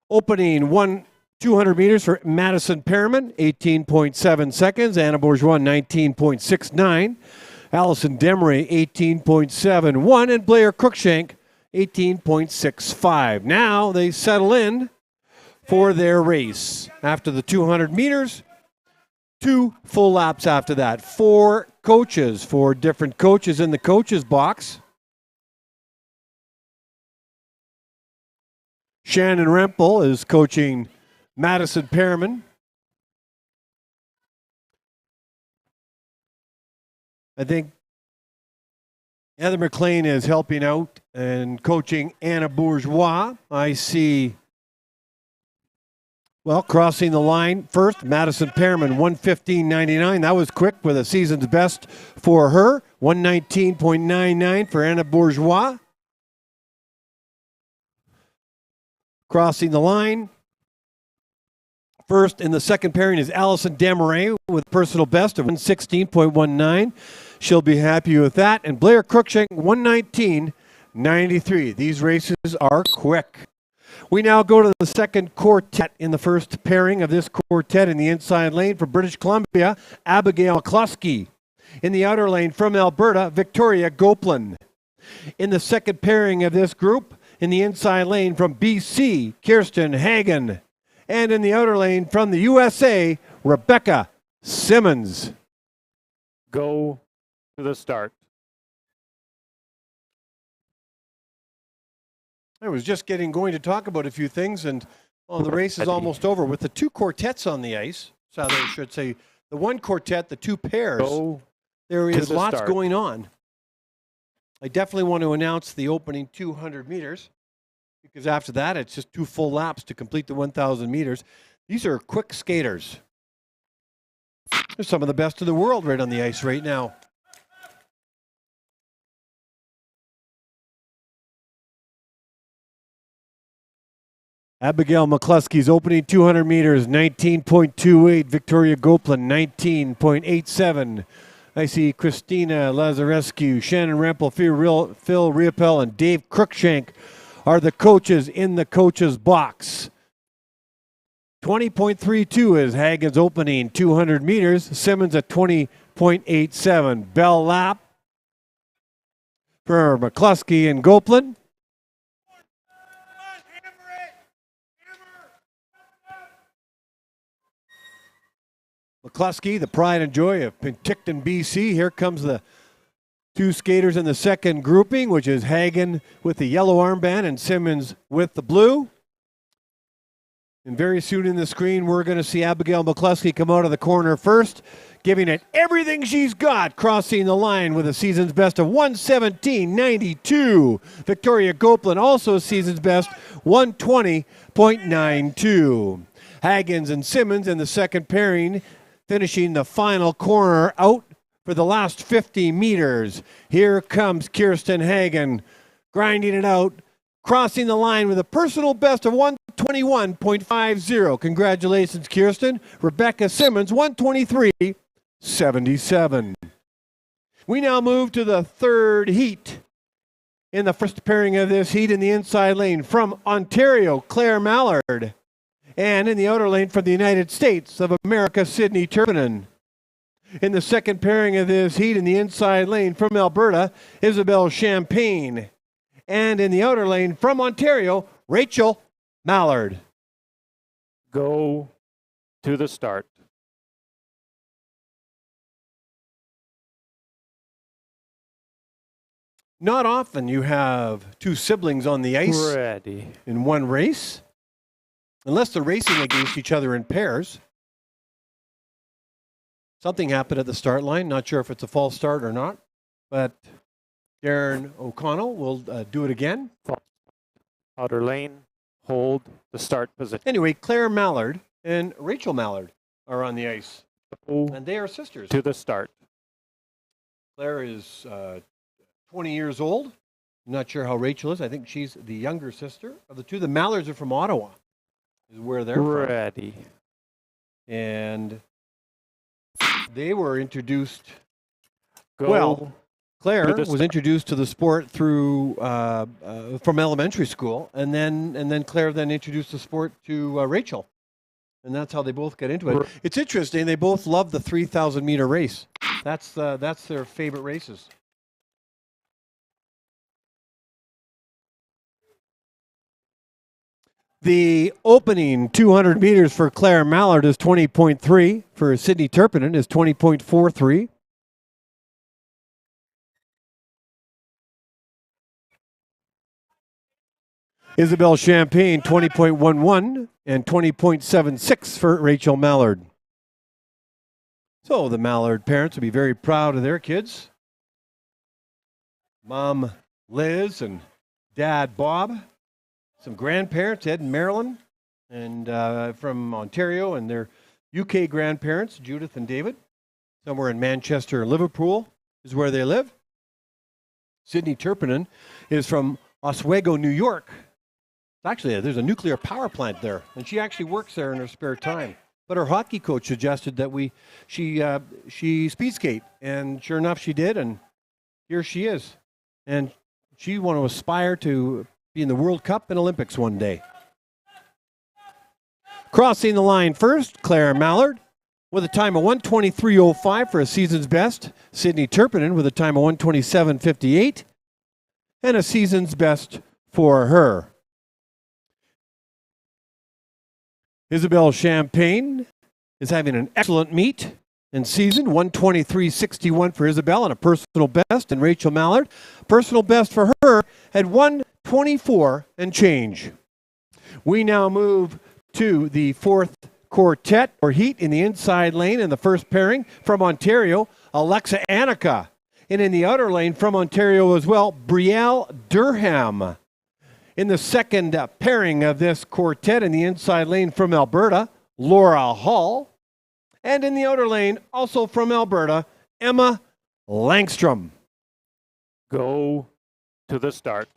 opening 200 meters for Madison Pearman, 18.7 seconds. Anna Bourgeois, 19.69. Allison Desmarais, 18.71. And Blair Cruikshank, 18.65. Now they settle in for their race. After the 200 meters, 2 full laps after that. 4 coaches, 4 different coaches in the coaches box. Shannon Rempel is coaching Madison Pearman. I think Heather McLean is helping out and coaching Anna Bourgeois. I see, well, crossing the line first, Madison Pearman, 1:15.99. That was quick with a season's best for her. 1:19.99 for Anna Bourgeois. Crossing the line. First in the second pairing is Allison Desmarais with personal best of 1:16.19. She'll be happy with that. And Blair Cruikshank, 1:19.93. These races are quick. We now go to the second quartet in the first pairing of this quartet in the inside lane for British Columbia, Abigail McCluskey. In the outer lane from Alberta, Victoria Goplan. In the second pairing of this group, in the inside lane from BC, Kirsten Hagen. And in the outer lane from the USA, Rebecca Simmons. Go to the start. I was just getting going to talk about a few things, and the race is almost over with the 2 quartets on the ice. So I should say the 1 quartet, the 2 pairs. Go there is the lots start. going on. I definitely want to announce the opening 200 meters because after that, it's just 2 full laps to complete the 1,000 meters. These are quick skaters. They're some of the best in the world right on the ice right now. Abigail McCluskey's opening 200 meters, 19.28. Victoria Goplan, 19.87. I see Christina Lazarescu, Shannon Rempel, Phil Riopel, and Dave Cruikshank are the coaches in the coaches box. 20.32 is Hagen's opening 200 meters. Simmons at 20.87. Bell lap for McCluskey and Goplan. McCluskey, the pride and joy of Penticton, BC. Here comes the two skaters in the second grouping, which is Hagen with the yellow armband and Simmons with the blue. And very soon in the screen, we're going to see Abigail McCluskey come out of the corner first, giving it everything she's got, crossing the line with a season's best of 117.92. Victoria Goplan also season's best, 120.92. Hagens and Simmons in the second pairing, finishing the final corner out for the last 50 meters. Here comes Kirsten Hagen, grinding it out, crossing the line with a personal best of 121.50. Congratulations, Kirsten. Rebecca Simmons, 123.77. We now move to the third heat. In the first pairing of this heat in the inside lane from Ontario, Claire Mallard. And in the outer lane from the United States of America, Sydney Turpinen. In the second pairing of this heat in the inside lane from Alberta, Isabel Champagne. And in the outer lane from Ontario, Rachel Mallard. Go to the start. Not often you have two siblings on the ice Ready. in one race, unless they're racing against each other in pairs. Something happened at the start line. Not sure if it's a false start or not, but Darren O'Connell will do it again. Outer lane. Hold the start position. Anyway, Claire Mallard and Rachel Mallard are on the ice, Go and they are sisters. to the start. Claire is 20 years old. I'm not sure how Rachel is. I think she's the younger sister of the two. The Mallards are from Ottawa, is where they're from. Ready. And they were introduced. Go. Well, Claire to the was introduced to the sport through from elementary school, and then Claire then introduced the sport to Rachel, and that's how they both got into it. It's interesting. They both love the 3,000 meter race. That's their favorite races. The opening 200 meters for Claire Mallard is 20.3. For Sydney Turpinen is 20.43. Isabel Champagne, 20.11, and 20.76 for Rachel Mallard. So the Mallard parents will be very proud of their kids. Mom Liz and Dad Bob. Some grandparents, Ed and Marilyn, and from Ontario, and their UK grandparents, Judith and David. Somewhere in Manchester or Liverpool is where they live. Sydney Turpinen is from Oswego, New York. Actually, there's a nuclear power plant there, and she actually works there in her spare time. But her hockey coach suggested that she speed skate, and sure enough, she did, and here she is. And she want to aspire to be in the World Cup and Olympics one day. Crossing the line first, Claire Mallard with a time of 1:23.05 for a season's best. Sydney Turpinen with a time of 1:27.58 and a season's best for her. Isabel Champagne is having an excellent meet in season, 1:23.61 for Isabel and a personal best, and Rachel Mallard, personal best for her at 1:24 and change. We now move to the fourth quartet or heat in the inside lane in the first pairing from Ontario, Alexa Annika. And in the outer lane from Ontario as well, Brielle Durham. In the second pairing of this quartet in the inside lane from Alberta, Laura Hall. And in the outer lane, also from Alberta, Emma Langstrom. Go to the start.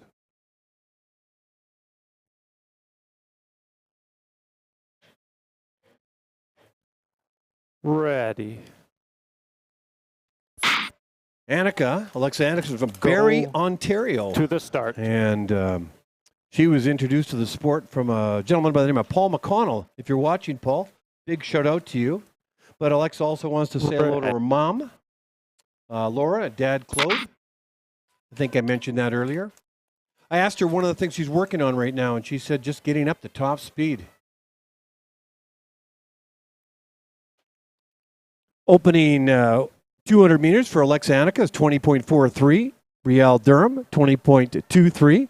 Ready. Alexa Annika is from Barrie, Ontario. To the start. And she was introduced to the sport from a gentleman by the name of Paul McConnell. If you're watching, Paul, big shout out to you. But Alexa also wants to say hello to her mom, Laura, and dad, Claude. I think I mentioned that earlier. I asked her one of the things she's working on right now, and she said just getting up to top speed. Opening 200 meters for Alexa Annika is 20.43. Brielle Durham, 20.23.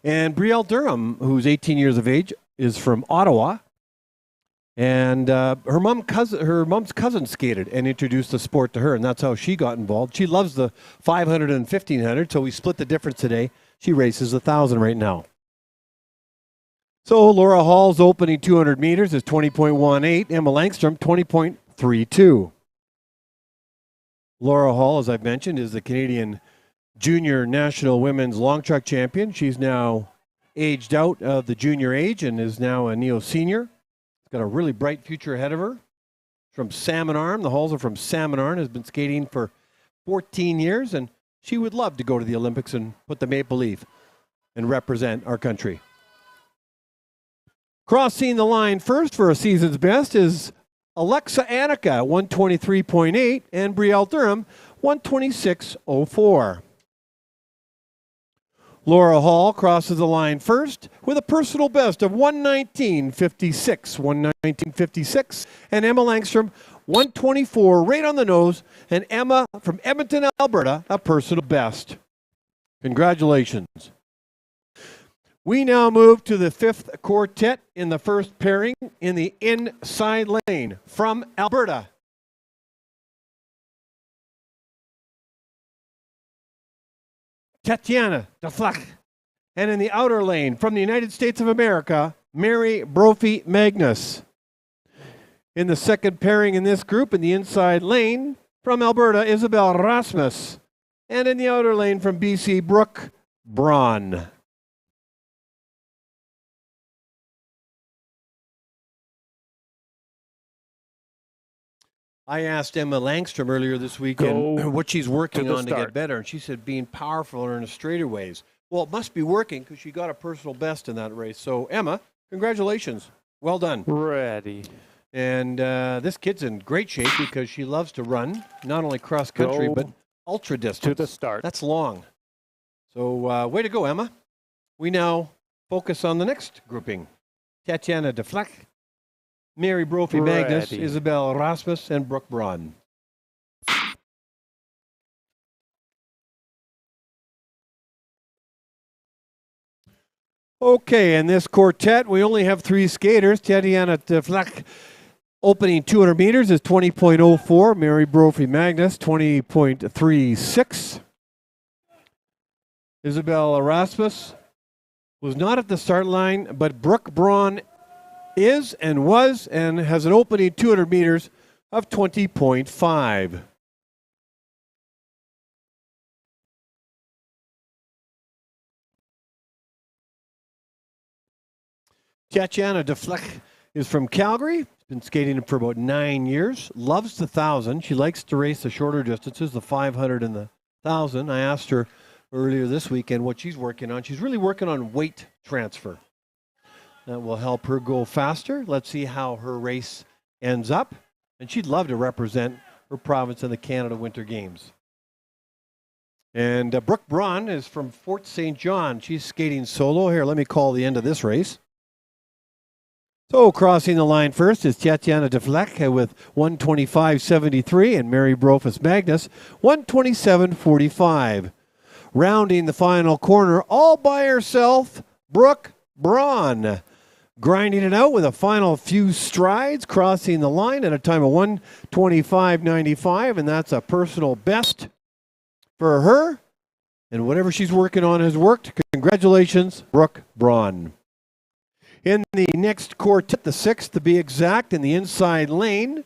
And Brielle Durham, who's 18 years of age, is from Ottawa. And her mom's cousin skated and introduced the sport to her, and that's how she got involved. She loves the 500 and 1500, so we split the difference today. She races 1,000 right now. So Laura Hall's opening 200 meters is 20.18. Emma Langstrom, 20.32. Laura Hall, as I've mentioned, is the Canadian Junior National Women's Long Truck Champion. She's now aged out of the junior age and is now a neo-senior. Got a really bright future ahead of her. From Salmon Arm. The Halls are from Salmon Arm. Has been skating for 14 years, and she would love to go to the Olympics and put the maple leaf and represent our country. Crossing the line first for a season's best is Alexa Annika, 123.8, and Brielle Durham, 126.04. Laura Hall crosses the line first with a personal best of 119.56, and Emma Langstrom, 124, right on the nose, and Emma from Edmonton, Alberta, a personal best. Congratulations. We now move to the fifth quartet in the first pairing in the inside lane from Alberta. Tatiana Deflek. And in the outer lane from the United States of America, Mary Brophy Magnus. In the second pairing in this group, in the inside lane from Alberta, Isabel Rasmus. And in the outer lane from BC, Brooke Braun. I asked Emma Langstrom earlier this weekend what she's working on to get better, and she said being powerful in her straightaways. Well, it must be working because she got a personal best in that race. So, Emma, congratulations. Well done. Ready. And this kid's in great shape because she loves to run, not only cross-country, but ultra distance. To the start. That's long. So, way to go, Emma. We now focus on the next grouping. Tatiana Deflek, Mary Brophy Magnus, Isabel Rasmus, and Brooke Braun. Okay, in this quartet, we only have three skaters. Tatiana Deflek opening 200 meters is 20.04. Mary Brophy Magnus, 20.36. Isabel Rasmus was not at the start line, but Brooke Braun is and was and has an opening 200 meters of 20.5. Tatiana Deflek is from Calgary. Been skating for about 9 years. Loves the 1,000. She likes to race the shorter distances, the 500 and the 1,000. I asked her earlier this weekend what she's working on. She's really working on weight transfer. That will help her go faster. Let's see how her race ends up. And she'd love to represent her province in the Canada Winter Games. And Brooke Braun is from Fort St. John. She's skating solo. Here, let me call the end of this race. So crossing the line first is Tatiana Deflek with 125.73 and Mary Brophy Magnus 127.45. Rounding the final corner all by herself, Brooke Braun. Grinding it out with a final few strides, crossing the line at a time of 125.95, and that's a personal best for her. And whatever she's working on has worked. Congratulations, Brooke Braun. In the next quartet, the sixth to be exact, in the inside lane,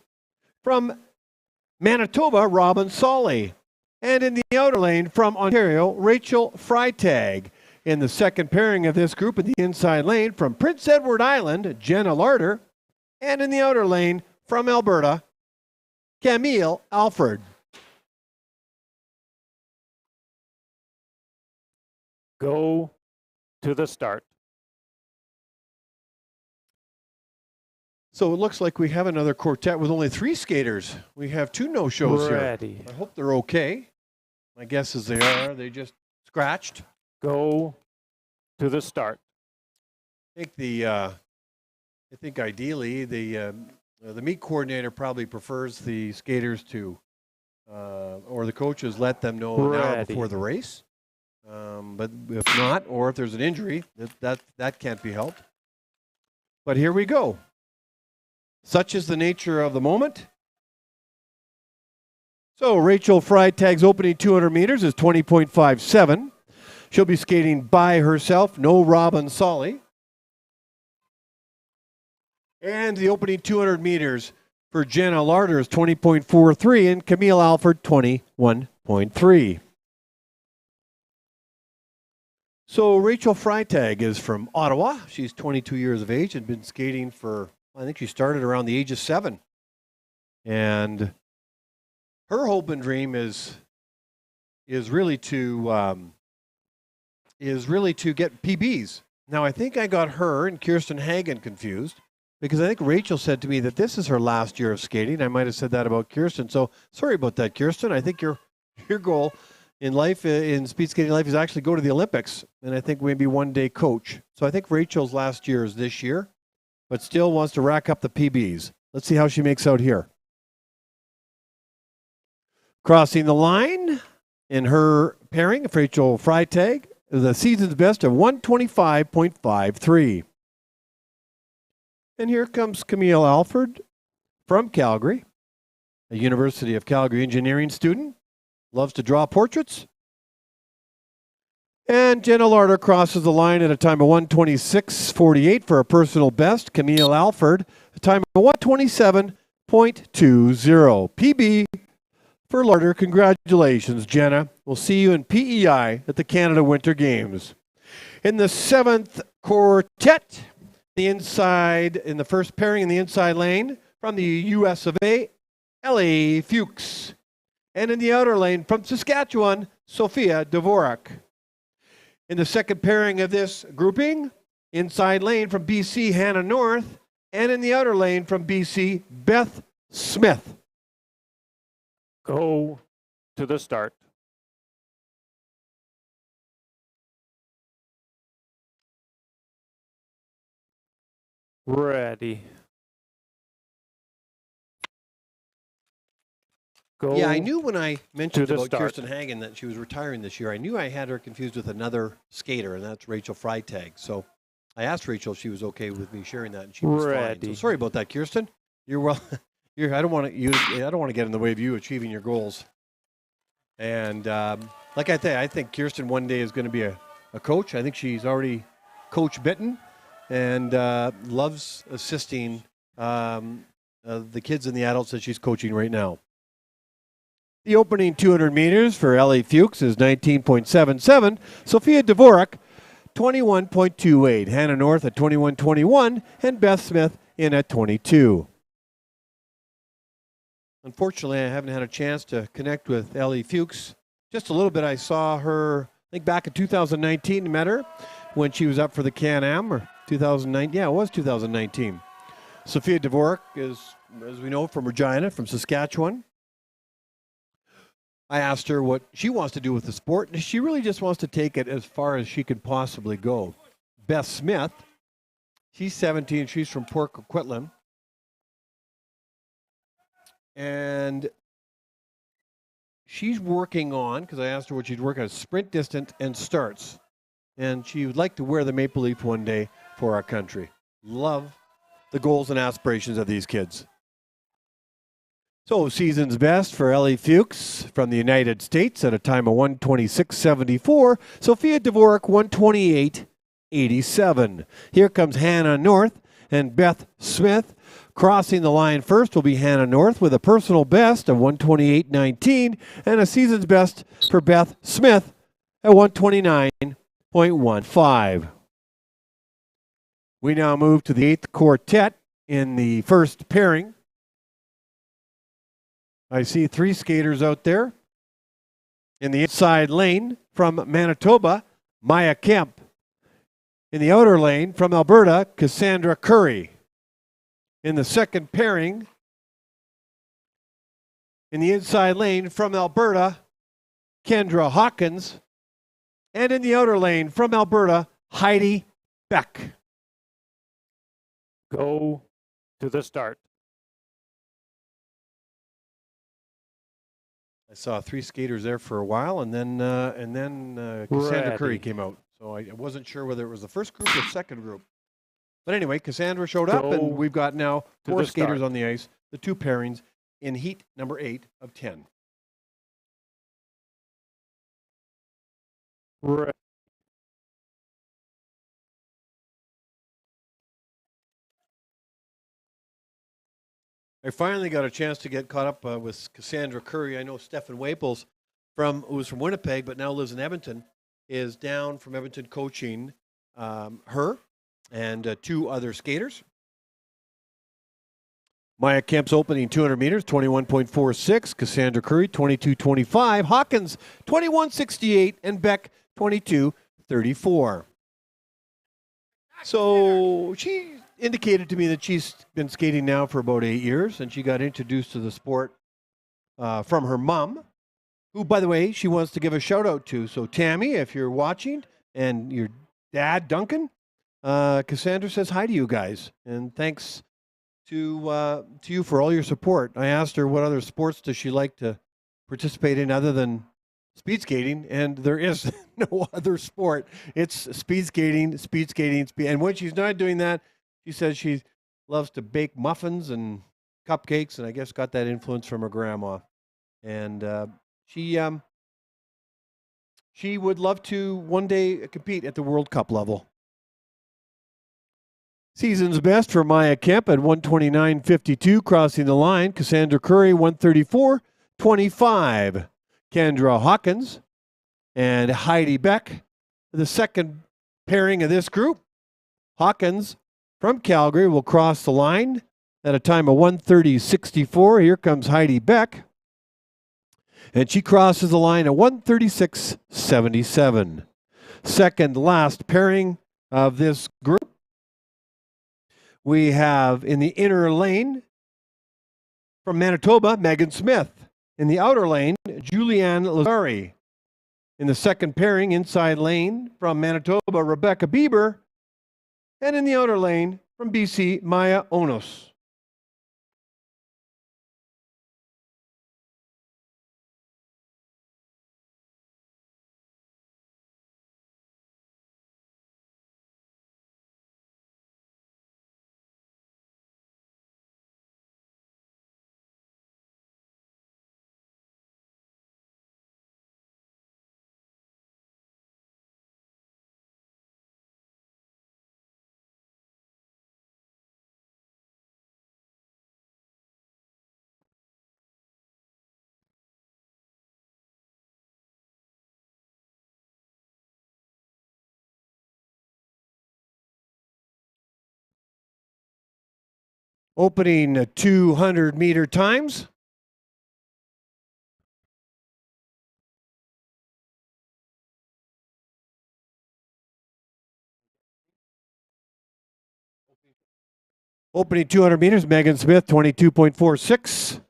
from Manitoba, Robin Solly. And in the outer lane, from Ontario, Rachel Freitag. In the second pairing of this group, in the inside lane, from Prince Edward Island, Jenna Larder. And in the outer lane, from Alberta, Camille Alford. Go to the start. So it looks like we have another quartet with only 3 skaters. We have 2 no-shows here. Ready. I hope they're okay. My guess is they are. They just scratched. Go to the start. I think ideally the meet coordinator probably prefers the skaters to, or the coaches let them know now Ready. before the race. But if not, or if there's an injury, that can't be helped. But here we go. Such is the nature of the moment. So Rachel Freitag's opening 200 meters is 20.57. She'll be skating by herself, no Robin Solly. And the opening 200 meters for Jenna Larder is 20.43 and Camille Alford 21.3. So Rachel Freitag is from Ottawa. She's 22 years of age and been skating for, I think she started around the age of 7. And her hope and dream is really to get PBs. Now I think I got her and Kirsten Hagen confused because I think Rachel said to me that this is her last year of skating. I might have said that about Kirsten. So sorry about that, Kirsten. I think your goal in life, in speed skating life, is actually go to the Olympics, and I think maybe one day coach. So I think Rachel's last year is this year, but still wants to rack up the PBs. Let's see how she makes out here. Crossing the line in her pairing, Rachel Freitag, the season's best of 125.53. And here comes Camille Alford from Calgary, a University of Calgary engineering student. Loves to draw portraits. And Jenna Larder crosses the line at a time of 126.48 for a personal best. Camille Alford, a time of 127.20. PB for Larder. Congratulations, Jenna. We'll see you in PEI at the Canada Winter Games. In the 7th quartet, in the first pairing in the inside lane, from the US of A, Ellie Fuchs. And in the outer lane, from Saskatchewan, Sophia Dvorak. In the second pairing of this grouping, inside lane from BC, Hannah North. And in the outer lane from BC, Beth Smith. Go to the start. Ready. Go. Yeah, I knew when I mentioned to the about start. Kirsten Hagen that she was retiring this year, I knew I had her confused with another skater, and that's Rachel Freitag. So I asked Rachel if she was okay with me sharing that, and she was fine. Ready. So sorry about that, Kirsten. You're well. I don't want to get in the way of you achieving your goals. And like I say, I think Kirsten one day is going to be a coach. I think she's already coach bitten, and loves assisting the kids and the adults that she's coaching right now. The opening 200 meters for Ellie Fuchs is 19.77. Sophia Dvorak, 21.28. Hannah North at 21.21. And Beth Smith in at 22. Unfortunately, I haven't had a chance to connect with Ellie Fuchs. Just a little bit. I saw her, I think back in 2019, met her when she was up for the CanAm, or 2009. Yeah, it was 2019. Sophia Dvorak is, as we know, from Regina, from Saskatchewan. I asked her what she wants to do with the sport, and she really just wants to take it as far as she could possibly go. Beth Smith, she's 17, she's from Port Coquitlam. And she's working on, because I asked her what she'd work on, sprint distance and starts. And she would like to wear the maple leaf one day for our country. Love the goals and aspirations of these kids. So season's best for Ellie Fuchs from the United States at a time of 126.74. Sophia Dvorak 128.87. Here comes Hannah North and Beth Smith. Crossing the line first will be Hannah North with a personal best of 128.19 and a season's best for Beth Smith at 129.15. We now move to the 8th quartet in the first pairing I see 3 skaters out there. In the inside lane from Manitoba, Maya Kemp. In the outer lane from Alberta, Cassandra Curry. In the second pairing, in the inside lane from Alberta, Kendra Hawkins. And in the outer lane from Alberta, Heidi Beck. Go to the start. I saw 3 skaters there for a while, and then Cassandra Curry Ready. came out. So I wasn't sure whether it was the first group or second group. But anyway, Cassandra showed up, Go and we've got now to 4 the skaters start. on the ice, the 2 pairings in heat number 8 of 10. Ready. I finally got a chance to get caught up with Cassandra Curry. I know Stefan Waples, who's from Winnipeg but now lives in Edmonton, is down from Edmonton coaching her and 2 other skaters. Maya Kemp's opening 200 meters, 21.46. Cassandra Curry, 22.25. Hawkins, 21.68. And Beck, 22.34. So she indicated to me that she's been skating now for about 8 years, and she got introduced to the sport from her mom, who, by the way, she wants to give a shout out to. So Tammy, if you're watching, and your dad, Duncan, Cassandra says hi to you guys, and thanks to you for all your support. I asked her what other sports does she like to participate in other than speed skating, and there is no other sport. It's speed skating, and when she's not doing that, she says she loves to bake muffins and cupcakes, and I guess got that influence from her grandma. And she would love to one day compete at the World Cup level. Season's best for Maya Kemp at 129.52, crossing the line. Cassandra Curry, 134.25. Kendra Hawkins and Heidi Beck, the second pairing of this group. Hawkins from Calgary will cross the line at a time of 130.64. Here comes Heidi Beck, and she crosses the line at 136.77. Second last pairing of this group. We have in the inner lane from Manitoba, Megan Smith. In the outer lane, Julianne Lazari. In the second pairing, inside lane from Manitoba, Rebecca Bieber. And in the outer lane from BC, Maya Onos. Opening 200-meter times. Opening 200 meters, Megan Smith, 22.46.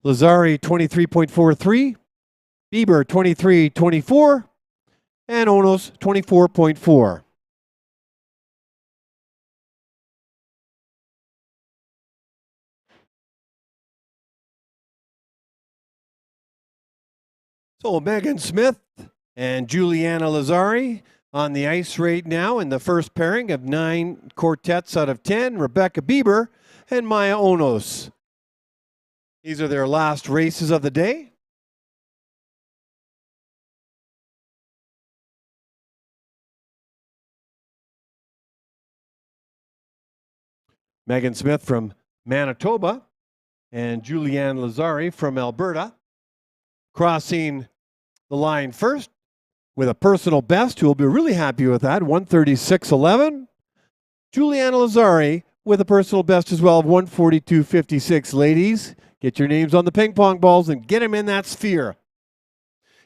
Lazari, 23.43. Bieber, 23.24. And Onos, 24.4. So Megan Smith and Juliana Lazari on the ice right now in the first pairing of 9 quartets out of 10. Rebecca Bieber and Maya Onos. These are their last races of the day. Megan Smith from Manitoba and Julianne Lazari from Alberta crossing the line first with a personal best, who will be really happy with that, 136.11. Julianne Lazari with a personal best as well of 142.56. Ladies, Get your names on the ping pong balls and get them in that sphere.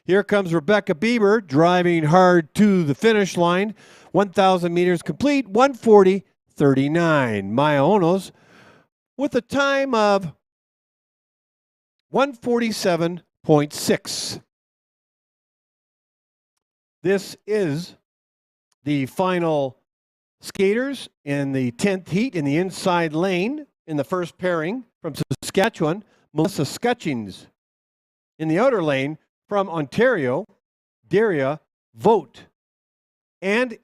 Here comes Rebecca Bieber driving hard to the finish line. 1,000 meters complete, 1:40:39. Maya Onos with a time of 1:47.6. This is the final skaters in the 10th heat in the inside lane in the first pairing from Saskatchewan, Melissa Scutchings. In the outer lane from Ontario, Daria Vogt. And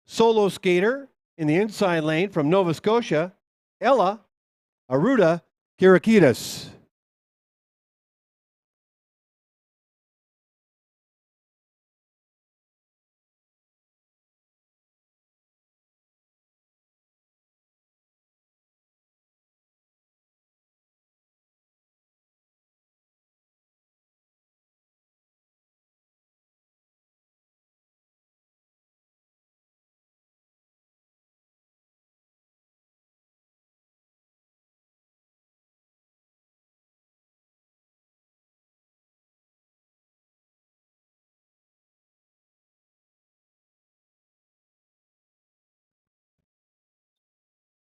solo skater in the inside lane from Nova Scotia, Ella Aruda Kirakidis.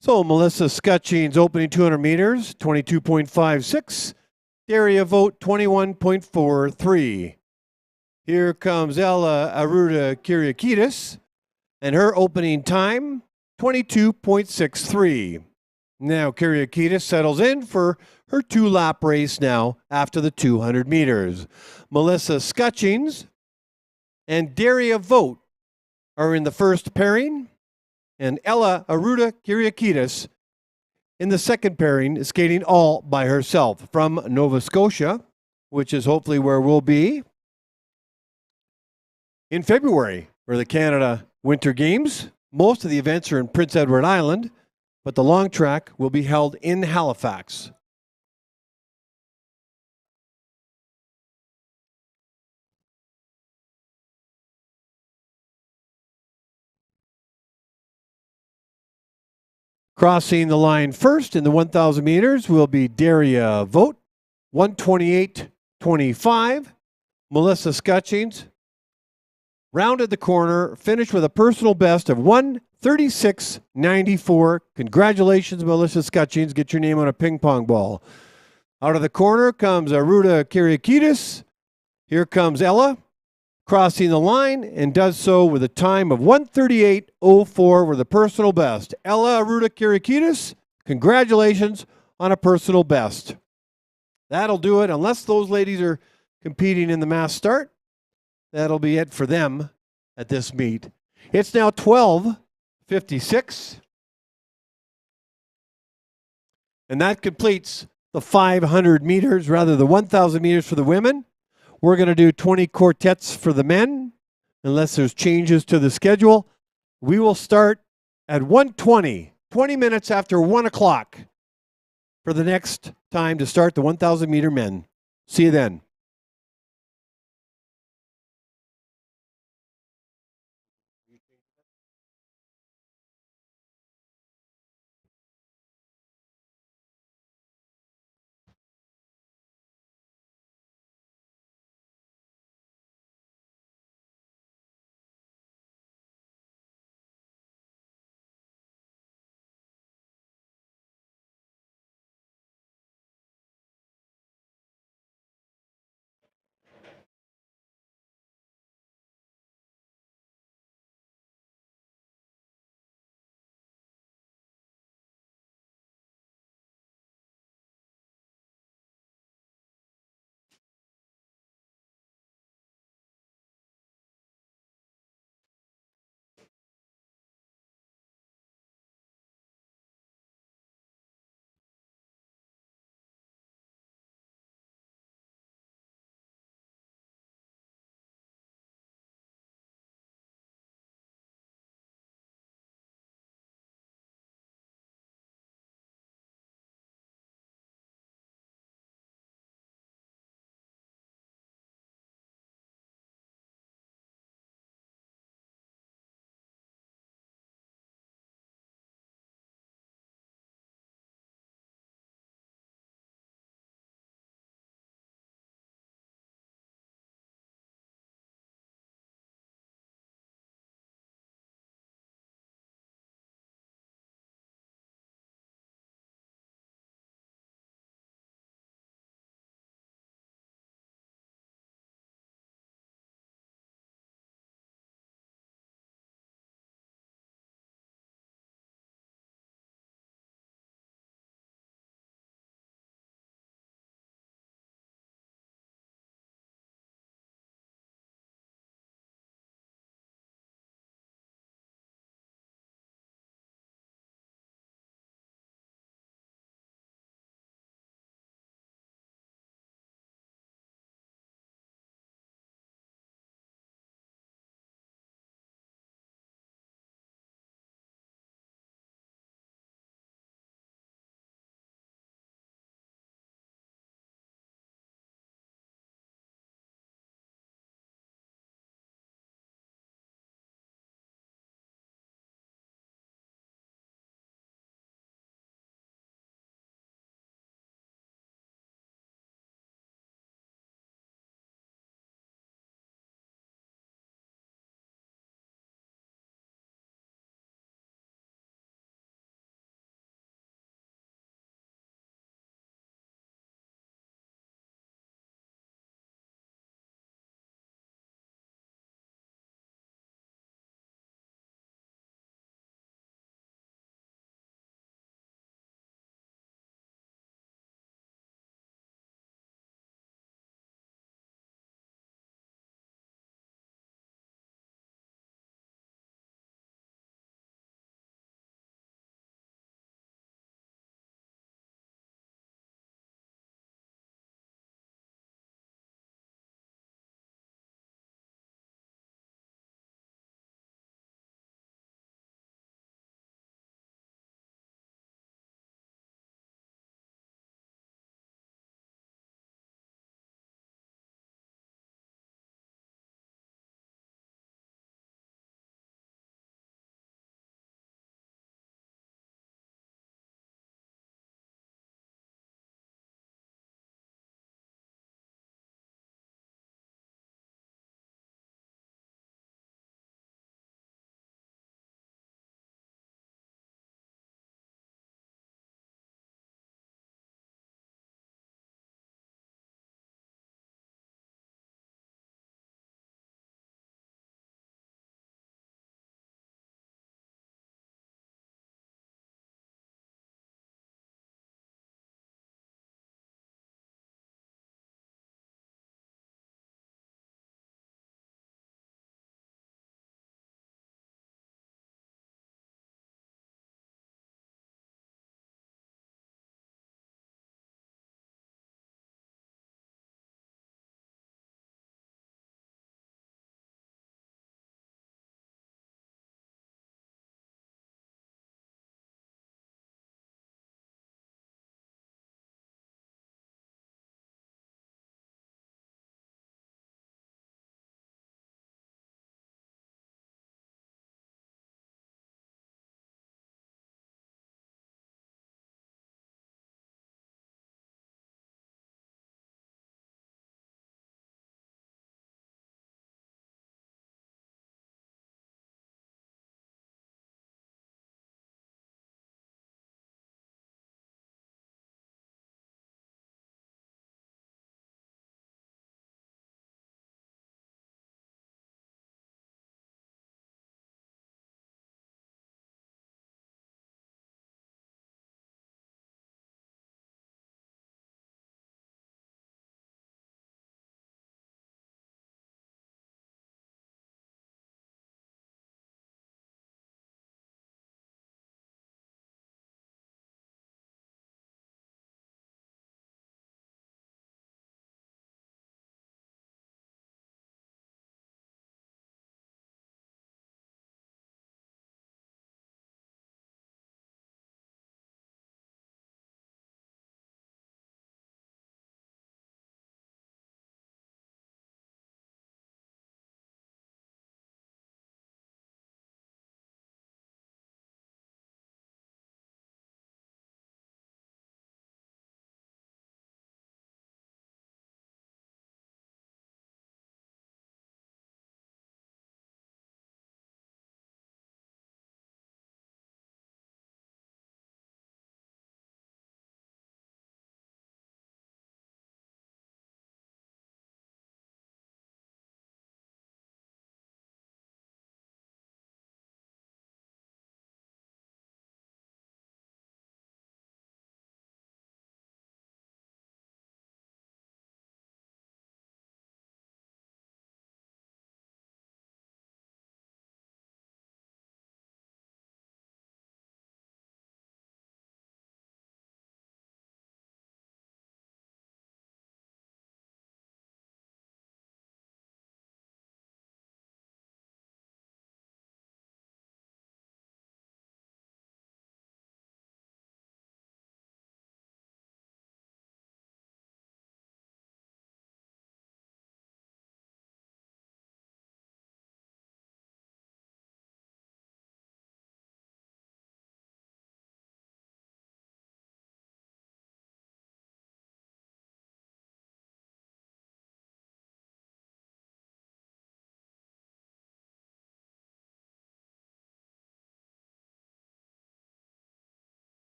So Melissa Scutchings opening 200 meters, 22.56. Daria Vogt, 21.43. Here comes Ella Aruda Kyriakidis, and her opening time, 22.63. Now Kyriakidis settles in for her 2-lap race now after the 200 meters. Melissa Scutchings and Daria Vogt are in the first pairing, and Ella Aruda Kyriakidis in the second pairing is skating all by herself from Nova Scotia, which is hopefully where we'll be in February for the Canada Winter Games. Most of the events are in Prince Edward Island, but the long track will be held in Halifax. Crossing the line first in the 1,000 meters will be Daria Vogt, 1:28:25. Melissa Scutchings rounded the corner, finished with a personal best of 1:36:94. Congratulations, Melissa Scutchings. Get your name on a ping pong ball. Out of the corner comes Aruda Kyriakidis. Here comes Ella, crossing the line, and does so with a time of 1:38:04 with a personal best. Ella Aruda Kyriakidis, congratulations on a personal best. That'll do it, unless those ladies are competing in the mass start. That'll be it for them at this meet. It's now 12:56. And that completes the 500 meters, rather the 1,000 meters for the women. We're going to do 20 quartets for the men, unless there's changes to the schedule. We will start at 1:20, 20 minutes after 1 o'clock for the next time to start the 1,000 meter men. See you then.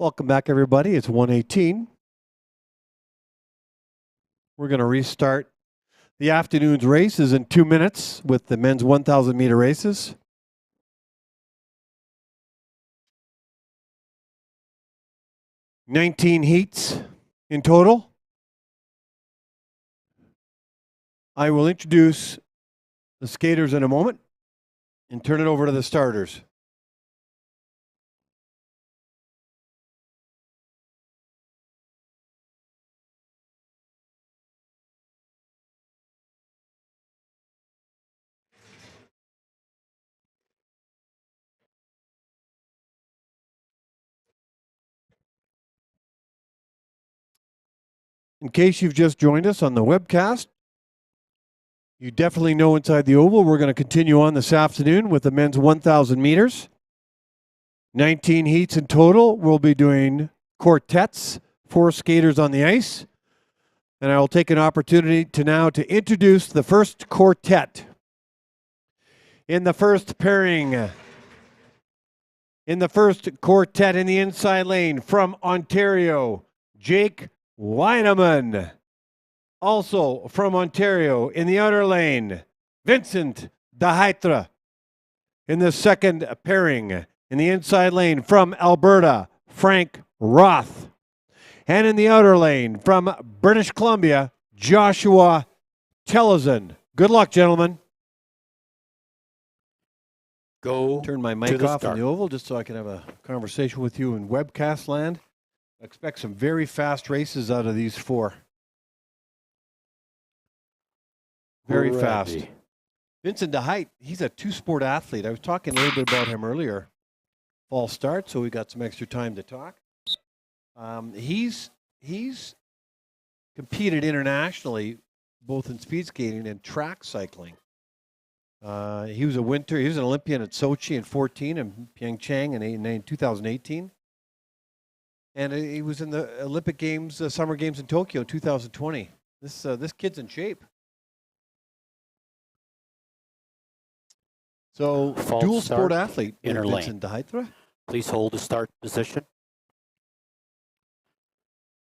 Welcome back, everybody. It's 1:18. We're going to restart the afternoon's races in 2 minutes with the men's 1,000 meter races. "19 heats in total. I will introduce the skaters in a moment and turn it over to the starters. In case you've just joined us on the webcast, you definitely know inside the oval we're going to continue on this afternoon with the men's 1,000 meters. 19 heats in total. We'll be doing quartets, 4 skaters on the ice. And I will take an opportunity to introduce the first quartet. In the first pairing, in the first quartet in the inside lane from Ontario, Jake Weineman. Also from Ontario in the outer lane, Vincent Dahaitre. In the second pairing in the inside lane from Alberta, Frank Roth. And in the outer lane from British Columbia, Joshua Tellison. Good luck, gentlemen. Go. Turn my mic off in the oval just so I can have a conversation with you in webcast land. I expect some very fast races out of these 4. Very fast. Vincent Dahaitre, he's a 2-sport athlete. I was talking a little bit about him earlier. Fall start, so we got some extra time to talk. He's competed internationally, both in speed skating and track cycling. He was an Olympian at Sochi in 14 and Pyeongchang in 2018. And he was in the Olympic Games, Summer Games in Tokyo in 2020. This kid's in shape. So, dual sport athlete, inner Vincent lane. Dahaitre. Please hold the start position.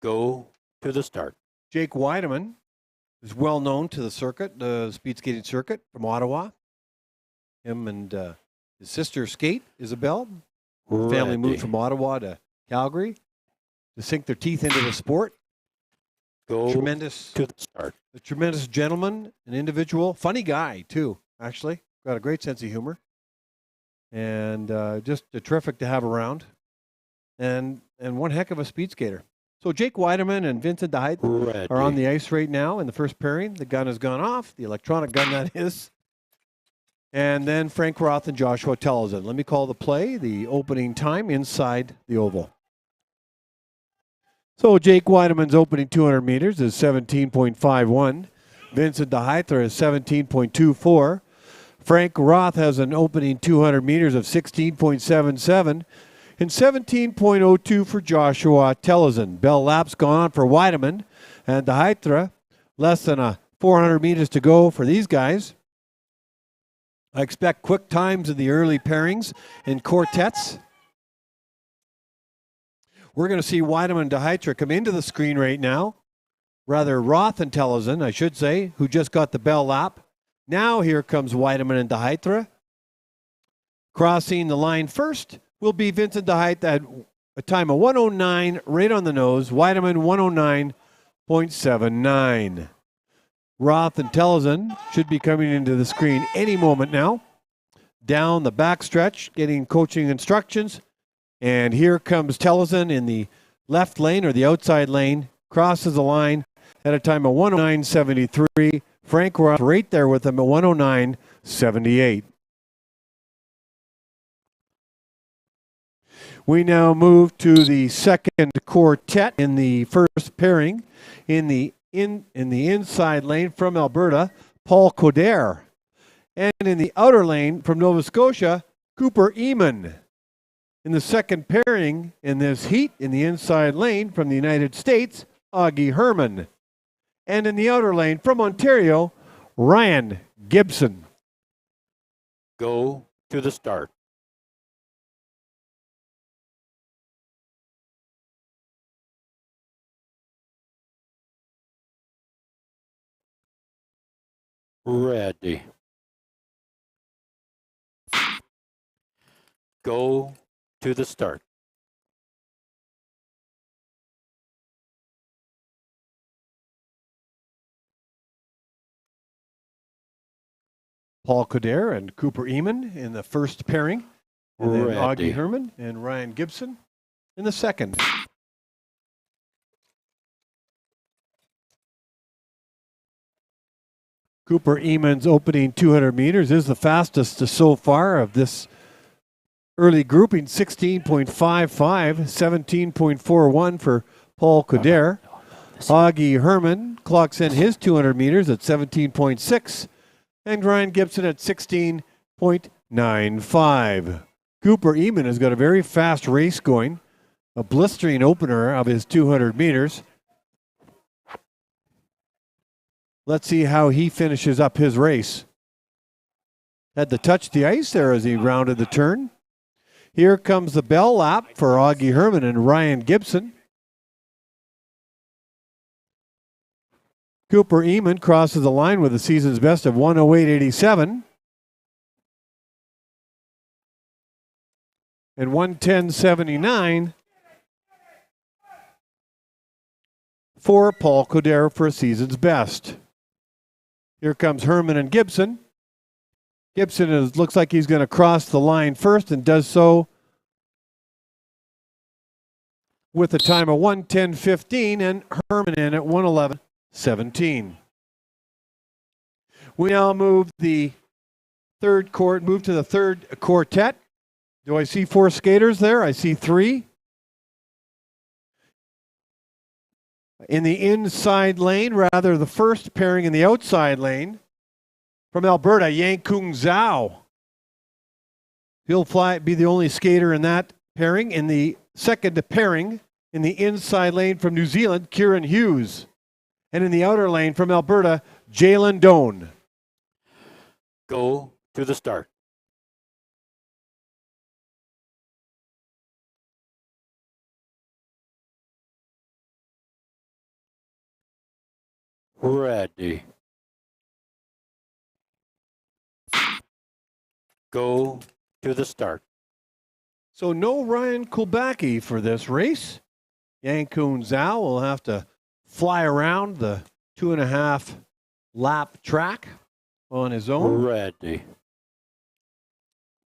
Go to the start. Jake Weideman is well known to the circuit, the speed skating circuit from Ottawa. Him and his sister skate, Isabel. Family moved from Ottawa to Calgary to sink their teeth into the sport. Go tremendous to the start. A tremendous gentleman, an individual, funny guy too, actually. Got a great sense of humor. And just terrific to have around. And one heck of a speed skater. So Jake Weideman and Vincent Dahaitre are on the ice right now in the first pairing. The gun has gone off, the electronic gun that is. And then Frank Roth and Joshua Tellison. Let me call the play, the opening time inside the oval. So Jake Weideman's opening 200 meters is 17.51. Vincent Dahaitre is 17.24. Frank Roth has an opening 200 meters of 16.77 and 17.02 for Joshua Tellison. Bell lap's gone on for Weideman and Dahaitre. Less than 400 meters to go for these guys. I expect quick times in the early pairings in quartets. We're going to see Weideman and Dahaitre come into the screen right now. Rather, Roth and Tellison, I should say, who just got the bell lap. Now here comes Weideman and Dahaitre. Crossing the line first will be Vincent Dahaitre at a time of 109, right on the nose. Weideman 109.79. Roth and Tellison should be coming into the screen any moment now. Down the backstretch, getting coaching instructions. And here comes Tellison in the left lane or the outside lane. Crosses the line at a time of 109.73. Frank Roth right there with him at 109.78. We now move to the second quartet in the first pairing. In the inside lane from Alberta, Paul Coder. And in the outer lane from Nova Scotia, Cooper Eamon. In the second pairing in this heat, in the inside lane from the United States, Augie Herman. And in the outer lane from Ontario, Ryan Gibson. Go to the start. Ready. Go to the start. Paul Coder and Cooper Eamon in the first pairing, and then Ready. Augie Herman and Ryan Gibson in the second. Cooper Eamon's opening 200 meters is the fastest so far of this early grouping, 16.55, 17.41 for Paul Coder. Augie Herman clocks in his 200 meters at 17.6, and Ryan Gibson at 16.95. Cooper Eamon has got a very fast race going, a blistering opener of his 200 meters. Let's see how he finishes up his race. Had to touch the ice there as he rounded the turn. Here comes the bell lap for Augie Herman and Ryan Gibson. Cooper Eamon crosses the line with the season's best of 1:08.87 and 1:10.79 for Paul Coder for a season's best. Here comes Herman and Gibson. Gibson looks like he's going to cross the line first and does so with a time of 1:10.15 and Herman in at 1:11.17. We now move to the third quartet. Do I see four skaters there? I see three. In the inside lane, rather the first pairing in the outside lane, from Alberta, Yankung Zhao. He'll be the only skater in that pairing. In the second pairing, in the inside lane from New Zealand, Kieran Hughes. And in the outer lane from Alberta, Jalen Doan. Go to the start. Ready. Go to the start. So no Ryan Kulbacki for this race. Yankun Zhao will have to fly around the 2.5 lap track on his own. Ready.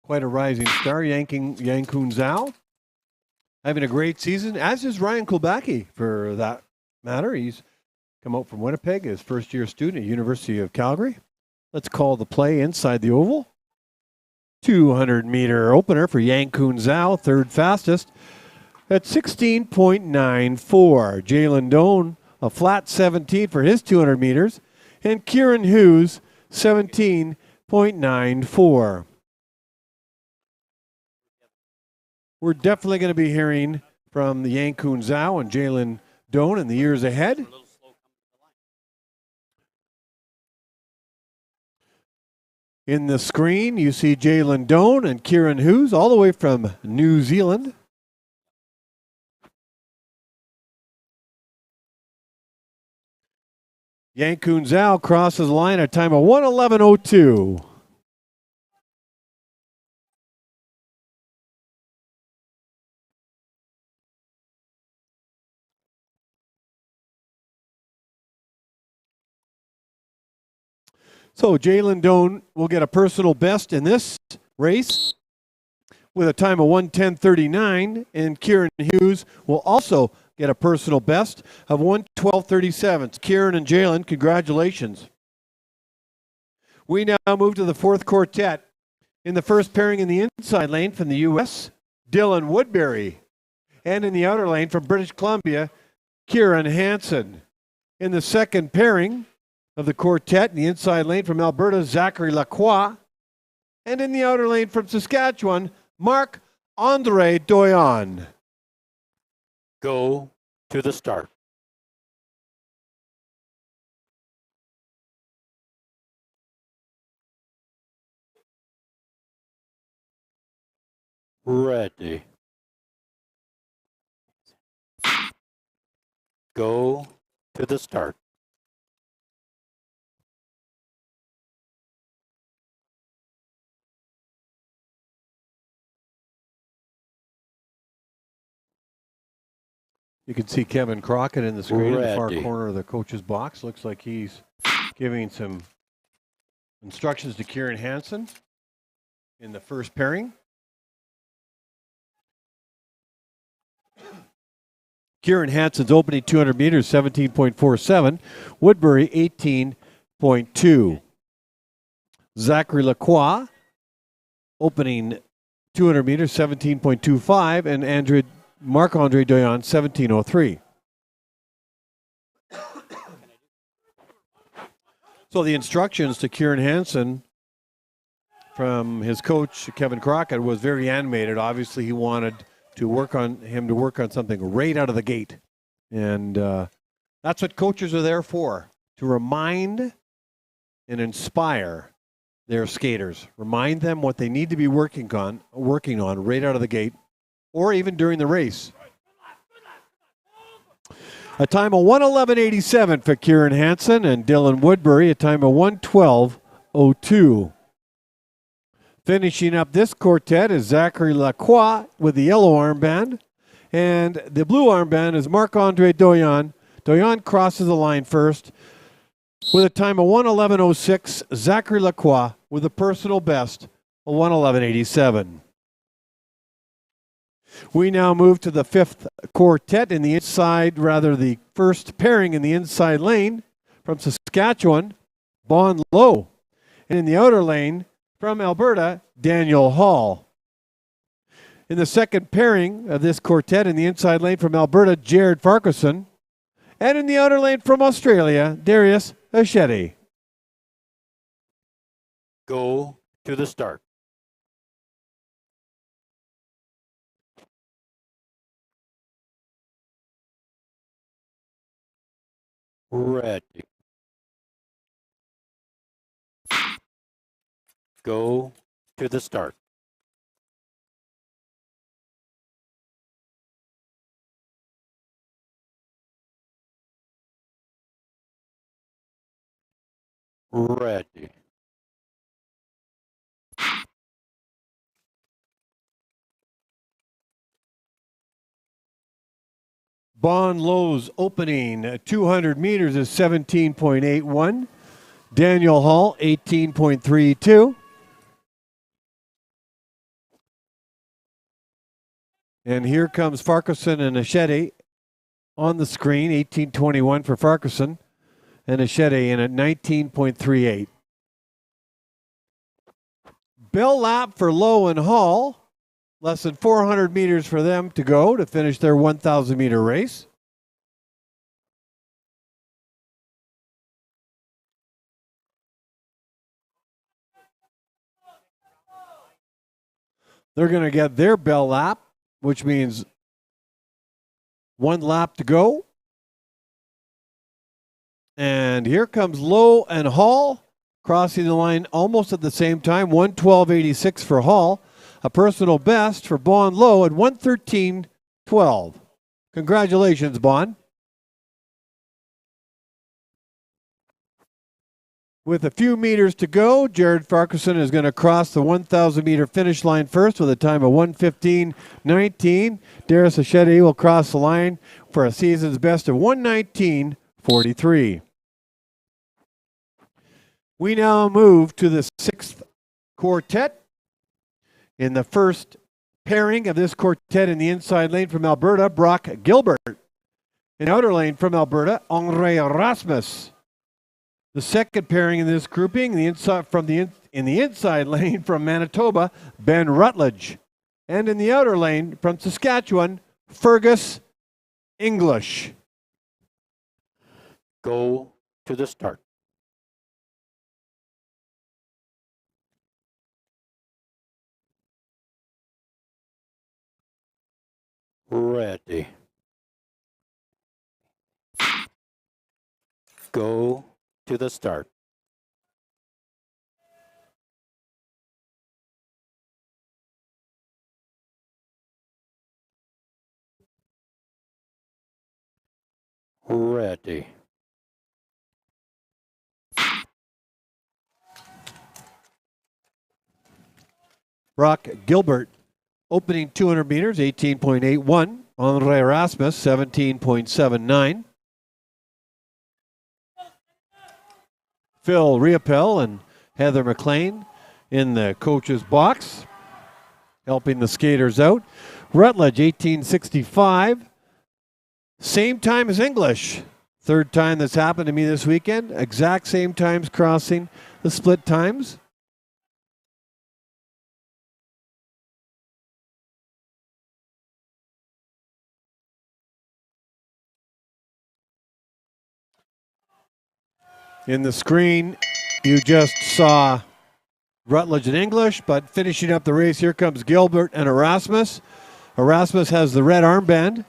Quite a rising star, Yankun Zhao. Having a great season, as is Ryan Kulbacki for that matter. He's come out from Winnipeg, his first-year student at University of Calgary. Let's call the play inside the oval. 200-meter opener for Yankun Zhao, third fastest, at 16.94. Jalen Doan, a flat 17 for his 200 meters, and Kieran Hughes, 17.94. We're definitely going to be hearing from the Yankun Zhao and Jalen Doan in the years ahead. In the screen, you see Jalen Doan and Kieran Hughes, all the way from New Zealand. Yankun Zhao crosses the line at a time of 1:11.02. So Jalen Doan will get a personal best in this race with a time of 1:10.39, and Kieran Hughes will also get a personal best of 1:12.37. Kieran and Jalen, congratulations. We now move to the fourth quartet. In the first pairing in the inside lane from the U.S., Dylan Woodbury. And in the outer lane from British Columbia, Kieran Hansen. In the second pairing of the quartet in the inside lane from Alberta, Zachary Lacroix. And in the outer lane from Saskatchewan, Marc-Andre Doyon. Go to the start. Ready. Go to the start. You can see Kevin Crockett in the screen in the far Ready. corner of the coach's box. Looks like he's giving some instructions to Kieran Hansen in the first pairing. Kieran Hansen's opening 200 meters, 17.47. Woodbury, 18.2. Zachary Lacroix, opening 200 meters, 17.25. And Marc-Andre Doyon, 17.03. So the instructions to Kieran Hansen from his coach, Kevin Crockett, was very animated. Obviously, he wanted to work on something right out of the gate. And that's what coaches are there for, to remind and inspire their skaters. Remind them what they need to be working on right out of the gate, or even during the race. A time of 1:11.87 for Kieran Hansen, and Dylan Woodbury a time of 1:12.02. Finishing up this quartet is Zachary Lacroix with the yellow armband, and the blue armband is Marc-Andre Doyon. Doyon crosses the line first with a time of 1:11.06. Zachary Lacroix with a personal best of 1:11.87. We now move to the fifth quartet in the the first pairing in the inside lane from Saskatchewan, Bon Low. And in the outer lane from Alberta, Daniel Hall. In the second pairing of this quartet in the inside lane from Alberta, Jared Farquharson. And in the outer lane from Australia, Darius Achetti. Go to the start. Ready. Go to the start. Ready. Bon Low's opening 200 meters is 17.81. Daniel Hall, 18.32. And here comes Farquharson and Achetti on the screen, 18.21 for Farquharson, and Achetti in at 19.38. Bell lap for Low and Hall. Less than 400 meters for them to go to finish their 1,000 meter race. They're going to get their bell lap, which means one lap to go. And here comes Low and Hall crossing the line almost at the same time, 1:12.86 for Hall. A personal best for Bon Low at 1:13.12. Congratulations, Bon. With a few meters to go, Jared Farquharson is going to cross the 1,000 meter finish line first with a time of 1:15.19. Darius Achetti will cross the line for a season's best of 1:19.43. We now move to the sixth quartet. In the first pairing of this quartet in the inside lane from Alberta, Brock Gilbert. In the outer lane from Alberta, Andre Rasmus. The second pairing in this grouping, in the inside lane from Manitoba, Ben Rutledge. And in the outer lane from Saskatchewan, Fergus English. Go to the start. Ready. Go to the start. Ready. Brock Gilbert, opening 200 meters, 18.81. Andre Erasmus, 17.79. Phil Riopel and Heather McLean in the coach's box, helping the skaters out. Rutledge, 1865. Same time as English. Third time that's happened to me this weekend. Exact same times crossing the split times. In the screen, you just saw Rutledge and English, but finishing up the race, here comes Gilbert and Erasmus. Erasmus has the red armband.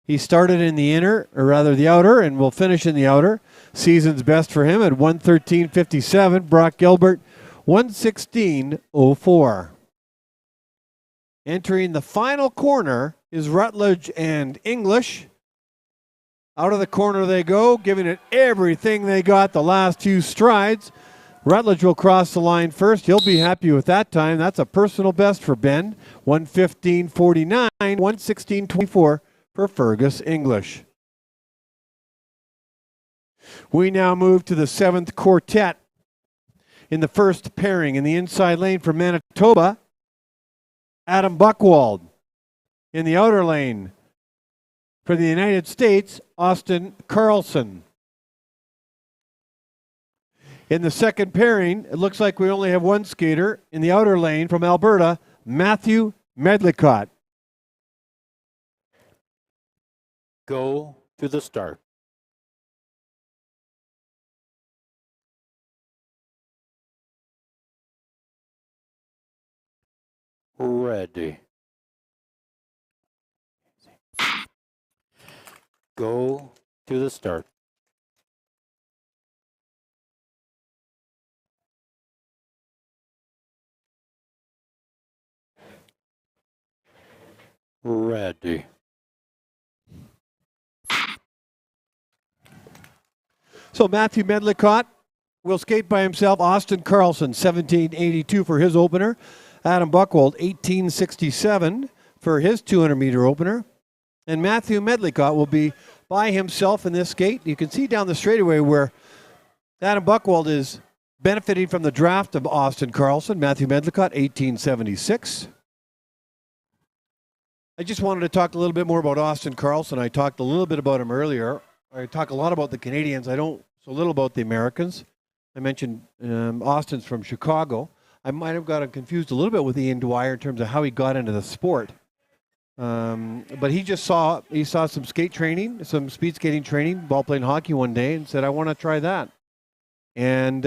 He started in the inner, or rather the outer, and will finish in the outer. Season's best for him at 1:13.57. Brock Gilbert, 1:16.04. Entering the final corner is Rutledge and English. Out of the corner they go, giving it everything they got the last few strides. Rutledge will cross the line first. He'll be happy with that time. That's a personal best for Ben. 1:15.49, 1:16.24 for Fergus English. We now move to the seventh quartet. In the first pairing in the inside lane for Manitoba, Adam Buchwald. In the outer lane for the United States, Austin Carlson. In the second pairing, it looks like we only have one skater. In the outer lane from Alberta, Matthew Medlicott. Go to the start. Ready. Go to the start. Ready. So Matthew Medlicott will skate by himself. Austin Carlson, 17.82 for his opener. Adam Buchwald, 18.67 for his 200-meter opener. And Matthew Medlicott will be by himself in this skate. You can see down the straightaway where Adam Buchwald is benefiting from the draft of Austin Carlson. Matthew Medlicott, 18.76. I just wanted to talk a little bit more about Austin Carlson. I talked a little bit about him earlier. I talk a lot about the Canadians. I don't so little about the Americans. I mentioned Austin's from Chicago. I might have gotten confused a little bit with Ian Dwyer in terms of how he got into the sport. But he saw some skate training, some speed skating training, ball playing hockey one day, and said, "I want to try that." And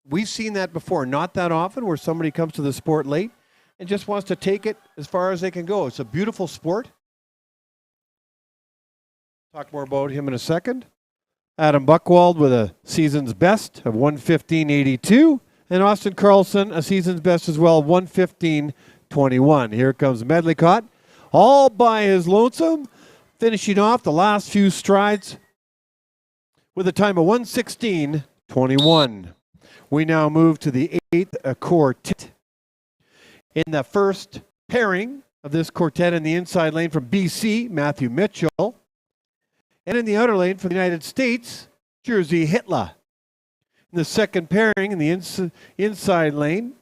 we've seen that before, not that often, where somebody comes to the sport late and just wants to take it as far as they can go. It's a beautiful sport. Talk more about him in a second. Adam Buchwald with a season's best of 1:15.82, and Austin Carlson a season's best as well, 1:15.21. Here comes Medlicott, all by his lonesome, finishing off the last few strides with a time of 1:16.21. We now move to the eighth quartet. In the first pairing of this quartet in the inside lane from BC, Matthew Mitchell. And in the outer lane for the United States, Jerzy Hitler. In the second pairing in the inside lane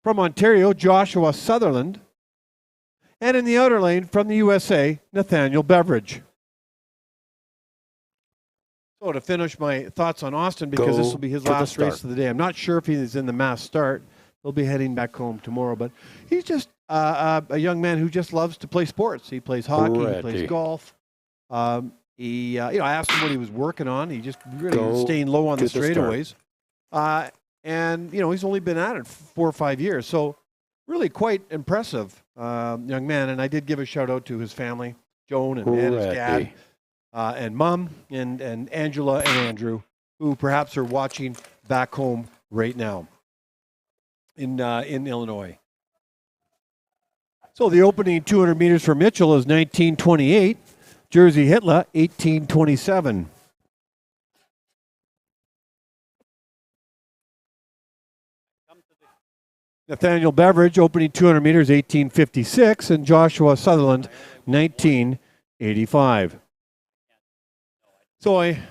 from Ontario, Joshua Sutherland. And in the outer lane from the USA, Nathaniel Beveridge. So to finish my thoughts on Austin, because this will be his last race of the day. I'm not sure if he's in the mass start. He'll be heading back home tomorrow, but he's just a young man who just loves to play sports. He plays hockey, he plays golf. I asked him what he was working on. He just really staying low on the straightaways. And he's only been at it 4 or 5 years. So really quite impressive young man. And I did give a shout out to his family, Joan and his dad, and mom, and Angela and Andrew, who perhaps are watching back home right now in Illinois. So the opening 200 meters for Mitchell is 19:28. Jerzy Hitler, 18:27. Nathaniel Beveridge, opening 200 meters, 18:56, and Joshua Sutherland, 19:85. So I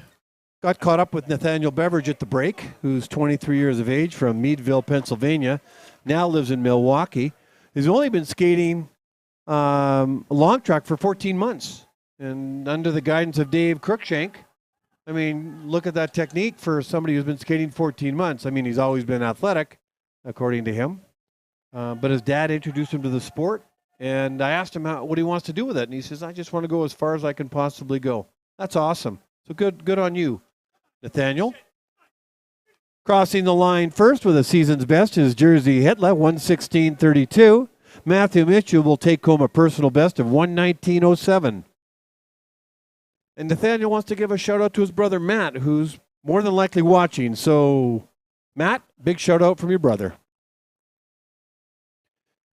got caught up with Nathaniel Beveridge at the break, who's 23 years of age from Meadville, Pennsylvania, now lives in Milwaukee. He's only been skating long track for 14 months, and under the guidance of Dave Cruikshank. I mean, look at that technique for somebody who's been skating 14 months. I mean, he's always been athletic, according to him. But his dad introduced him to the sport, and I asked him what he wants to do with it, and he says, I just want to go as far as I can possibly go. That's awesome. So good on you, Nathaniel. Crossing the line first with a season's best is Jersey Hitler, 1:16.32. Matthew Mitchell will take home a personal best of 1:19.07. And Nathaniel wants to give a shout out to his brother Matt, who's more than likely watching. So, Matt, big shout out from your brother.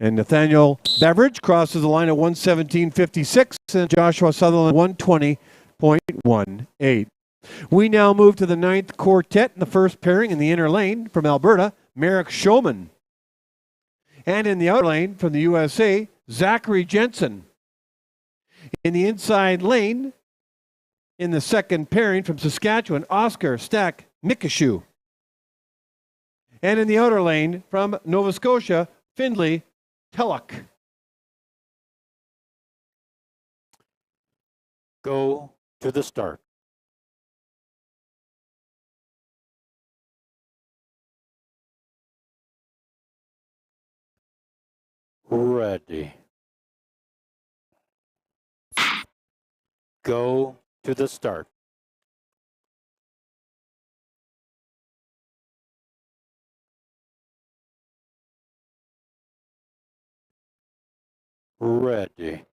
And Nathaniel Beveridge crosses the line at 1:17.56, and Joshua Sutherland 1:20.18. We now move to the ninth quartet in the first pairing in the inner lane from Alberta, Merrick Showman. And in the outer lane from the USA, Zachary Jensen. In the inside lane, in the second pairing from Saskatchewan, Oscar Stack Mikashu. And in the outer lane from Nova Scotia, Findlay Telluck. Go to the start. Ready. Go to the start. Ready.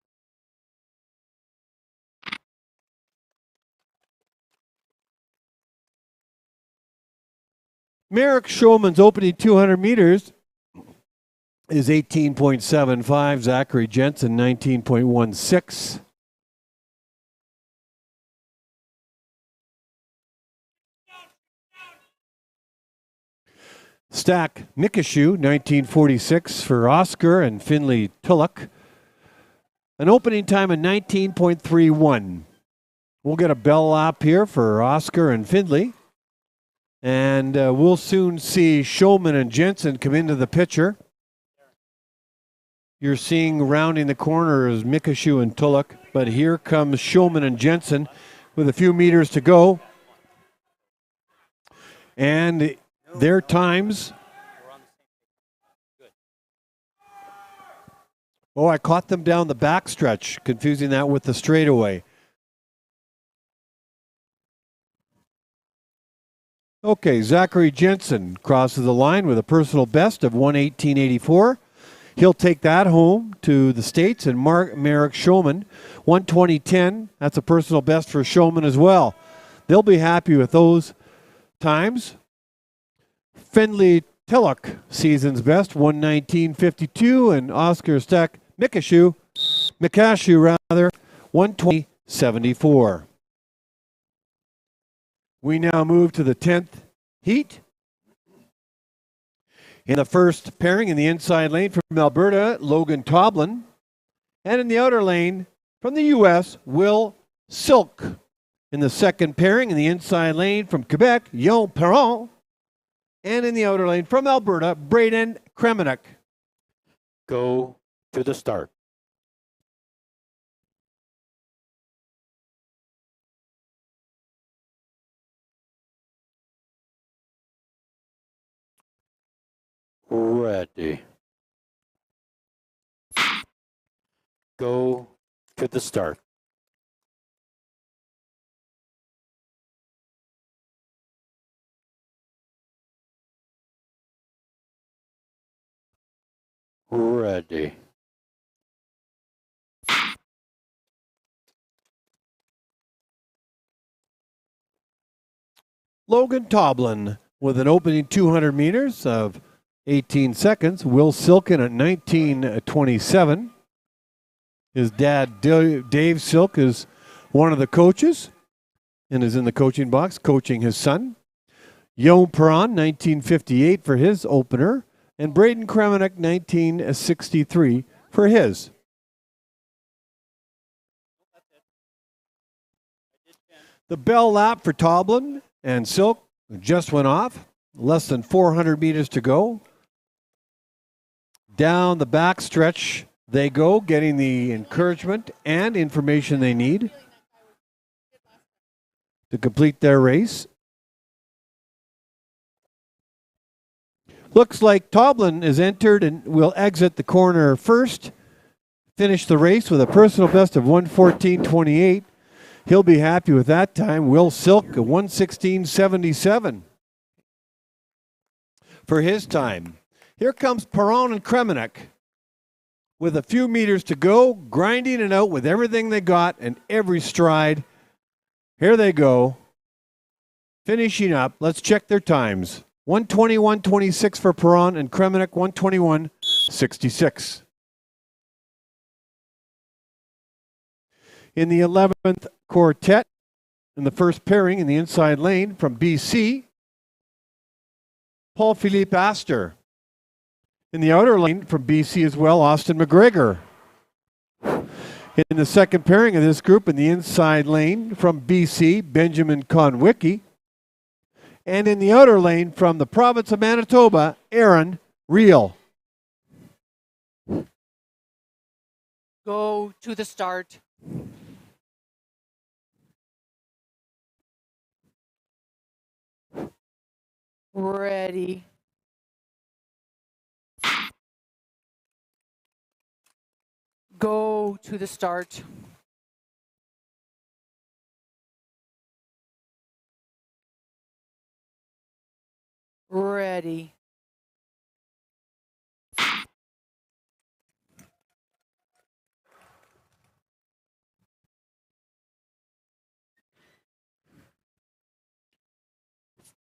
Merrick Showman's opening 200 meters is 18.75. Zachary Jensen, 19.16. Stack Mikashu, 1946 for Oscar and Findlay Tulloch. An opening time of 19.31. We'll get a bell lap here for Oscar and Findlay. And we'll soon see Showman and Jensen come into the picture. You're seeing rounding the corner is Mikashu and Tulloch, but here comes Showman and Jensen with a few meters to go. And their times. Oh, I caught them down the backstretch, confusing that with the straightaway. Okay, Zachary Jensen crosses the line with a personal best of 1:18.84. He'll take that home to the States, and Merrick Showman, 1:20.10. That's a personal best for Showman as well. They'll be happy with those times. Findlay Tilloch, season's best, 1:19.52, and Oscar Stack Mikashu, 1:20.74. We now move to the 10th heat. In the first pairing in the inside lane from Alberta, Logan Toblin. And in the outer lane from the U.S., Will Silk. In the second pairing in the inside lane from Quebec, Yon Perron. And in the outer lane from Alberta, Braden Kremenek. Go to the start. Ready. Go to the start. Ready. Logan Toblin with an opening 200 meters of 18 seconds. Will Silken at 19:27. His dad, Dave Silk, is one of the coaches and is in the coaching box coaching his son. Yon Perron, 19:58 for his opener. and Braden Kremenick 1963 for his. The bell lap for Toblin and Silk just went off. Less than 400 meters to go. Down the back stretch they go, getting the encouragement and information they need to complete their race. Looks like Toblin is entered and will exit the corner first. Finish the race with a personal best of 1:14.28. He'll be happy with that time. Will Silk, a 1:16.77 for his time. Here comes Perron and Kremenick with a few meters to go, grinding it out with everything they got and every stride. Here they go, finishing up. Let's check their times. 1:21.26 for Perron and Kremenick 1:21.66. In the 11th quartet, in the first pairing in the inside lane from BC, Paul-Philippe Astor. In the outer lane from BC as well, Austin McGregor. In the second pairing of this group in the inside lane from BC, Benjamin Konwicki. And in the outer lane from the province of Manitoba, Aaron Reel. Go to the start. Ready. Go to the start. Ready.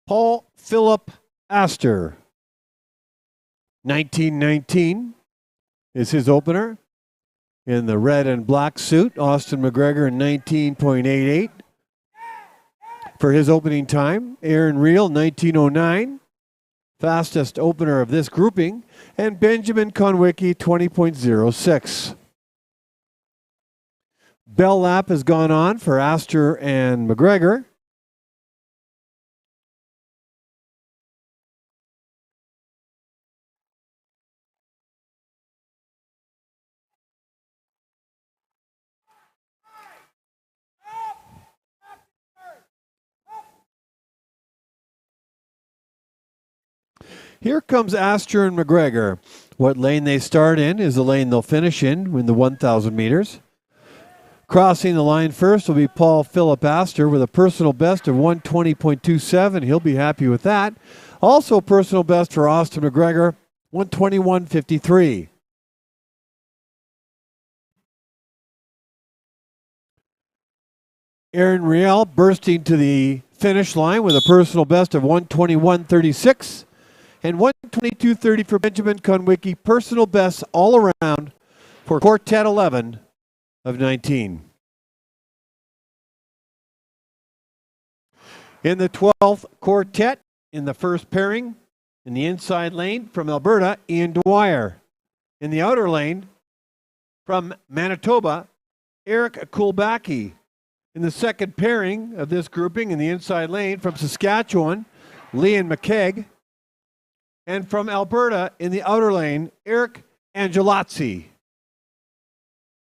Paul Philip Astor. 1919 is his opener. In the red and black suit, Austin McGregor in 19.88 for his opening time. Aaron Reel, 1909, fastest opener of this grouping. And Benjamin Konwicki, 20.06. Bell lap has gone on for Astor and McGregor. Here comes Astor and McGregor. What lane they start in is the lane they'll finish in the 1,000 meters. Crossing the line first will be Paul Philip Astor with a personal best of 1:20.27. He'll be happy with that. Also personal best for Austin McGregor, 1:21.53. Aaron Riel bursting to the finish line with a personal best of 1:21.36. And 1:22.30 for Benjamin Konwicki, personal best all around for Quartet 11 of 19. In the 12th quartet, in the first pairing, in the inside lane from Alberta, Ian Dwyer. In the outer lane from Manitoba, Eric Kulbacki. In the second pairing of this grouping, in the inside lane from Saskatchewan, Liam McKegg. And from Alberta, in the outer lane, Eric Angelazzi.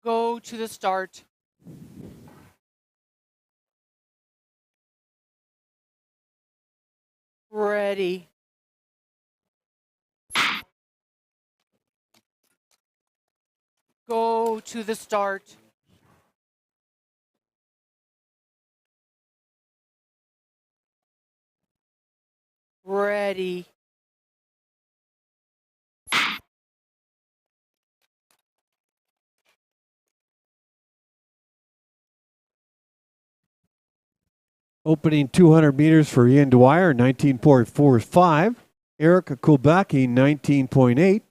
Go to the start. Ready. Go to the start. Ready. Opening 200 meters for Ian Dwyer, 19.45. Eric Kulbacki, 19.8.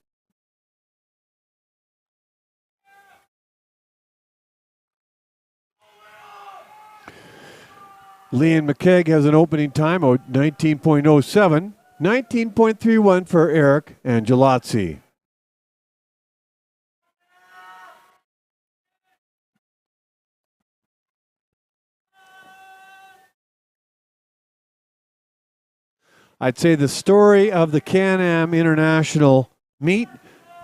Liam McKegg has an opening time of 19.07. 19.31 for Eric Angelozzi. I'd say the story of the CanAm International meet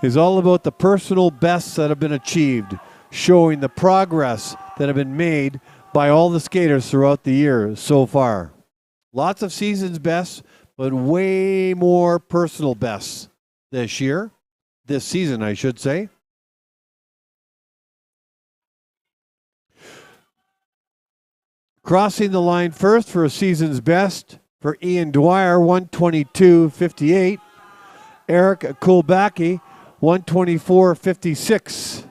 is all about the personal bests that have been achieved, showing the progress that have been made by all the skaters throughout the year so far. Lots of season's bests, but way more personal bests this season, I should say. Crossing the line first for a season's best for Ian Dwyer, 122.58. Eric Kulbacki, 124.56.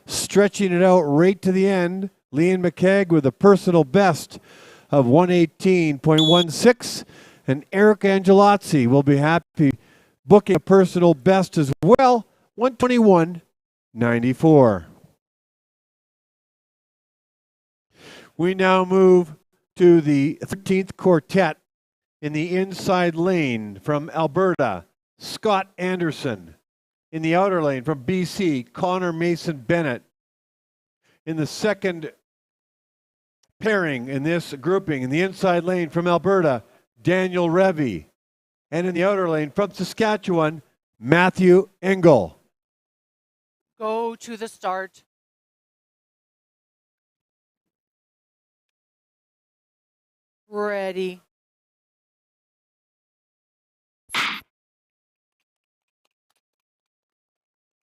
Stretching it out right to the end, Liam McKegg with a personal best of 118.16. And Eric Angelozzi will be happy booking a personal best as well, 121.94. We now move to the 13th quartet in the inside lane from Alberta, Scott Anderson. In the outer lane from BC, Connor Mason Bennett. In the second pairing in this grouping, in the inside lane from Alberta, Daniel Revy. And in the outer lane from Saskatchewan, Matthew Engel. Go to the start. Ready.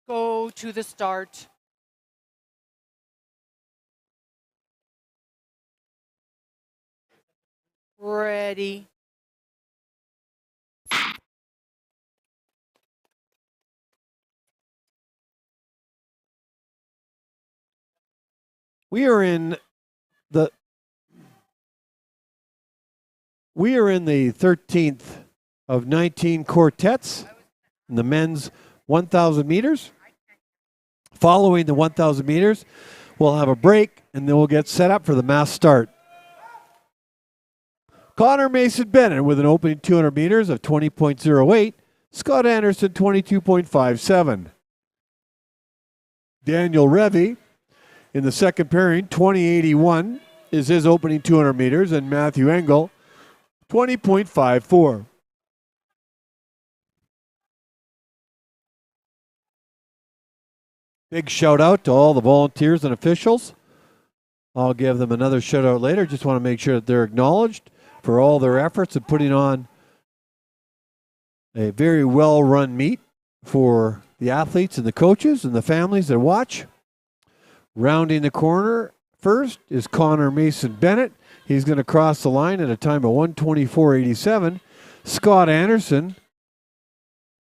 Go to the start. Ready. We are in the 13th of 19 quartets in the men's 1,000 meters. Following the 1,000 meters, we'll have a break and then we'll get set up for the mass start. Connor Mason Bennett with an opening 200 meters of 20.08. Scott Anderson 22.57. Daniel Revy in the second pairing, 20.81 is his opening 200 meters, and Matthew Engel 20.54. Big shout out to all the volunteers and officials. I'll give them another shout out later. Just want to make sure that they're acknowledged for all their efforts in putting on a very well run meet for the athletes and the coaches and the families that watch. Rounding the corner first is Connor Mason Bennett. He's going to cross the line at a time of 1:24.87. Scott Anderson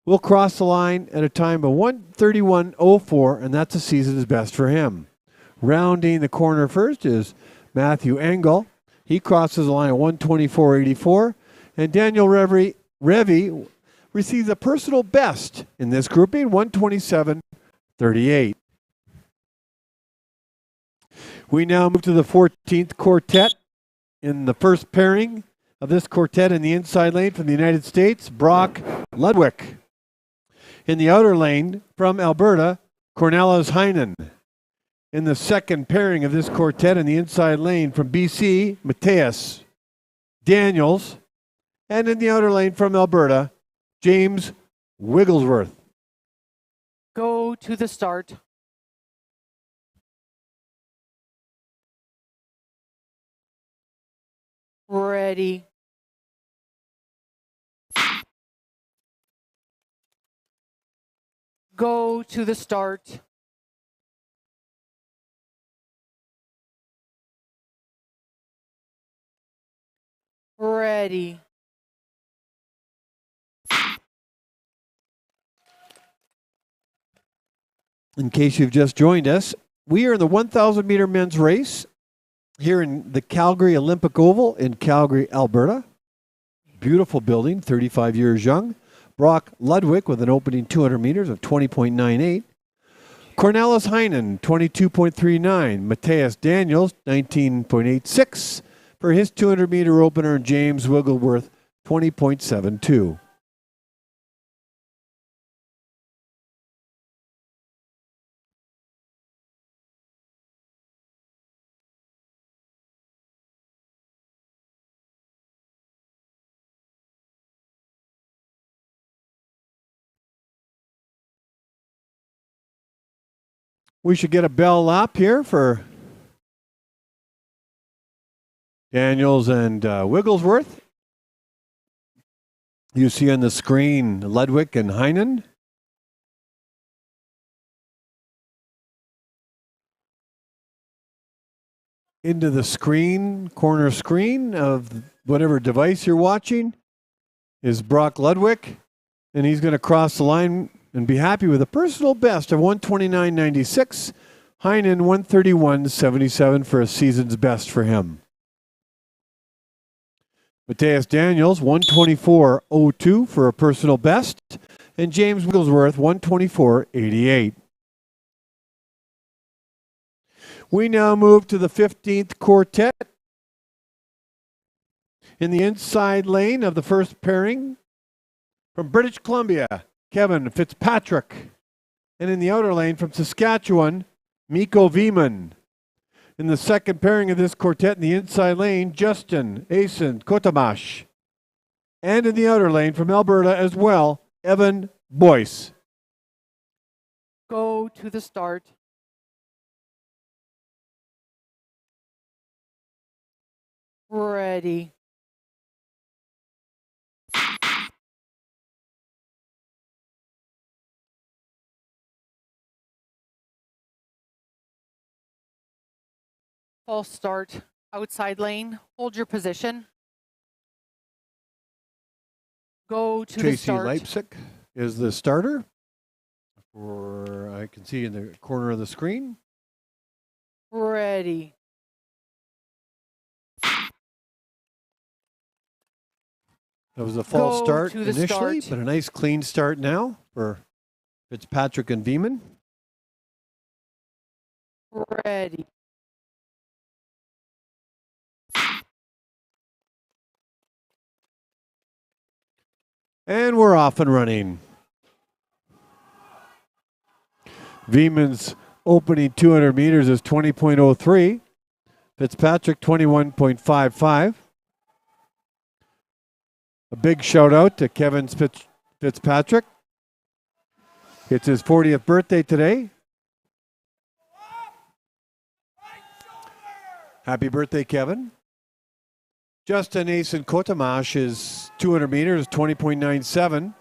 will cross the line at a time of 1:31.04, and that's a season's best for him. Rounding the corner first is Matthew Engel. He crosses the line at 1:24.84, and Daniel Revy receives a personal best in this grouping, 1:27.38. We now move to the 14th quartet. In the first pairing of this quartet in the inside lane from the United States, Brock Ludwig. In the outer lane from Alberta, Cornelis Heinen. In the second pairing of this quartet in the inside lane from BC, Matthias Daniels. And in the outer lane from Alberta, James Wigglesworth. Go to the start. Ready. Go to the start. Ready. In case you've just joined us, we are in the 1,000 meter men's race here in the Calgary Olympic Oval in Calgary, Alberta. Beautiful building, 35 years young. Brock Ludwig with an opening 200 meters of 20.98. Cornelis Heinen, 22.39. Matthias Daniels, 19.86 for his 200 meter opener. And James Wigglesworth, 20.72. We should get a bell lap here for Daniels and Wigglesworth. You see on the screen Ludwig and Heinen. Into the screen, corner screen of whatever device you're watching is Brock Ludwig, and he's going to cross the line and be happy with a personal best of 129.96. Heinen 131.77 for a season's best for him. Mateus Daniels 124.02 for a personal best, and James Wigglesworth 124.88. We now move to the 15th quartet. In the inside lane of the first pairing, from British Columbia, Kevin Fitzpatrick. And in the outer lane from Saskatchewan, Mikko Veman. In the second pairing of this quartet in the inside lane, Justin Asen Kotamash. And in the outer lane from Alberta as well, Evan Boyce. Go to the start. Ready. False start. Outside lane. Hold your position. Go to the Tracy start. Leipzig is the starter. Or I can see in the corner of the screen. Ready. That was a false Go start to the initially, start. but a nice clean start now for Fitzpatrick and Veman. Ready. And we're off and running. Veman's opening 200 meters is 20.03. Fitzpatrick 21.55. A big shout out to Kevin Fitzpatrick. It's his 40th birthday today. Happy birthday, Kevin. Justin Asen Kotamash is 200 meters, 20.97.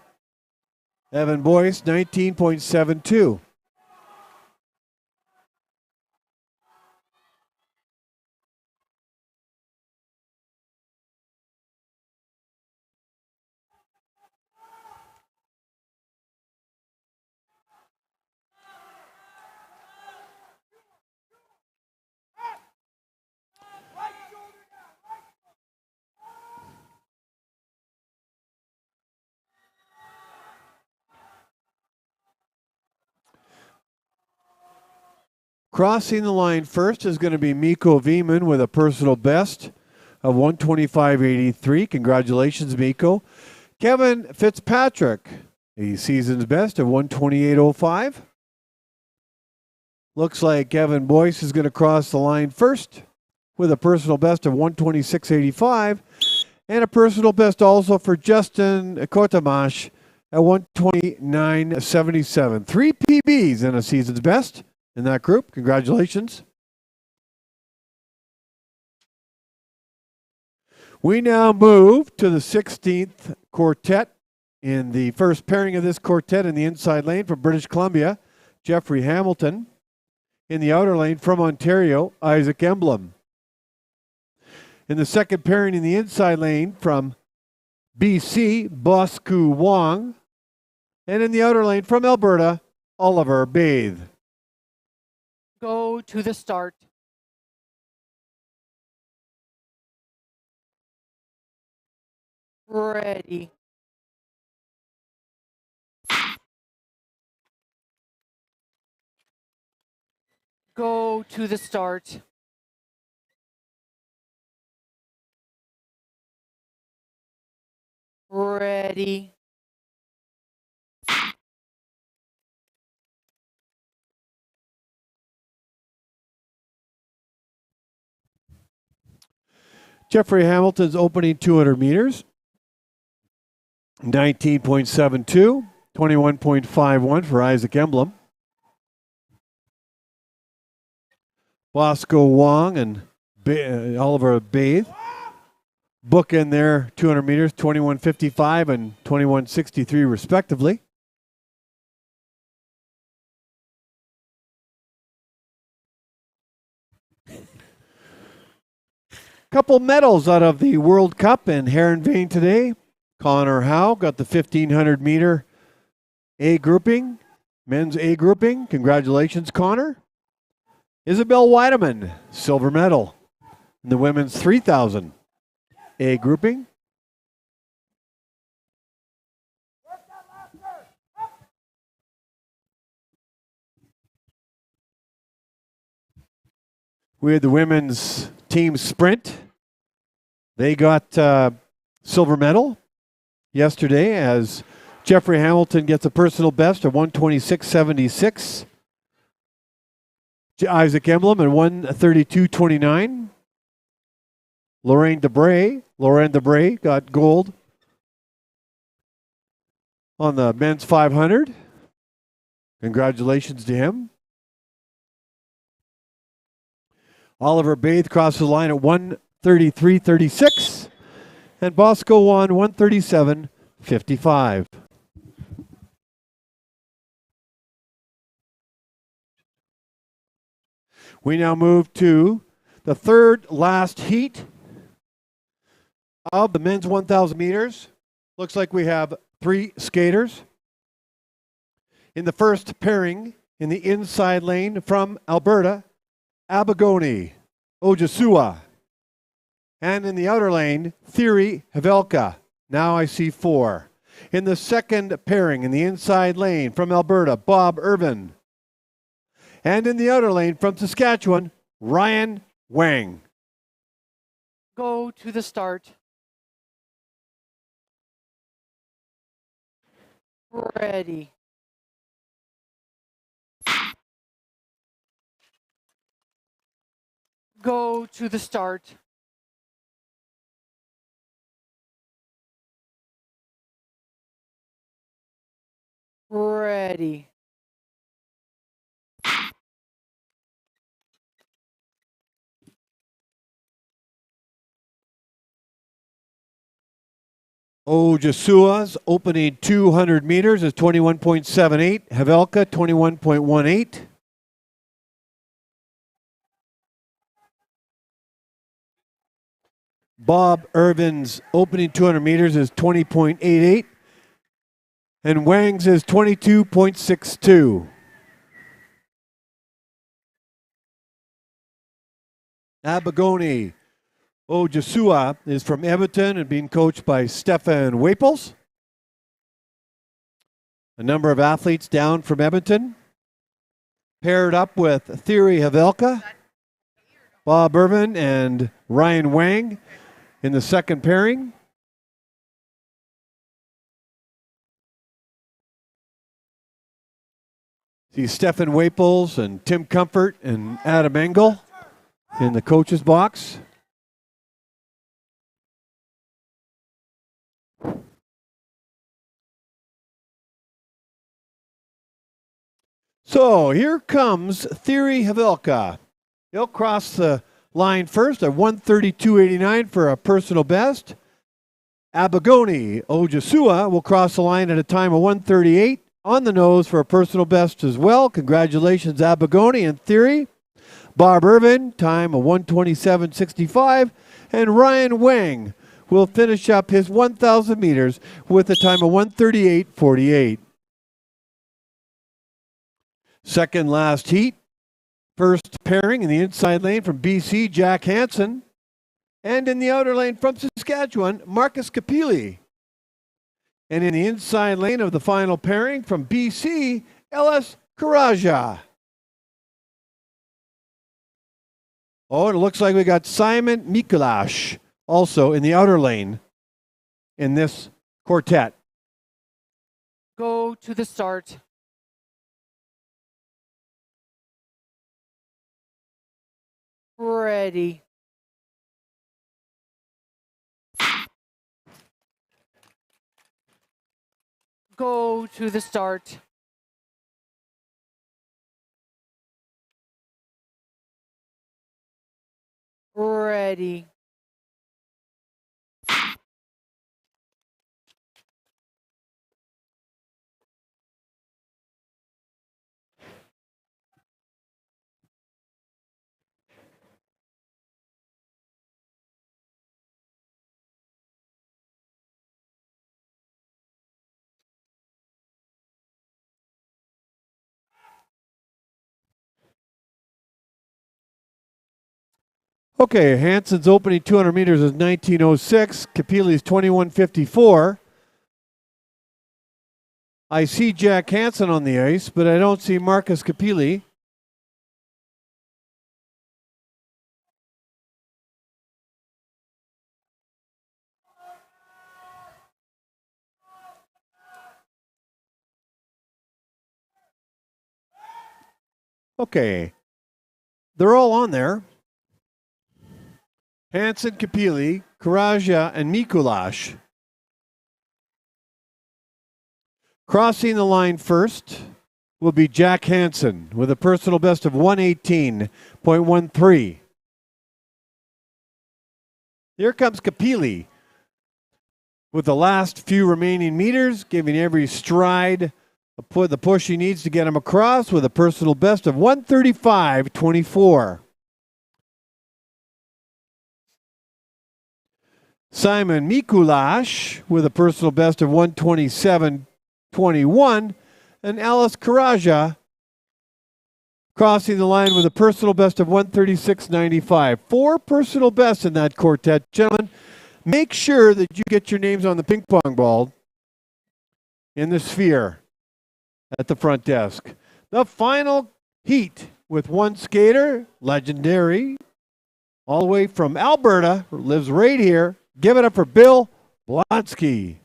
Evan Boyce, 19.72. Crossing the line first is going to be Mikko Veman with a personal best of 125.83. Congratulations, Mikko. Kevin Fitzpatrick, a season's best of 128.05. Looks like Evan Boyce is going to cross the line first with a personal best of 126.85. And a personal best also for Justin Kotamash at 129.77. 3 PBs and a season's best in that group. Congratulations. We now move to the 16th quartet. In the first pairing of this quartet in the inside lane from British Columbia, Jeffrey Hamilton. In the outer lane from Ontario, Isaac Emblem. In the second pairing in the inside lane from BC, Bosku Wong. And in the outer lane from Alberta, Oliver Bathe. Go to the start. Ready. Go to the start. Ready. Jeffrey Hamilton's opening 200 meters. 19.72, 21.51 for Isaac Emblem. Bosco Wong and Oliver Bathe book in their 200 meters, 21.55 and 21.63 respectively. Couple medals out of the World Cup in Heron Vein today. Connor Howe got the 1,500 meter A grouping, men's A grouping. Congratulations, Connor. Isabel Weideman, silver medal in the women's 3,000 A grouping. We had the women's team sprint. They got silver medal yesterday as Jeffrey Hamilton gets a personal best of 126.76. Isaac Emblem at 132.29. Lorraine Debray got gold on the men's 500. Congratulations to him. Oliver Bathe crossed the line at 133.36. And Bosco won 137.55. We now move to the third last heat of the men's 1,000 meters. Looks like we have 3 skaters. In the first pairing, in the inside lane from Alberta, Abagoni Ojasua. And in the outer lane, Theory Havelka. Now I see 4. In the second pairing, in the inside lane from Alberta, Bob Irvin. And in the outer lane from Saskatchewan, Ryan Wang. Go to the start. Ready. Go to the start. Ready. Ojasua's opening 200 meters is 21.78. Havelka, 21.18. Bob Irvin's opening 200 meters is 20.88. And Wang's is 22.62. Abagoni Ojasua is from Edmonton and being coached by Stefan Waples. A number of athletes down from Edmonton. Paired up with Theory Havelka, Bob Irvin, and Ryan Wang in the second pairing. See Stefan Waples and Tim Comfort and Adam Engel in the coach's box. So here comes Theory Havelka. He'll cross the line first at 132.89 for a personal best. Abagoni Ojasua will cross the line at a time of 138 on the nose for a personal best as well. Congratulations, Abagoni and Theory. Bob Irvin, time of 127.65. And Ryan Wang will finish up his 1,000 meters with a time of 138.48. Second last heat. First pairing in the inside lane from BC, Jack Hansen. And in the outer lane from Saskatchewan, Marcus Capili. And in the inside lane of the final pairing from BC, Ellis Karaja. Oh, and it looks like we got Simon Mikulash also in the outer lane in this Quartet. Go to the start. Ready. Go to the start. Ready. Okay, Hansen's opening 200 meters is 1906. Kapili's 21:54. I see Jack Hansen on the ice, but I don't see Marcus Kapili. Okay, they're all on there. Hansen, Kapili, Karaja, and Mikulash. Crossing the line first will be Jack Hansen with a personal best of 118.13. Here comes Kapili with the last few remaining meters, giving every stride the push he needs to get him across with a personal best of 135.24. Simon Mikulash with a personal best of 127.21, and Alice Karaja crossing the line with a personal best of 136.95. 4 personal bests in that quartet. Gentlemen, make sure that you get your names on the ping pong ball in the sphere at the front desk. The final heat with one skater, legendary, all the way from Alberta, who lives right here. Give it up for Bill Blonsky.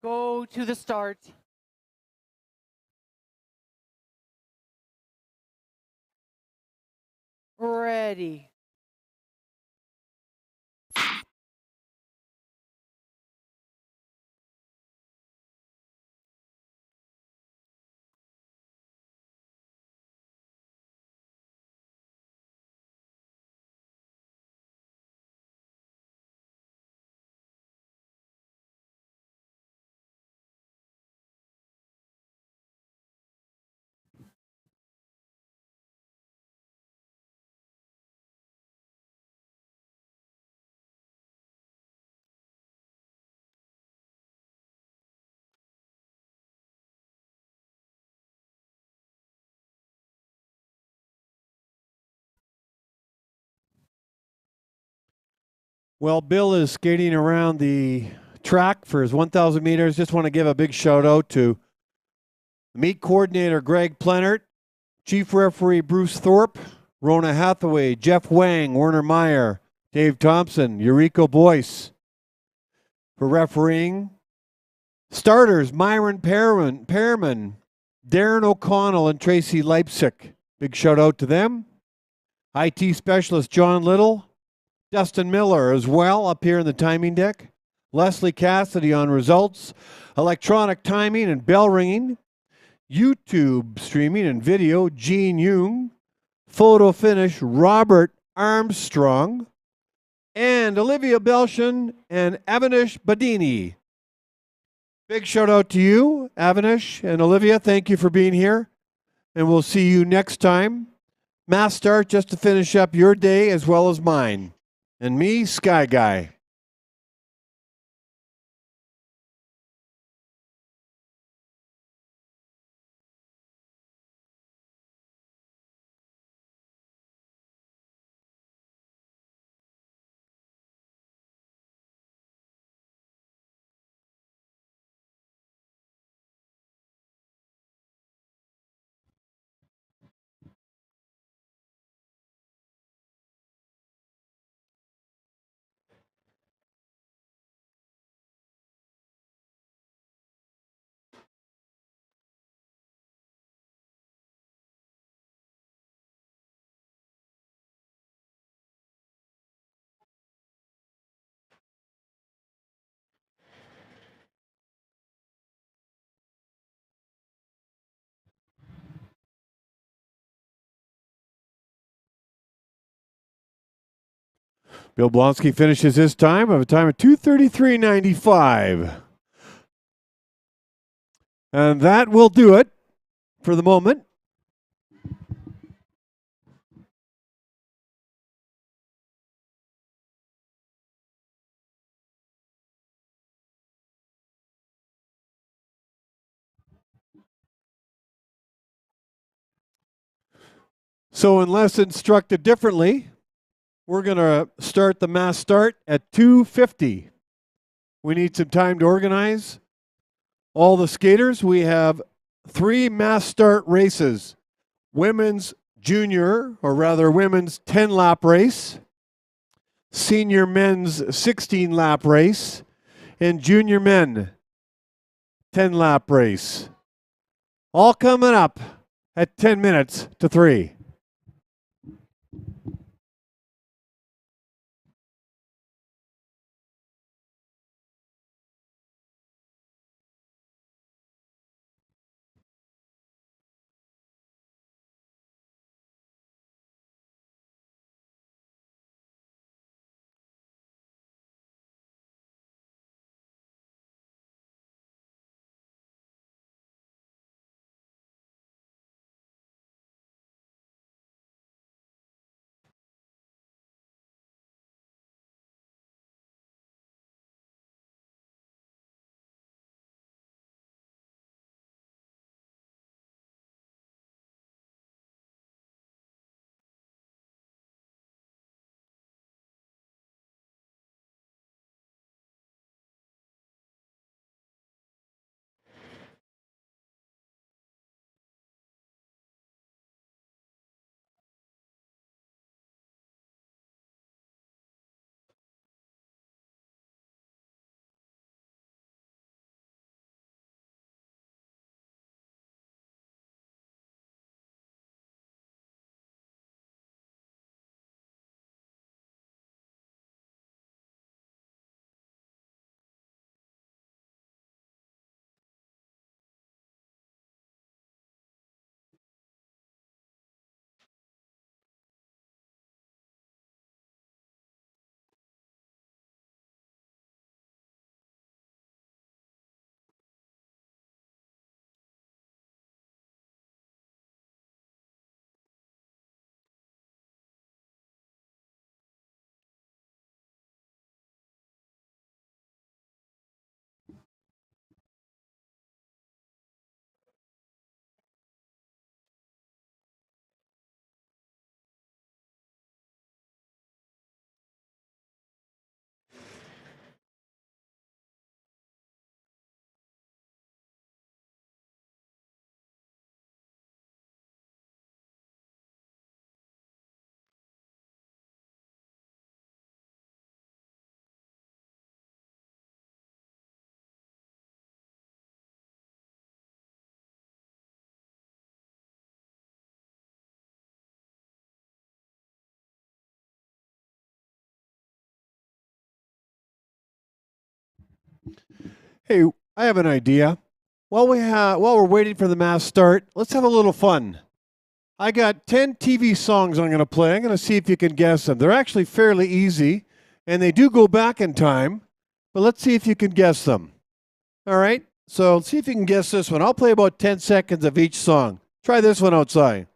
Go to the start. Ready. Well, Bill is skating around the track for his 1,000 meters. Just want to give a big shout out to meet coordinator Greg Plenert, chief referee Bruce Thorpe, Rona Hathaway, Jeff Wang, Werner Meyer, Dave Thompson, Eureka Boyce for refereeing. Starters Myron Pearman, Darren O'Connell, and Tracy Leipzig. Big shout out to them. IT specialist John Little, Dustin Miller as well up here in the timing deck. Leslie Cassidy on results, electronic timing and bell ringing. YouTube streaming and video, Gene Jung. Photo finish, Robert Armstrong. And Olivia Belshon and Avanish Badini. Big shout out to you, Avanish and Olivia. Thank you for being here. And we'll see you next time. Mass start just to finish up your day as well as mine. And me, Sky Guy. Bill Blonsky finishes his time of a time of 2:33.95. And that will do it for the moment. So unless instructed differently, we're going to start the mass start at 2:50. We need some time to organize all the skaters. We have 3 mass start races. Women's junior, or rather women's 10-lap race, senior men's 16-lap race, and junior men 10-lap race. All coming up at 10 minutes to 3. Hey, I have an idea. While we're waiting for the mass start, let's have a little fun. I got 10 TV songs I'm going to play. I'm going to see if you can guess them. They're actually fairly easy, and they do go back in time, but let's see if you can guess them. All right? So let's see if you can guess this one. I'll play about 10 seconds of each song. Try this one outside.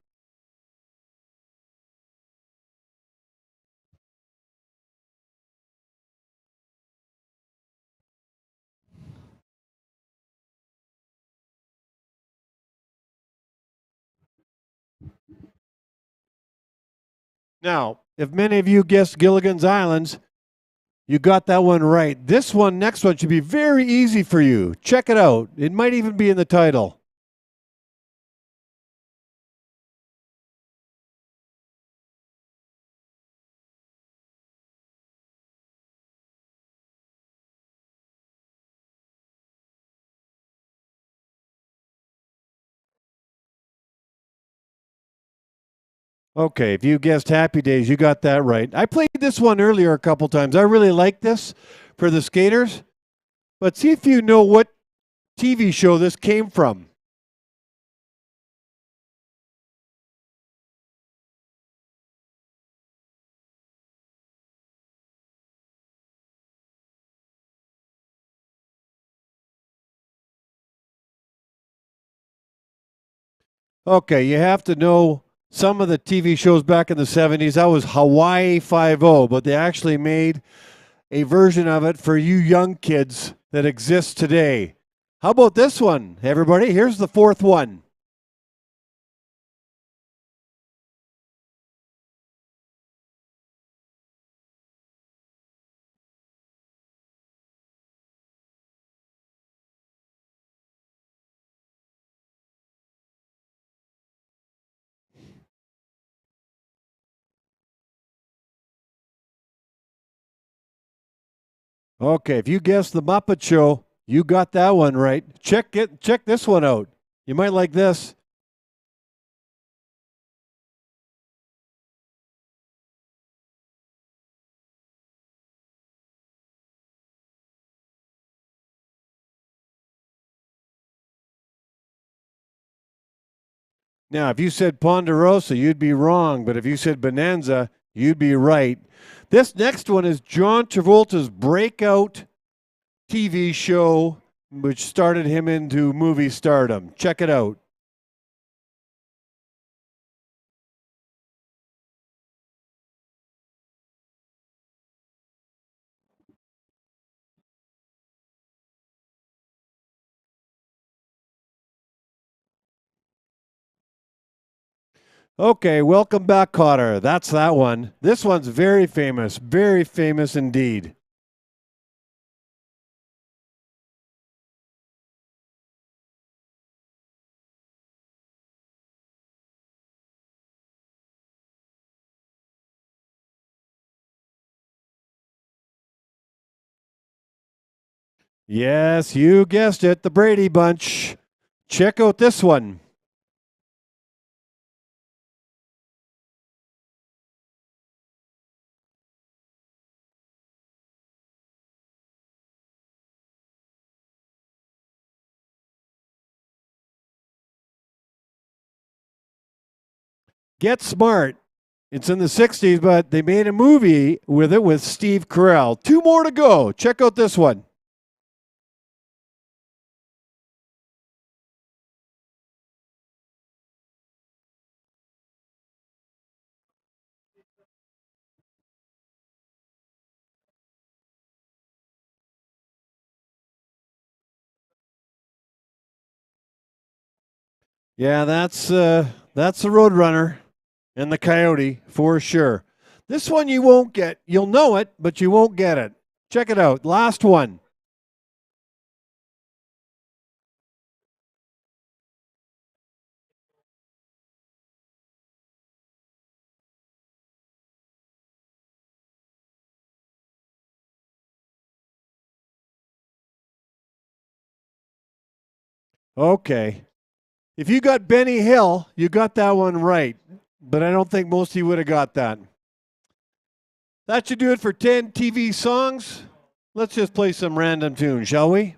Now, if many of you guessed Gilligan's Islands, you got that one right. This one, next one, should be very easy for you. Check it out. It might even be in the title. Okay, if you guessed Happy Days, you got that right. I played this one earlier a couple times. I really like this for the skaters. But see if you know what TV show this came from. Okay, you have to know some of the TV shows back in the 70s. That was Hawaii Five-O, but they actually made a version of it for you young kids that exists today. How about this one, everybody? Here's the fourth one. Okay, if you guessed the Muppet Show, you got that one right. Check this one out. You might like this. Now, if you said Ponderosa, you'd be wrong, but if you said Bonanza, you'd be right. This next one is John Travolta's breakout TV show, which started him into movie stardom. Check it out. Okay, welcome back, Cotter. That's that one. This one's very famous indeed. Yes, you guessed it, the Brady Bunch. Check out this one. Get Smart. It's in the 60s, but they made a movie with it with Steve Carell. Two more to go. Check out this one. Yeah, that's the Roadrunner and the Coyote for sure. This one you won't get. You'll know it, but you won't get it. Check it out. Last one. Okay. If you got Benny Hill, you got that one right. But I don't think most of you would have got that. That should do it for 10 TV songs. Let's just play some random tunes, shall we?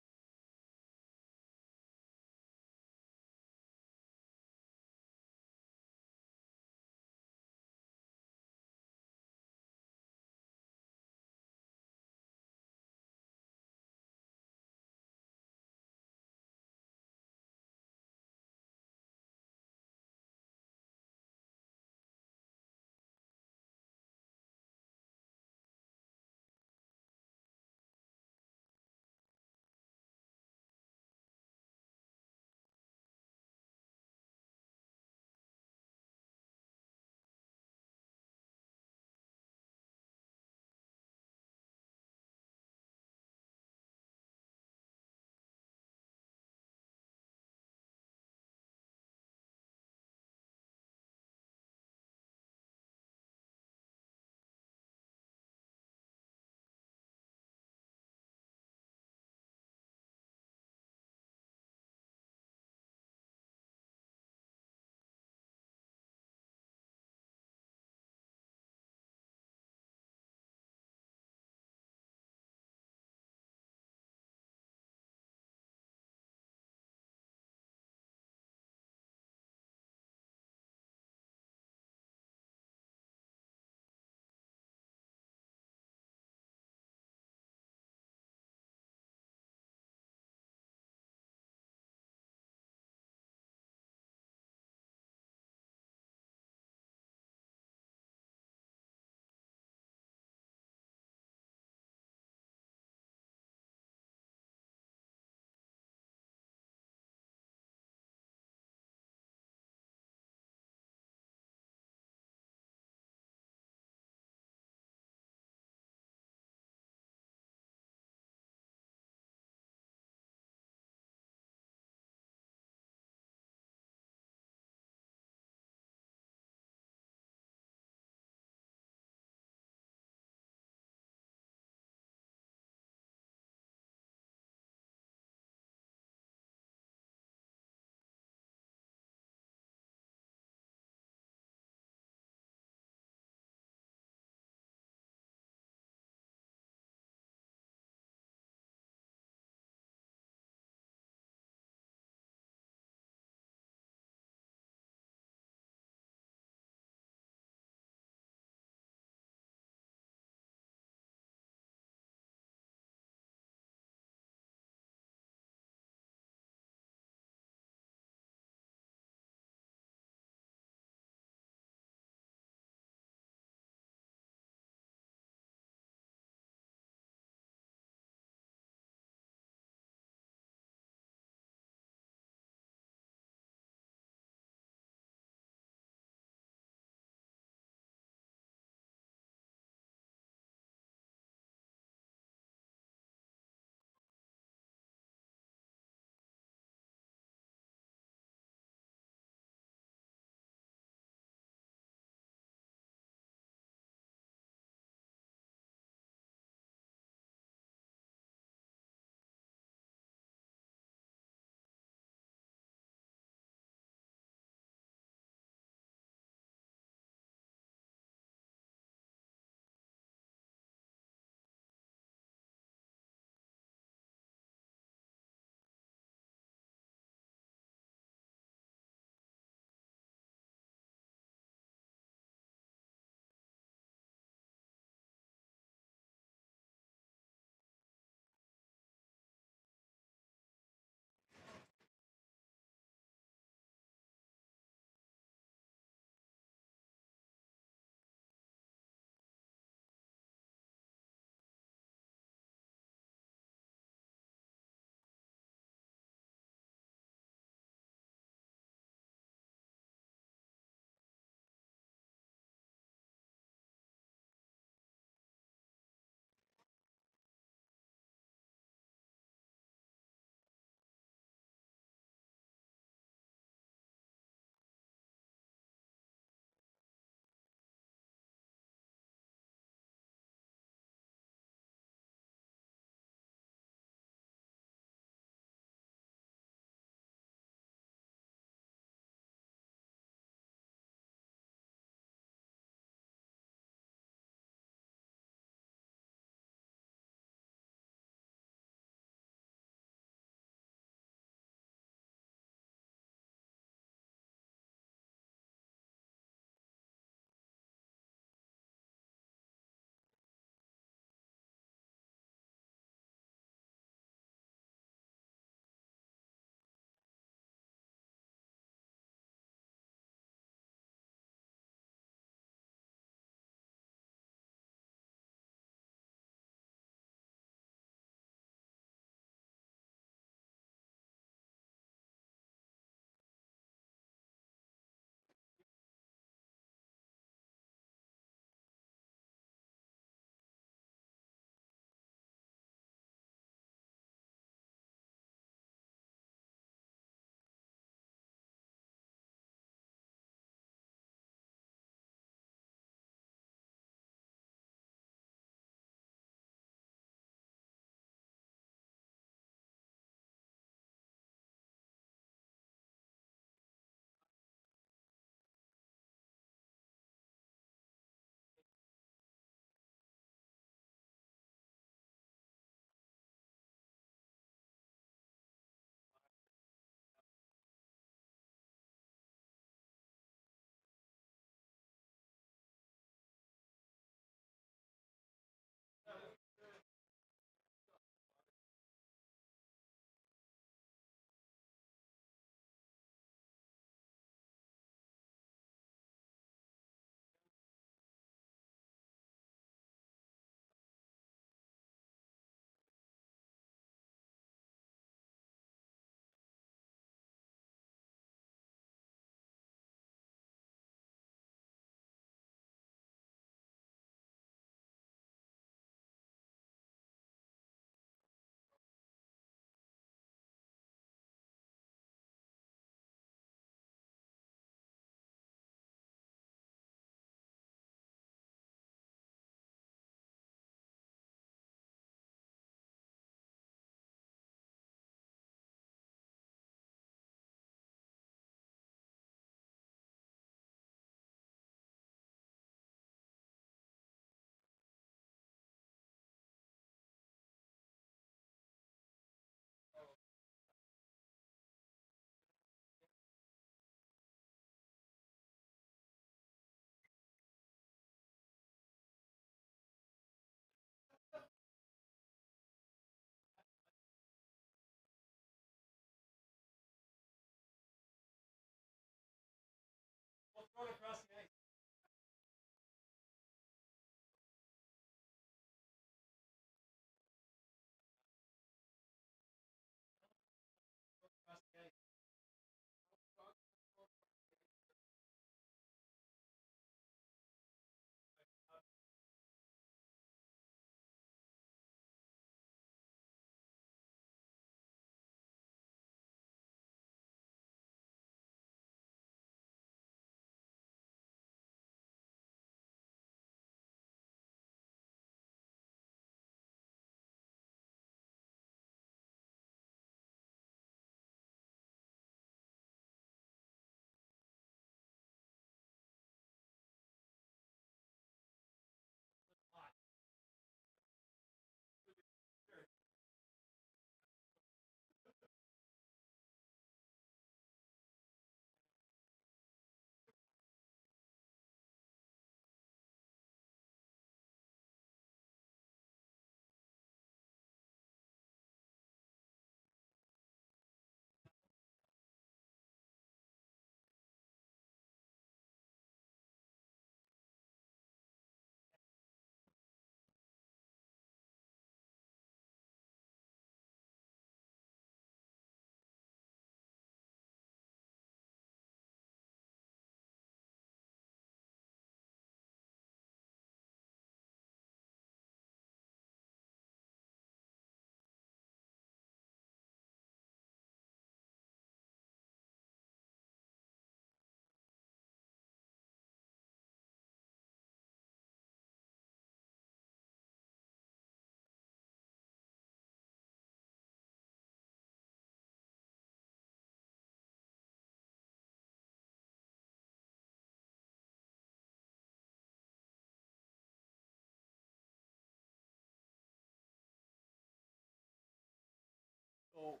So,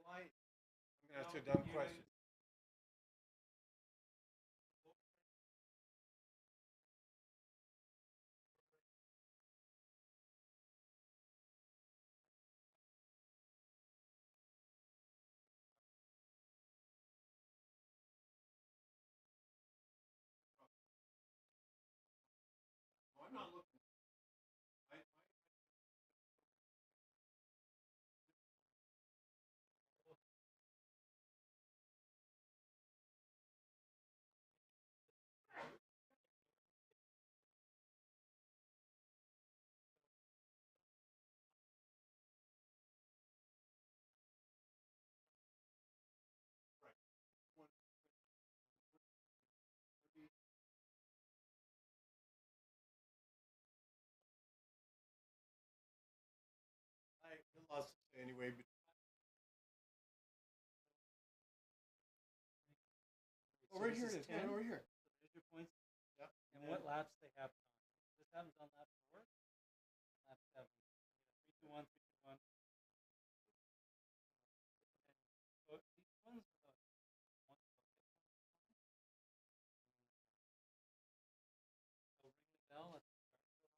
I'm going to ask you a dumb question. No, I'm not looking. I lost anyway, but over here it is. Yeah, over here. There's your points. Yep. And what laps they have on. This happens on lap 4, lap 7. 3, 2, 1, 3, 2, 1. So these ones one. So ring the bell at the start of the lap.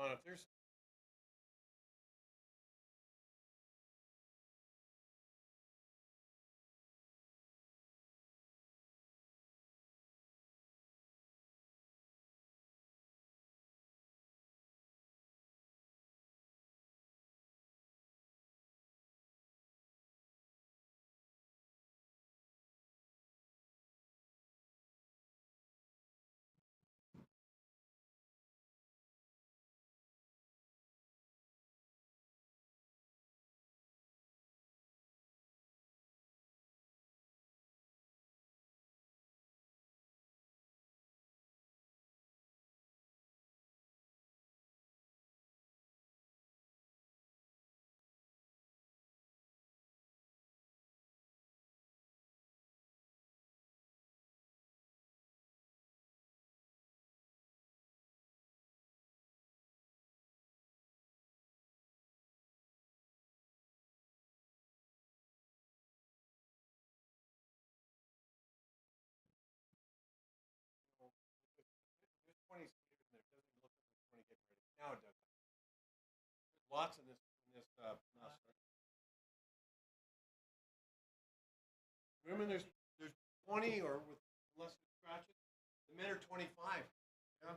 John, if there's Lots in this women, there's 20 or with less scratches. The men are 25. Yeah.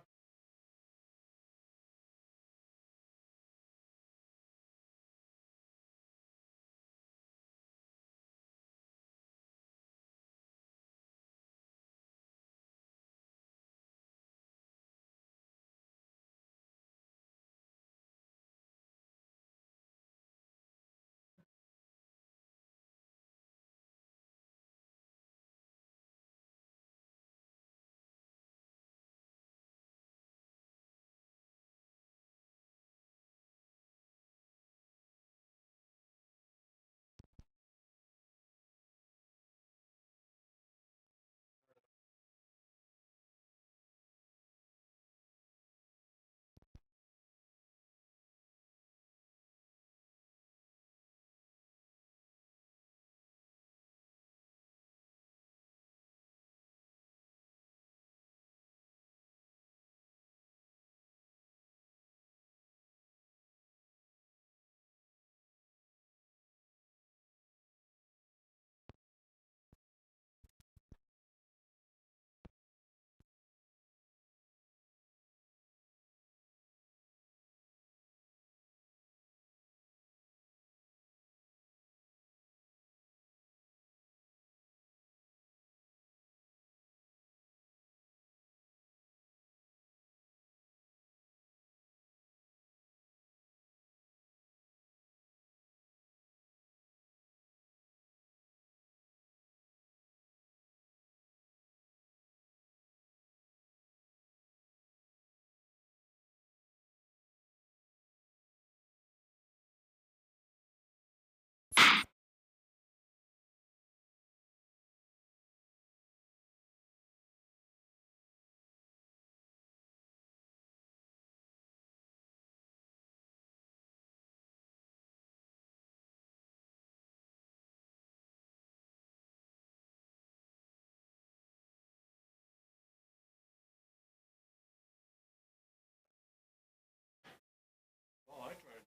Oh, I tried.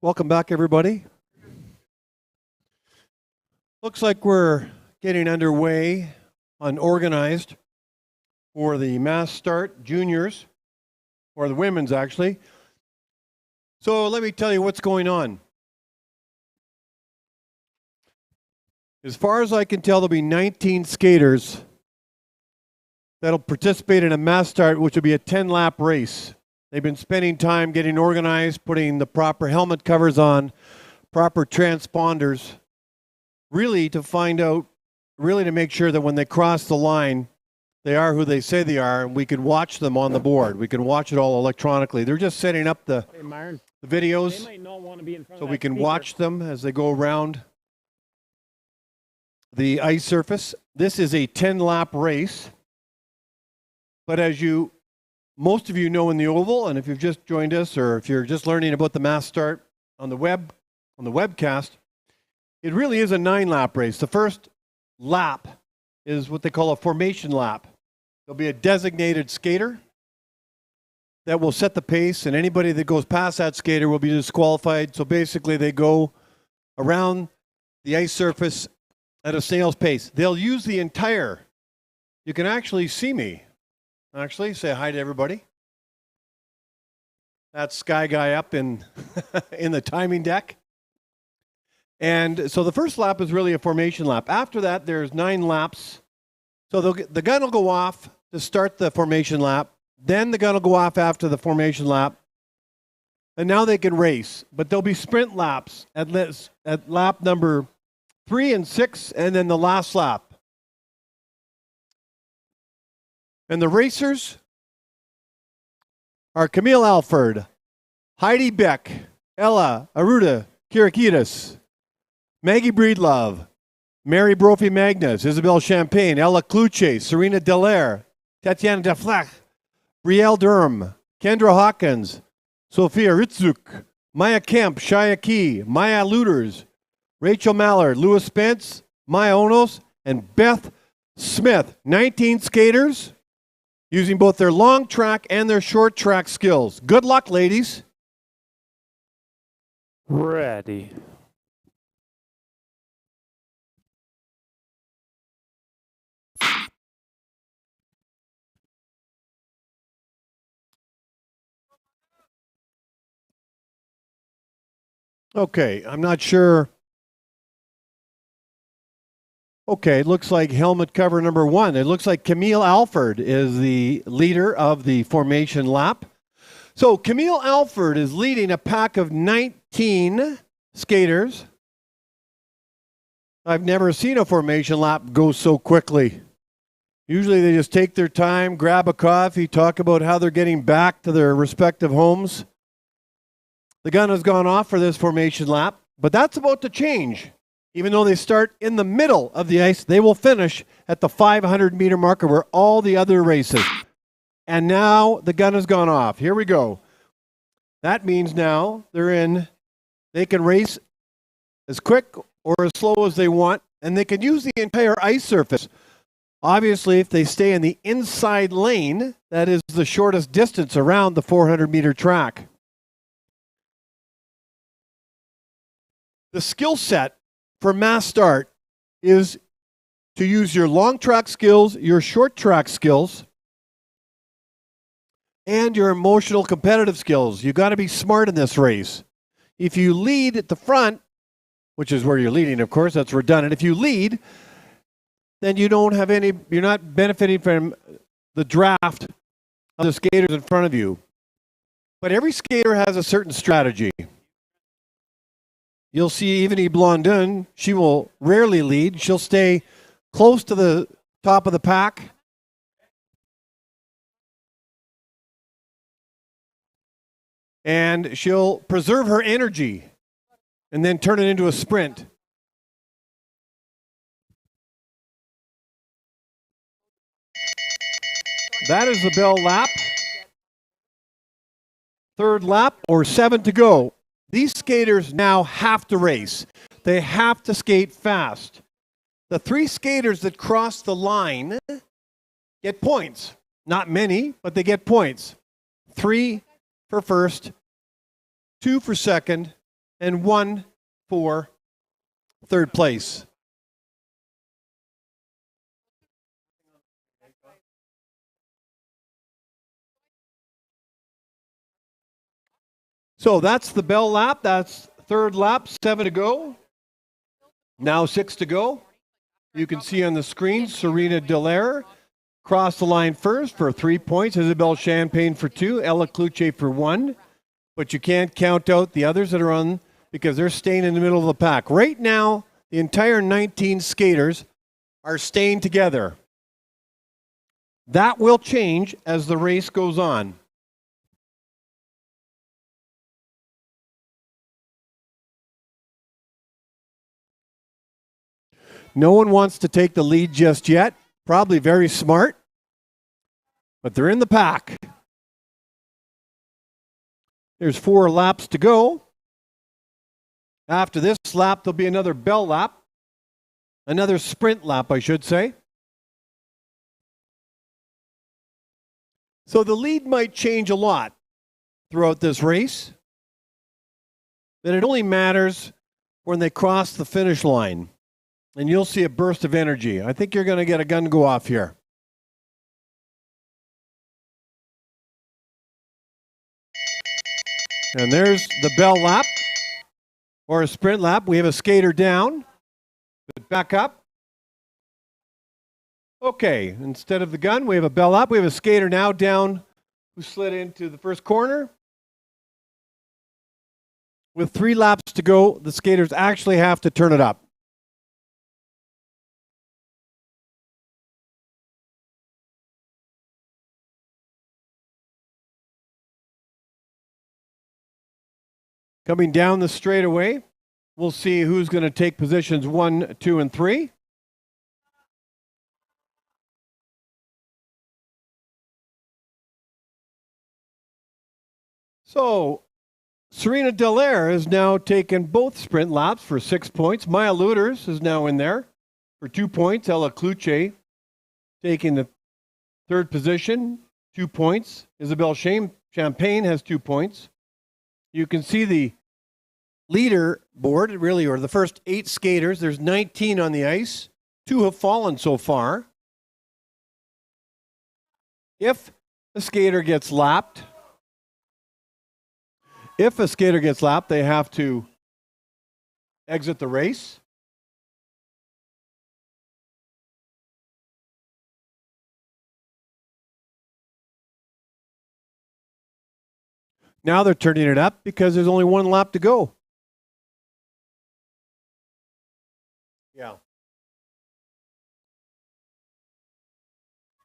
Welcome back, everybody. Looks like we're getting underway on organized for the mass start juniors, or the women's actually. So let me tell you what's going on. As far as I can tell, there'll be 19 skaters that'll participate in a mass start, which will be a 10-lap race. They've been spending time getting organized, putting the proper helmet covers on, proper transponders, really to find out, really to make sure that when they cross the line, they are who they say they are, and we can watch them on the board. We can watch it all electronically. They're just setting up the videos so we can watch them as they go around the ice surface. This is a 10-lap race, but as you most of you know in the Oval, and if you've just joined us or if you're just learning about the mass start on the webcast, it really is a 9-lap race. The first lap is what they call a formation lap. There'll be a designated skater that will set the pace, and anybody that goes past that skater will be disqualified. So basically they go around the ice surface at a snail's pace. They'll use the entire, you can actually see me. Actually, say hi to everybody. That's Sky Guy up in, in the timing deck. And so the first lap is really a formation lap. After that, there's 9 laps. So the gun will go off to start the formation lap. Then the gun will go off after the formation lap. And now they can race. But there'll be sprint laps at lap number 3 and 6, and then the last lap. And the racers are Camille Alford, Heidi Beck, Ella Aruda Kirikitis, Maggie Breedlove, Mary Brophy Magnus, Isabel Champagne, Ella Kluche, Serena Dallaire, Tatiana Deflech, Brielle Durham, Kendra Hawkins, Sophia Ritzuk, Maya Kemp, Shia Key, Maya Luders, Rachel Mallard, Louis Spence, Maya Onos, and Beth Smith. 19 skaters using both their long track and their short track skills. Good luck, ladies. Ready. Okay, I'm not sure. Okay, it looks like helmet cover number 1. It looks like Camille Alford is the leader of the formation lap. So Camille Alford is leading a pack of 19 skaters. I've never seen a formation lap go so quickly. Usually they just take their time, grab a coffee, talk about how they're getting back to their respective homes. The gun has gone off for this formation lap, but that's about to change. Even though they start in the middle of the ice, they will finish at the 500-meter marker where all the other races. And now the gun has gone off. Here we go. That means now they can race as quick or as slow as they want, and they can use the entire ice surface. Obviously, if they stay in the inside lane, that is the shortest distance around the 400-meter track. The skill set for mass start is to use your long track skills, your short track skills, and your emotional competitive skills. You got to be smart in this race. If you lead at the front, which is where you're leading, of course, that's redundant. If you lead, then you're not benefiting from the draft of the skaters in front of you. But every skater has a certain strategy. You'll see Evanie Blondin, she will rarely lead. She'll stay close to the top of the pack. And she'll preserve her energy and then turn it into a sprint. That is the bell lap. 3rd lap or 7 to go. These skaters now have to race. They have to skate fast. The 3 skaters that cross the line get points. Not many, but they get points. 3 for first, 2 for second, and 1 for third place. So that's the bell lap. That's 3rd lap, 7 to go. Now 6 to go. You can see on the screen, Serena Dallaire crossed the line first for 3 points. Isabel Champagne for 2. Ella Kluche for 1. But you can't count out the others that are on because they're staying in the middle of the pack. Right now, the entire 19 skaters are staying together. That will change as the race goes on. No one wants to take the lead just yet. Probably very smart. But they're in the pack. There's 4 laps to go. After this lap, there'll be another bell lap. Another sprint lap, I should say. So the lead might change a lot throughout this race. But it only matters when they cross the finish line. And you'll see a burst of energy. I think you're going to get a gun go off here. And there's the bell lap, or a sprint lap. We have a skater down, but back up. Okay, instead of the gun, we have a bell lap. We have a skater now down who slid into the first corner. With 3 laps to go, the skaters actually have to turn it up. Coming down the straightaway, we'll see who's going to take positions 1, 2, and 3. So, Serena Dallaire has now taken both sprint laps for 6 points. Maya Luters is now in there for 2 points. Ella Kluche taking the 3rd position, 2 points. Isabel Champagne has 2 points. You can see the leader board, really, or the first 8 skaters. There's 19 on the ice. 2 have fallen so far. If a skater gets lapped, they have to exit the race. Now they're turning it up because there's only 1 lap to go. Yeah.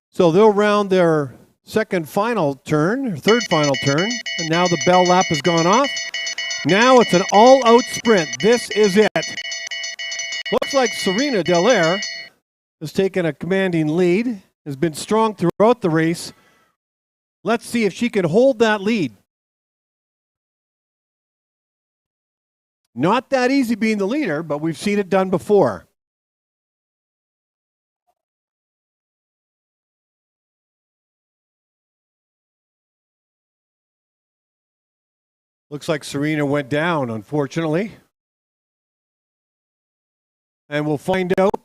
So they'll round their third final turn, and now the bell lap has gone off. Now it's an all-out sprint. This is it. Looks like Serena Dallaire has taken a commanding lead, has been strong throughout the race. Let's see if she can hold that lead. Not that easy being the leader, but we've seen it done before. Looks like Serena went down, unfortunately. And we'll find out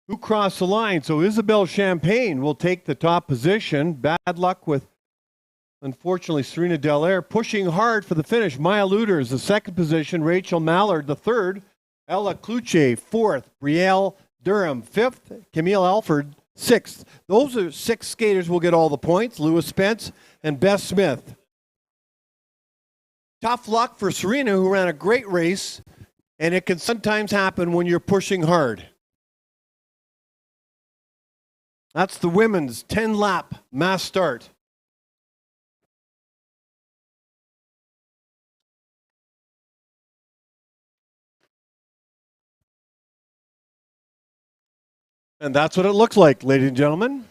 who crossed the line. So Isabel Champagne will take the top position. Bad luck with, unfortunately, Serena Dallaire pushing hard for the finish. Maya Luters, the 2nd position. Rachel Mallard, the 3rd. Ella Kluche, 4th. Brielle Durham, 5th. Camille Alford, 6th. Those are 6 skaters will get all the points. Lewis Spence and Beth Smith. Tough luck for Serena, who ran a great race, and it can sometimes happen when you're pushing hard. That's the women's 10-lap mass start. And that's what it looks like, ladies and gentlemen.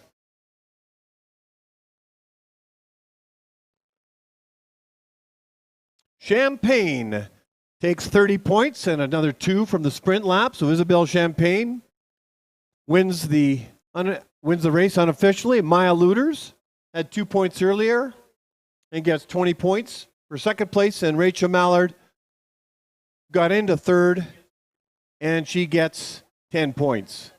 Champagne takes 30 points and another 2 from the sprint lap. So Isabel Champagne wins the race unofficially. Maya Luters had 2 points earlier and gets 20 points for 2nd place. And Rachel Mallard got into 3rd, and she gets 10 points.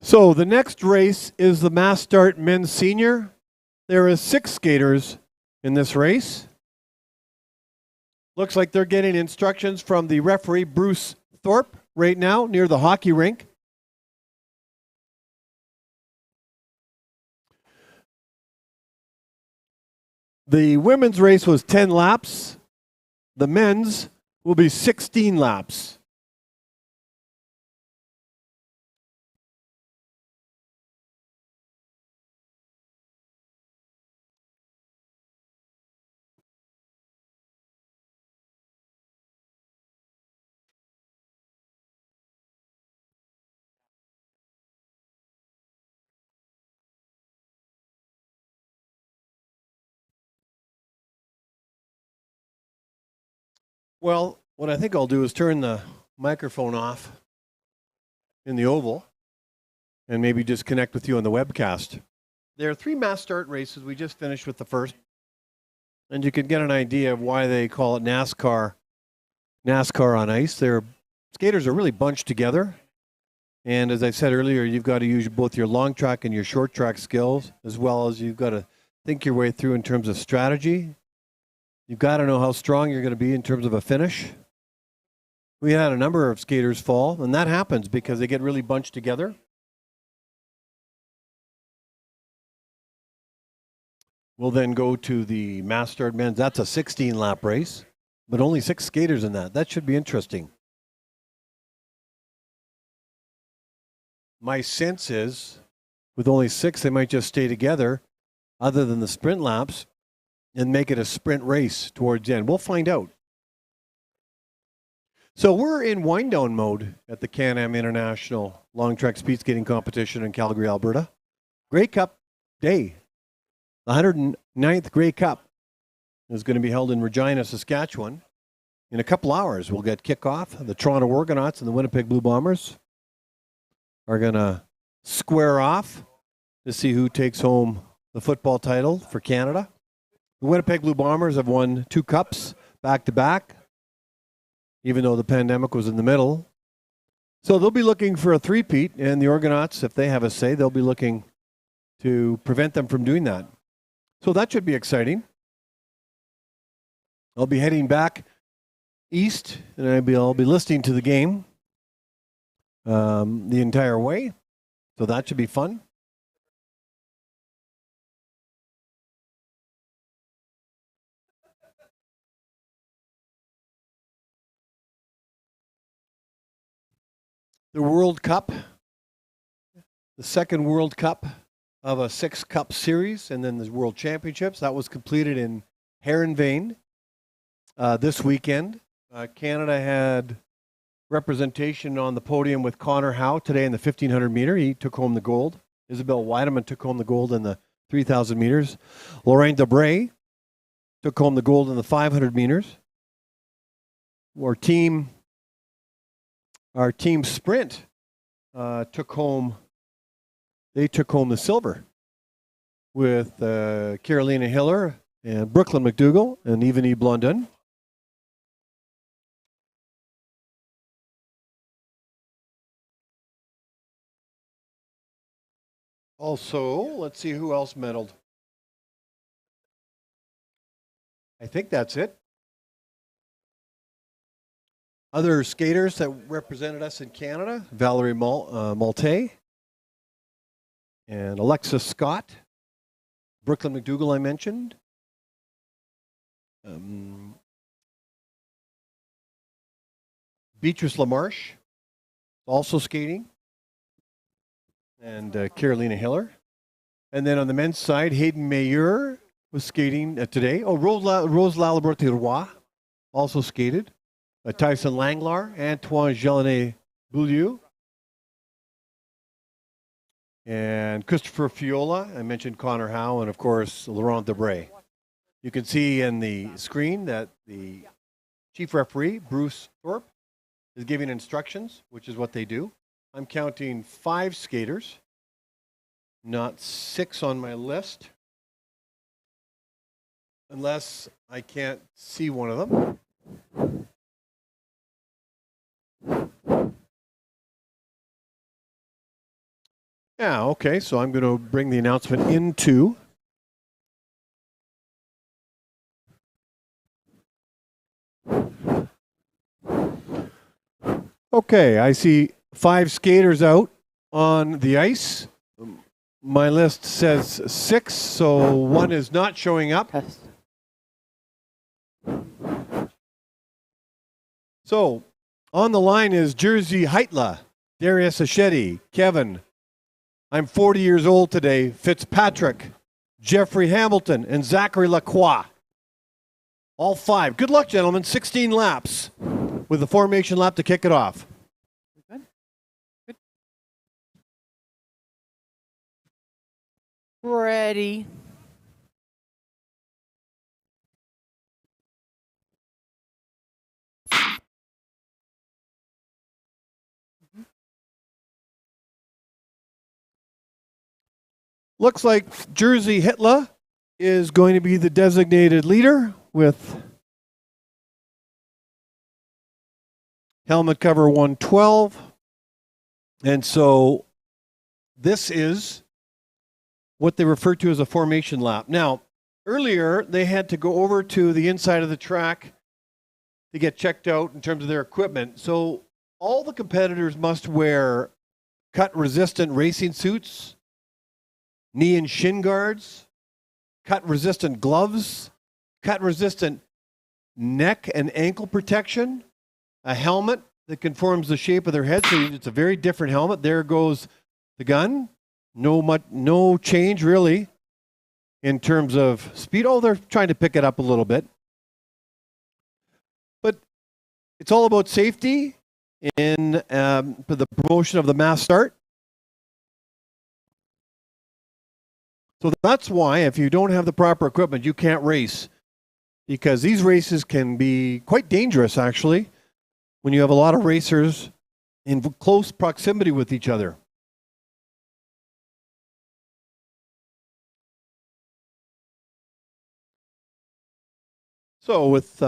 So the next race is the mass start men's senior. There are 6 skaters in this race. Looks like they're getting instructions from the referee, Bruce Thorpe, right now near the hockey rink. The women's race was 10 laps. The men's will be 16 laps. Well, what I think I'll do is turn the microphone off in the oval and maybe just connect with you on the webcast. There are 3 mass start races. We just finished with the first. And you can get an idea of why they call it NASCAR on ice. Their skaters are really bunched together. And as I said earlier, you've got to use both your long track and your short track skills, as well as you've got to think your way through in terms of strategy. You've got to know how strong you're going to be in terms of a finish. We had a number of skaters fall, and that happens because they get really bunched together. We'll then go to the mass start men's. That's a 16-lap race, but only 6 skaters in that. That should be interesting. My sense is, with only 6, they might just stay together, other than the sprint laps, and make it a sprint race towards the end. We'll find out. So we're in wind-down mode at the CanAm International Long Track Speed Skating Competition in Calgary, Alberta. Grey Cup Day. The 109th Grey Cup is going to be held in Regina, Saskatchewan. In a couple hours, we'll get kickoff. The Toronto Argonauts and the Winnipeg Blue Bombers are going to square off to see who takes home the football title for Canada. The Winnipeg Blue Bombers have won 2 cups back-to-back, even though the pandemic was in the middle. So they'll be looking for a three-peat, and the Argonauts, if they have a say, they'll be looking to prevent them from doing that. So that should be exciting. I'll be heading back east, and I'll be listening to the game the entire way. So that should be fun. The World Cup, the second World Cup of a 6-cup series, and then the World Championships. That was completed in Heerenveen this weekend. Canada had representation on the podium with Connor Howe today in the 1500 meter. He took home the gold. Isabel Weideman took home the gold in the 3000 meters. Lorraine Debray took home the gold in the 500 meters. Our team sprint took home the silver with Carolina Hiller and Brooklyn McDougall and Evanie Blondin. Also, let's see who else medaled. I think that's it. Other skaters that represented us in Canada, Valerie Malte and Alexis Scott, Brooklyn McDougall I mentioned. Beatrice LaMarche, also skating, and Carolina Hiller. And then on the men's side, Hayden Mayer was skating today. Oh, Rose Laliberté-Roy also skated. Tyson Langlar, Antoine Jelinet-Beaulieu, and Christopher Fiola. I mentioned Connor Howe, and of course, Laurent Debray. You can see in the screen that the chief referee, Bruce Thorpe, is giving instructions, which is what they do. I'm counting 5 skaters, not 6 on my list, unless I can't see one of them. Yeah, okay, so I'm going to bring the announcement into. Okay, I see 5 skaters out on the ice. My list says 6, so 1 is not showing up. Test. So on the line is Jerzy Heitla, Darius Achetti, Kevin. I'm 40 years old today. Fitzpatrick, Jeffrey Hamilton, and Zachary Lacroix. All 5. Good luck, gentlemen. 16 laps with the formation lap to kick it off. Good. Good. Ready. Looks like Jersey Hitler is going to be the designated leader with helmet cover 112. And so this is what they refer to as a formation lap. Now, earlier they had to go over to the inside of the track to get checked out in terms of their equipment. So all the competitors must wear cut-resistant racing suits, knee and shin guards, cut-resistant gloves, cut-resistant neck and ankle protection, a helmet that conforms the shape of their head, so it's a very different helmet. There goes the gun. No change really in terms of speed. Oh, they're trying to pick it up a little bit. But it's all about safety in the promotion of the mass start. So that's why if you don't have the proper equipment, you can't race, because these races can be quite dangerous actually when you have a lot of racers in close proximity with each other. So with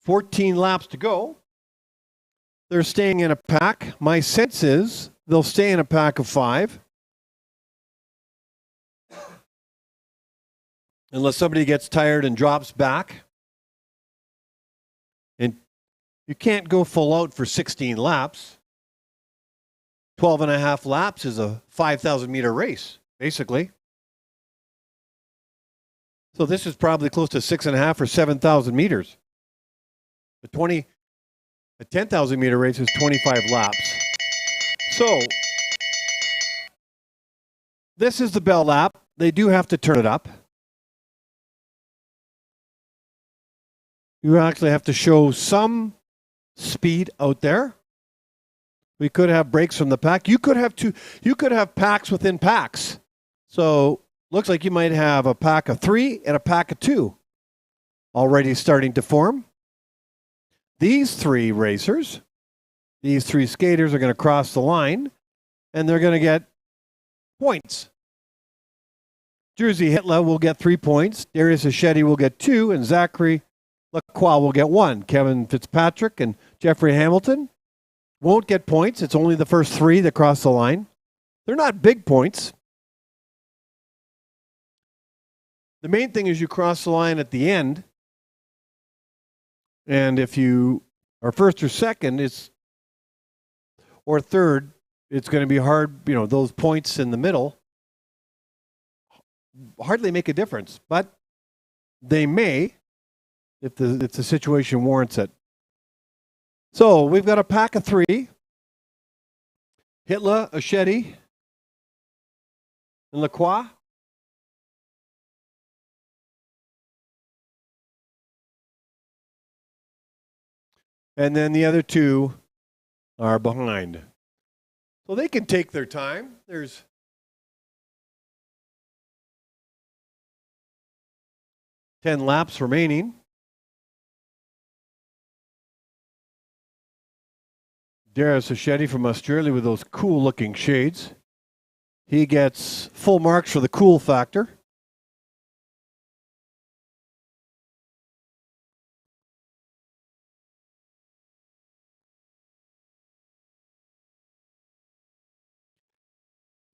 14 laps to go, they're staying in a pack. My sense is they'll stay in a pack of 5. Unless somebody gets tired and drops back. And you can't go full out for 16 laps. 12 and a half laps is a 5,000 meter race, basically. So this is probably close to 6.5 or 7,000 meters. A 10,000 meter race is 25 laps. So this is the bell lap. They do have to turn it up. You actually have to show some speed out there. We could have breaks from the pack. You could have packs within packs. So looks like you might have a pack of 3 and a pack of 2 already starting to form. These 3 racers, these 3 skaters are going to cross the line and they're going to get points. Jersey Hitler will get 3 points. Darius Achetti will get 2, and Zachary Lacroix will get 1. Kevin Fitzpatrick and Jeffrey Hamilton won't get points. It's only the first 3 that cross the line. They're not big points. The main thing is you cross the line at the end. And if you are first or second, or third, it's going to be hard. Those points in the middle hardly make a difference, but they may if the situation warrants it. So we've got a pack of 3. Hitler, Achetti, and Lacroix. And then the other 2 are behind. So they can take their time. There's ten laps remaining. Darius Achetti from Australia with those cool looking shades. He gets full marks for the cool factor.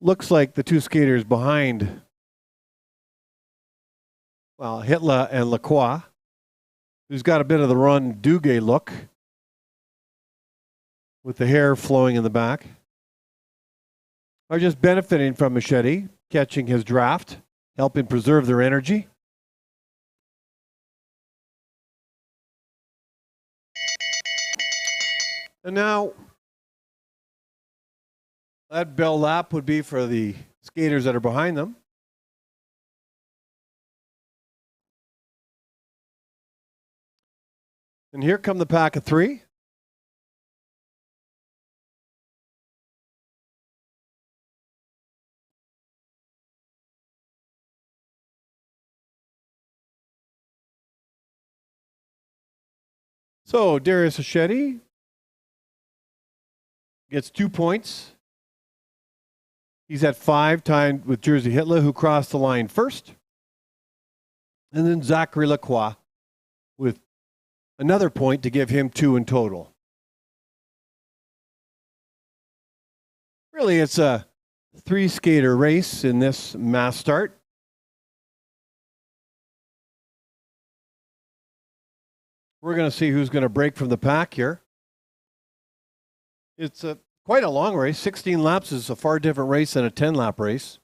Looks like the 2 skaters behind, Hitler and Lacroix, who's got a bit of the Ron Duguay look with the hair flowing in the back, are just benefiting from Achetti, catching his draft, helping preserve their energy. And now, that bell lap would be for the skaters that are behind them. And here come the pack of 3. So Darius Achetti gets 2 points. He's at 5, tied with Jersey Hitler, who crossed the line first. And then Zachary Lacroix with another point to give him 2 in total. Really, it's a 3-skater race in this mass start. We're going to see who's going to break from the pack here. It's quite a long race. 16 laps is a far different race than a 10-lap race.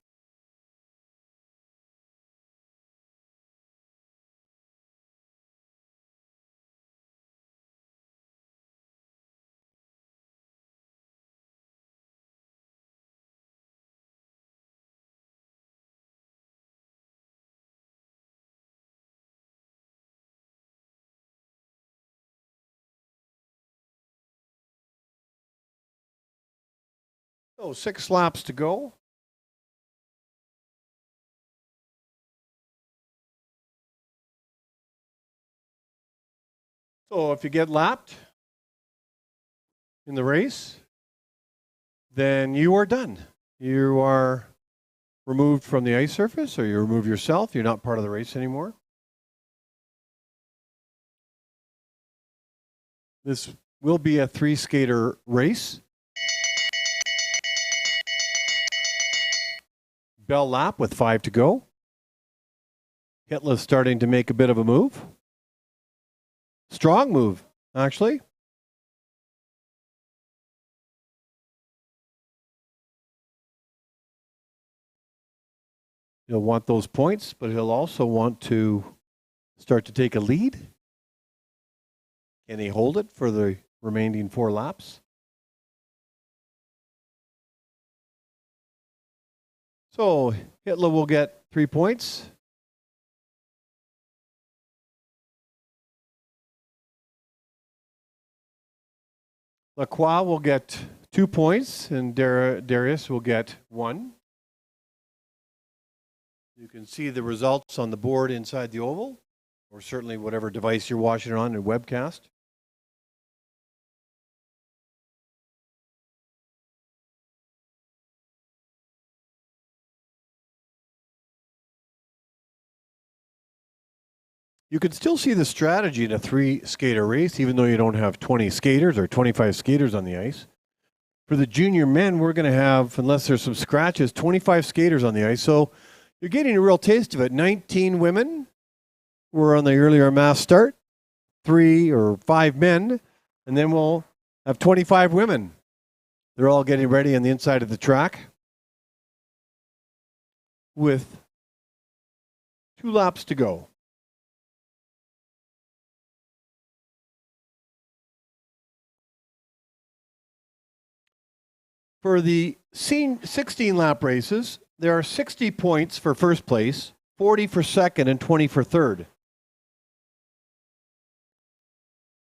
So 6 laps to go. So if you get lapped in the race, then you are done. You are removed from the ice surface, or you remove yourself. You're not part of the race anymore. This will be a 3-skater race. Bell lap with 5 to go. Hitler's starting to make a bit of a move. Strong move, actually. He'll want those points, but he'll also want to start to take a lead. Can he hold it for the remaining 4 laps? So Hitler will get 3 points. Lacroix will get 2 points, and Darius will get 1. You can see the results on the board inside the oval, or certainly whatever device you're watching it on in webcast. You can still see the strategy in a 3-skater race, even though you don't have 20 skaters or 25 skaters on the ice. For the junior men, we're going to have, unless there's some scratches, 25 skaters on the ice. So you're getting a real taste of it. 19 women were on the earlier mass start, 3 or 5 men, and then we'll have 25 women. They're all getting ready on the inside of the track with 2 laps to go. For the 16-lap races, there are 60 points for first place, 40 for second, and 20 for third.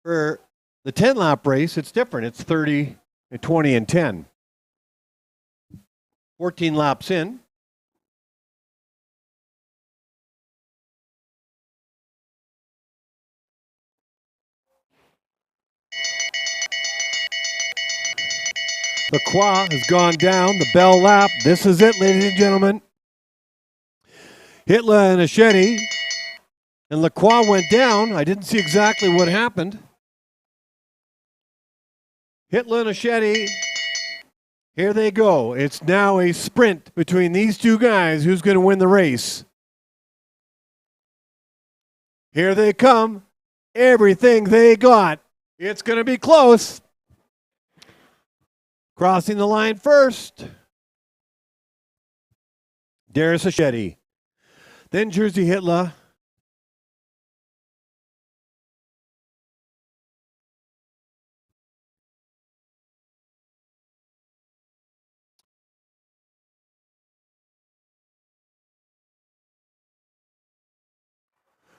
For the 10-lap race, it's different. It's 30, 20, and 10. 14 laps in. Lacroix has gone down the bell lap. This is it, ladies and gentlemen. Hitler and Achetti. And Lacroix went down. I didn't see exactly what happened. Hitler and Achetti. Here they go. It's now a sprint between these 2 guys. Who's going to win the race? Here they come. Everything they got. It's going to be close. Crossing the line first. Darius Achetti. Then Jersey Hitler.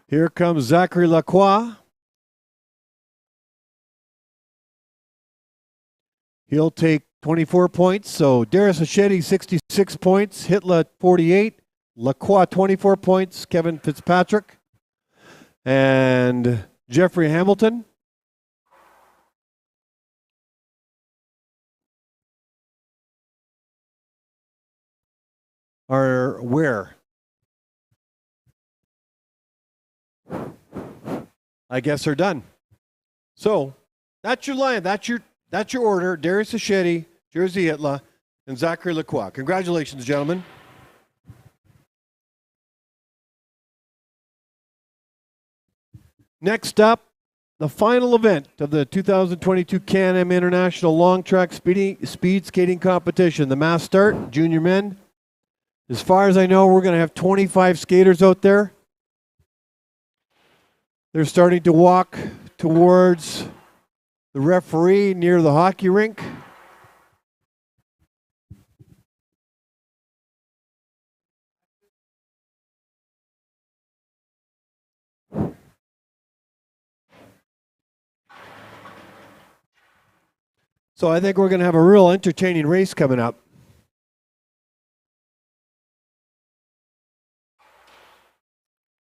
Here comes Zachary Lacroix. He'll take 24 points. So Darius Achetti, 66 points. Hitler, 48. Lacroix, 24 points. Kevin Fitzpatrick. And Jeffrey Hamilton. are where? I guess they're done. So that's your line. That's your order. Darius Achetti, Jersey Hitler, and Zachary Lacroix. Congratulations, gentlemen. Next up, the final event of the 2022 CanAm International Long Track Speed Skating Competition. The mass start, junior men. As far as I know, we're going to have 25 skaters out there. They're starting to walk towards the referee near the hockey rink. So I think we're going to have a real entertaining race coming up.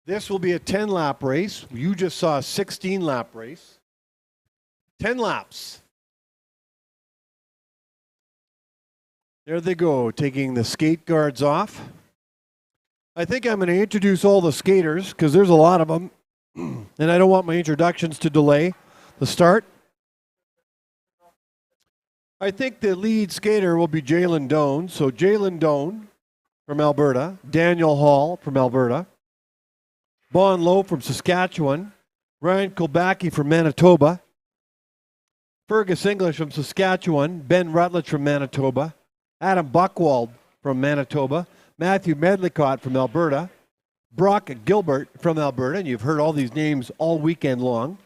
This will be a 10-lap race. You just saw a 16-lap race. 10 laps. There they go, taking the skate guards off. I think I'm going to introduce all the skaters because there's a lot of them. And I don't want my introductions to delay the start. I think the lead skater will be Jalen Doan. So Jalen Doan from Alberta, Daniel Hall from Alberta, Bon Lowe from Saskatchewan, Ryan Kulbacki from Manitoba, Fergus English from Saskatchewan, Ben Rutledge from Manitoba, Adam Buchwald from Manitoba, Matthew Medlicott from Alberta, Brock Gilbert from Alberta, and you've heard all these names all weekend long,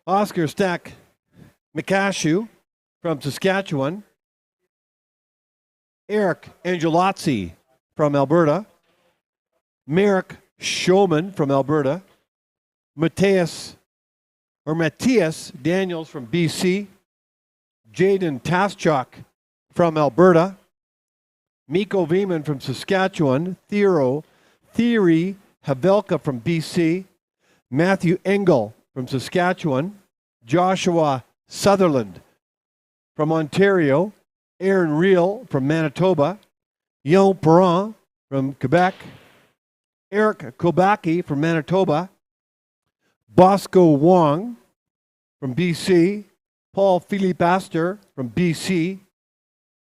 Oscar Stack McCashew from Saskatchewan, Eric Angelozzi from Alberta, Merrick Showman from Alberta, Matthias Daniels from BC, Jaden Taschuk from Alberta, Mikko Veman from Saskatchewan, Thierry Havelka from BC, Matthew Engel from Saskatchewan, Joshua Sutherland from Ontario, Aaron Reel from Manitoba, Yon Perron from Quebec, Eric Kobaki from Manitoba, Bosco Wong from BC, Paul Philippe Astor from BC,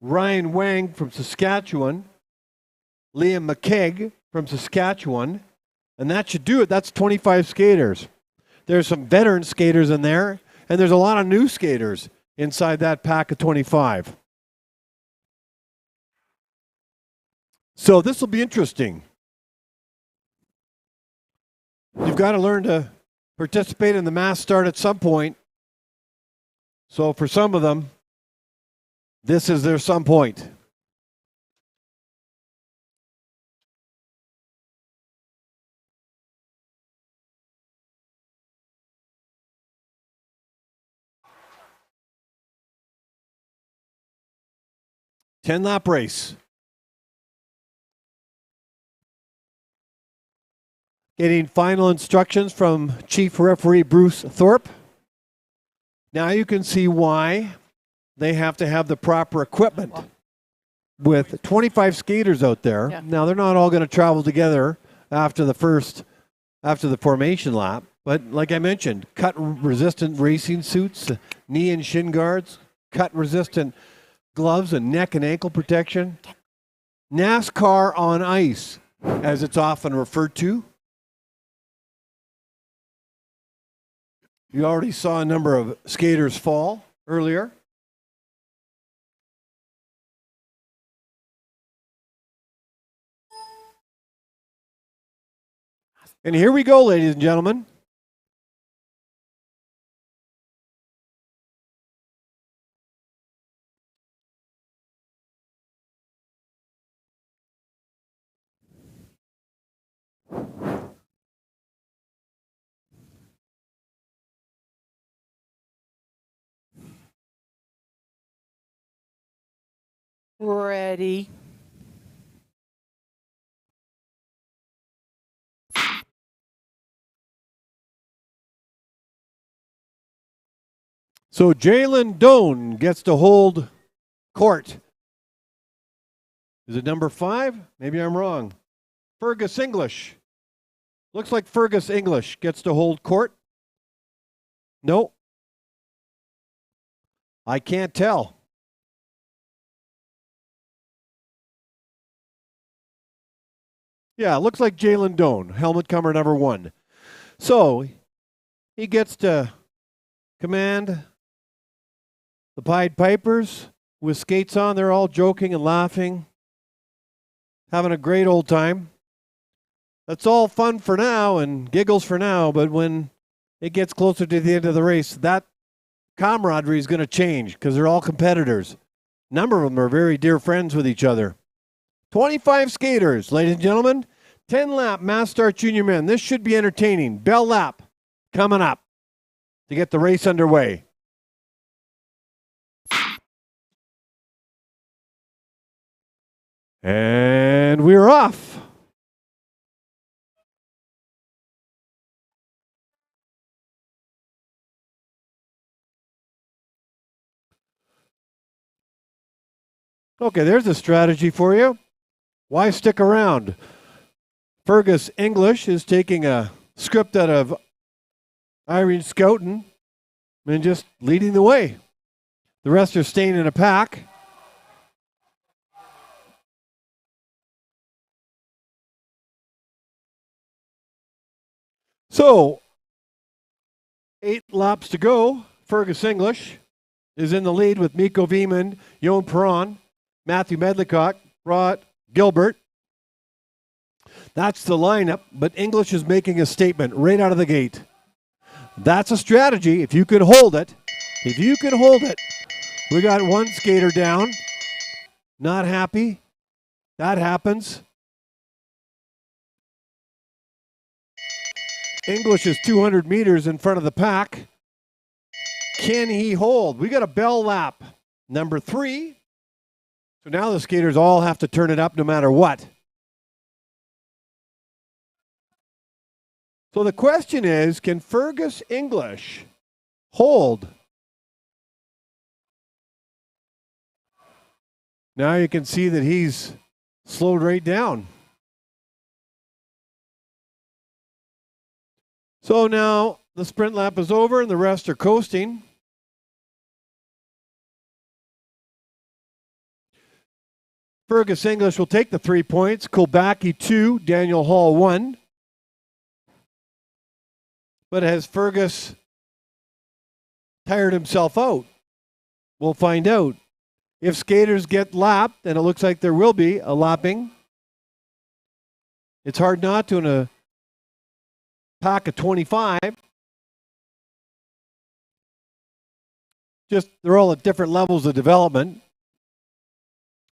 Ryan Wang from Saskatchewan, Liam McKegg from Saskatchewan, and that should do it. That's 25 skaters. There's some veteran skaters in there, and there's a lot of new skaters inside that pack of 25. So this will be interesting. You've got to learn to participate in the mass start at some point. So for some of them, this is their some point. Ten-lap race. Getting final instructions from Chief Referee Bruce Thorpe. Now you can see why they have to have the proper equipment. With 25 skaters out there, Yeah. Now they're not all going to travel together after the formation lap. But like I mentioned, cut-resistant racing suits, knee and shin guards, cut-resistant gloves and neck and ankle protection. NASCAR on ice, as it's often referred to. You already saw a number of skaters fall earlier. And here we go, ladies and gentlemen. Ready. So Jalen Doan gets to hold court Is it number 5? Maybe I'm wrong. Fergus English. Looks like Fergus English gets to hold court. No. I can't tell. Yeah, it looks like Jalen Doan, helmet comer number 1. So he gets to command the Pied Pipers with skates on. They're all joking and laughing, having a great old time. That's all fun for now and giggles for now, but when it gets closer to the end of the race, that camaraderie is going to change because they're all competitors. A number of them are very dear friends with each other. 25 skaters, ladies and gentlemen. 10-lap Mass Start Junior Men. This should be entertaining. Bell lap coming up to get the race underway. And we're off. Okay, there's a strategy for you. Why stick around? Fergus English is taking a script out of Irene Scouten and just leading the way. The rest are staying in a pack. So, 8 laps to go. Fergus English is in the lead with Mikko Veeman, Jon Perron, Matthew Medlicott, Rod Gilbert. That's the lineup, but English is making a statement right out of the gate. That's a strategy. If you can hold it, we got one skater down. Not happy. That happens. English is 200 meters in front of the pack. Can he hold? We got a bell lap, number 3. So now the skaters all have to turn it up no matter what. So the question is, can Fergus English hold? Now you can see that he's slowed right down. So now the sprint lap is over and the rest are coasting. Fergus English will take the 3 points. Kulbacki 2, Daniel Hall 1. But has Fergus tired himself out? We'll find out. If skaters get lapped, and it looks like there will be a lapping, it's hard not to in a pack of 25. Just they're all at different levels of development.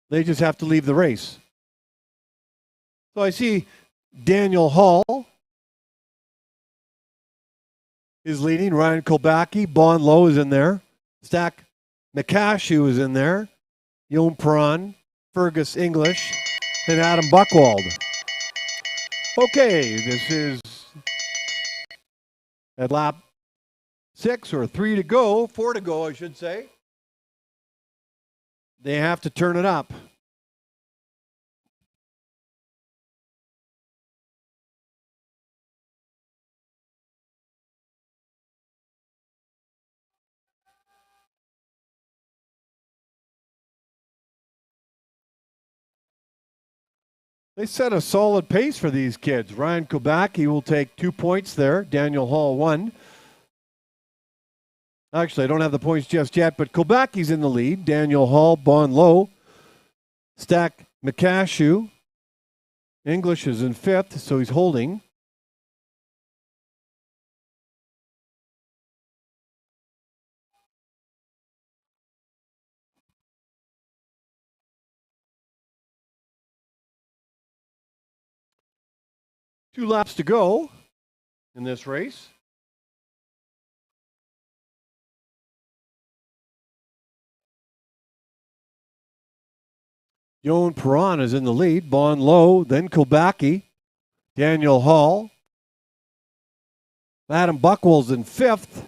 They just have to leave the race. So I see Daniel Hall is leading. Ryan Kulbacki, Bon Lowe is in there. Stack McCashew is in there. Jon Perron, Fergus English, and Adam Buchwald. Okay, this is at lap 6 or 3 to go, 4 to go, I should say. They have to turn it up. They set a solid pace for these kids. Ryan Kulbacki will take 2 points there. Daniel Hall 1. Actually, I don't have the points just yet, but Kulbacki's in the lead. Daniel Hall, Bon Lowe, Stack McCashew. English is in 5th, so he's holding. Two laps to go in this race. Jon Perron is in the lead. Bon Lowe, then Kulbacki, Daniel Hall. Adam Buchwald's in 5th.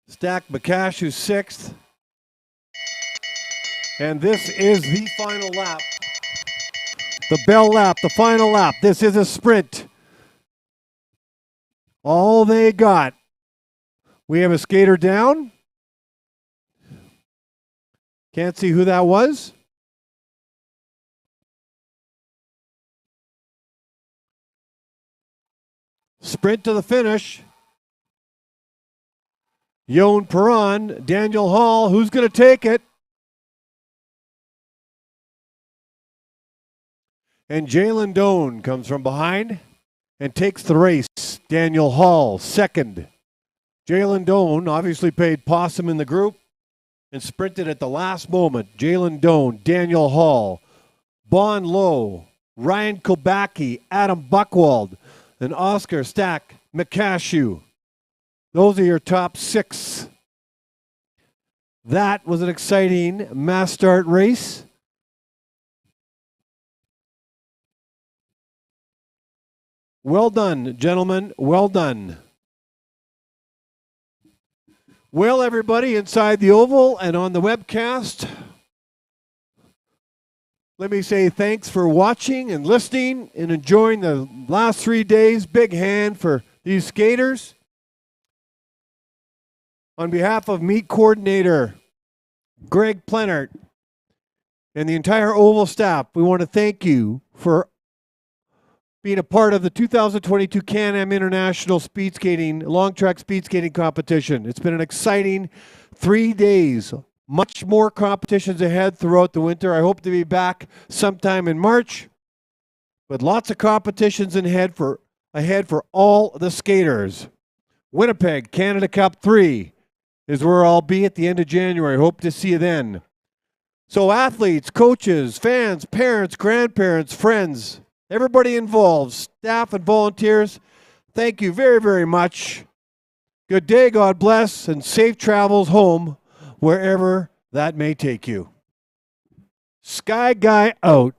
Stack McCashew 6th. And this is the final lap. The bell lap, the final lap. This is a sprint. All they got. We have a skater down. Can't see who that was. Sprint to the finish. Yon Perron, Daniel Hall, who's going to take it? And Jalen Doan comes from behind and takes the race. Daniel Hall, second. Jalen Doan obviously played possum in the group and sprinted at the last moment. Jalen Doan, Daniel Hall, Bon Lowe, Ryan Kobacki, Adam Buchwald, and Oscar Stack McCashew. Those are your top 6. That was an exciting mass start race. Well done, gentlemen. Well done. Well, everybody inside the Oval and on the webcast, let me say thanks for watching and listening and enjoying the last 3 days. Big hand for these skaters. On behalf of meet coordinator Greg Plenart and the entire Oval staff, we want to thank you for being a part of the 2022 CanAm International Speed Skating, Long Track Speed Skating Competition. It's been an exciting 3 days. Much more competitions ahead throughout the winter. I hope to be back sometime in March. But lots of competitions ahead for all the skaters. Winnipeg Canada Cup 3 is where I'll be at the end of January. Hope to see you then. So athletes, coaches, fans, parents, grandparents, friends, everybody involved, staff and volunteers, thank you very, very much. Good day, God bless, and safe travels home, wherever that may take you. Sky Guy out.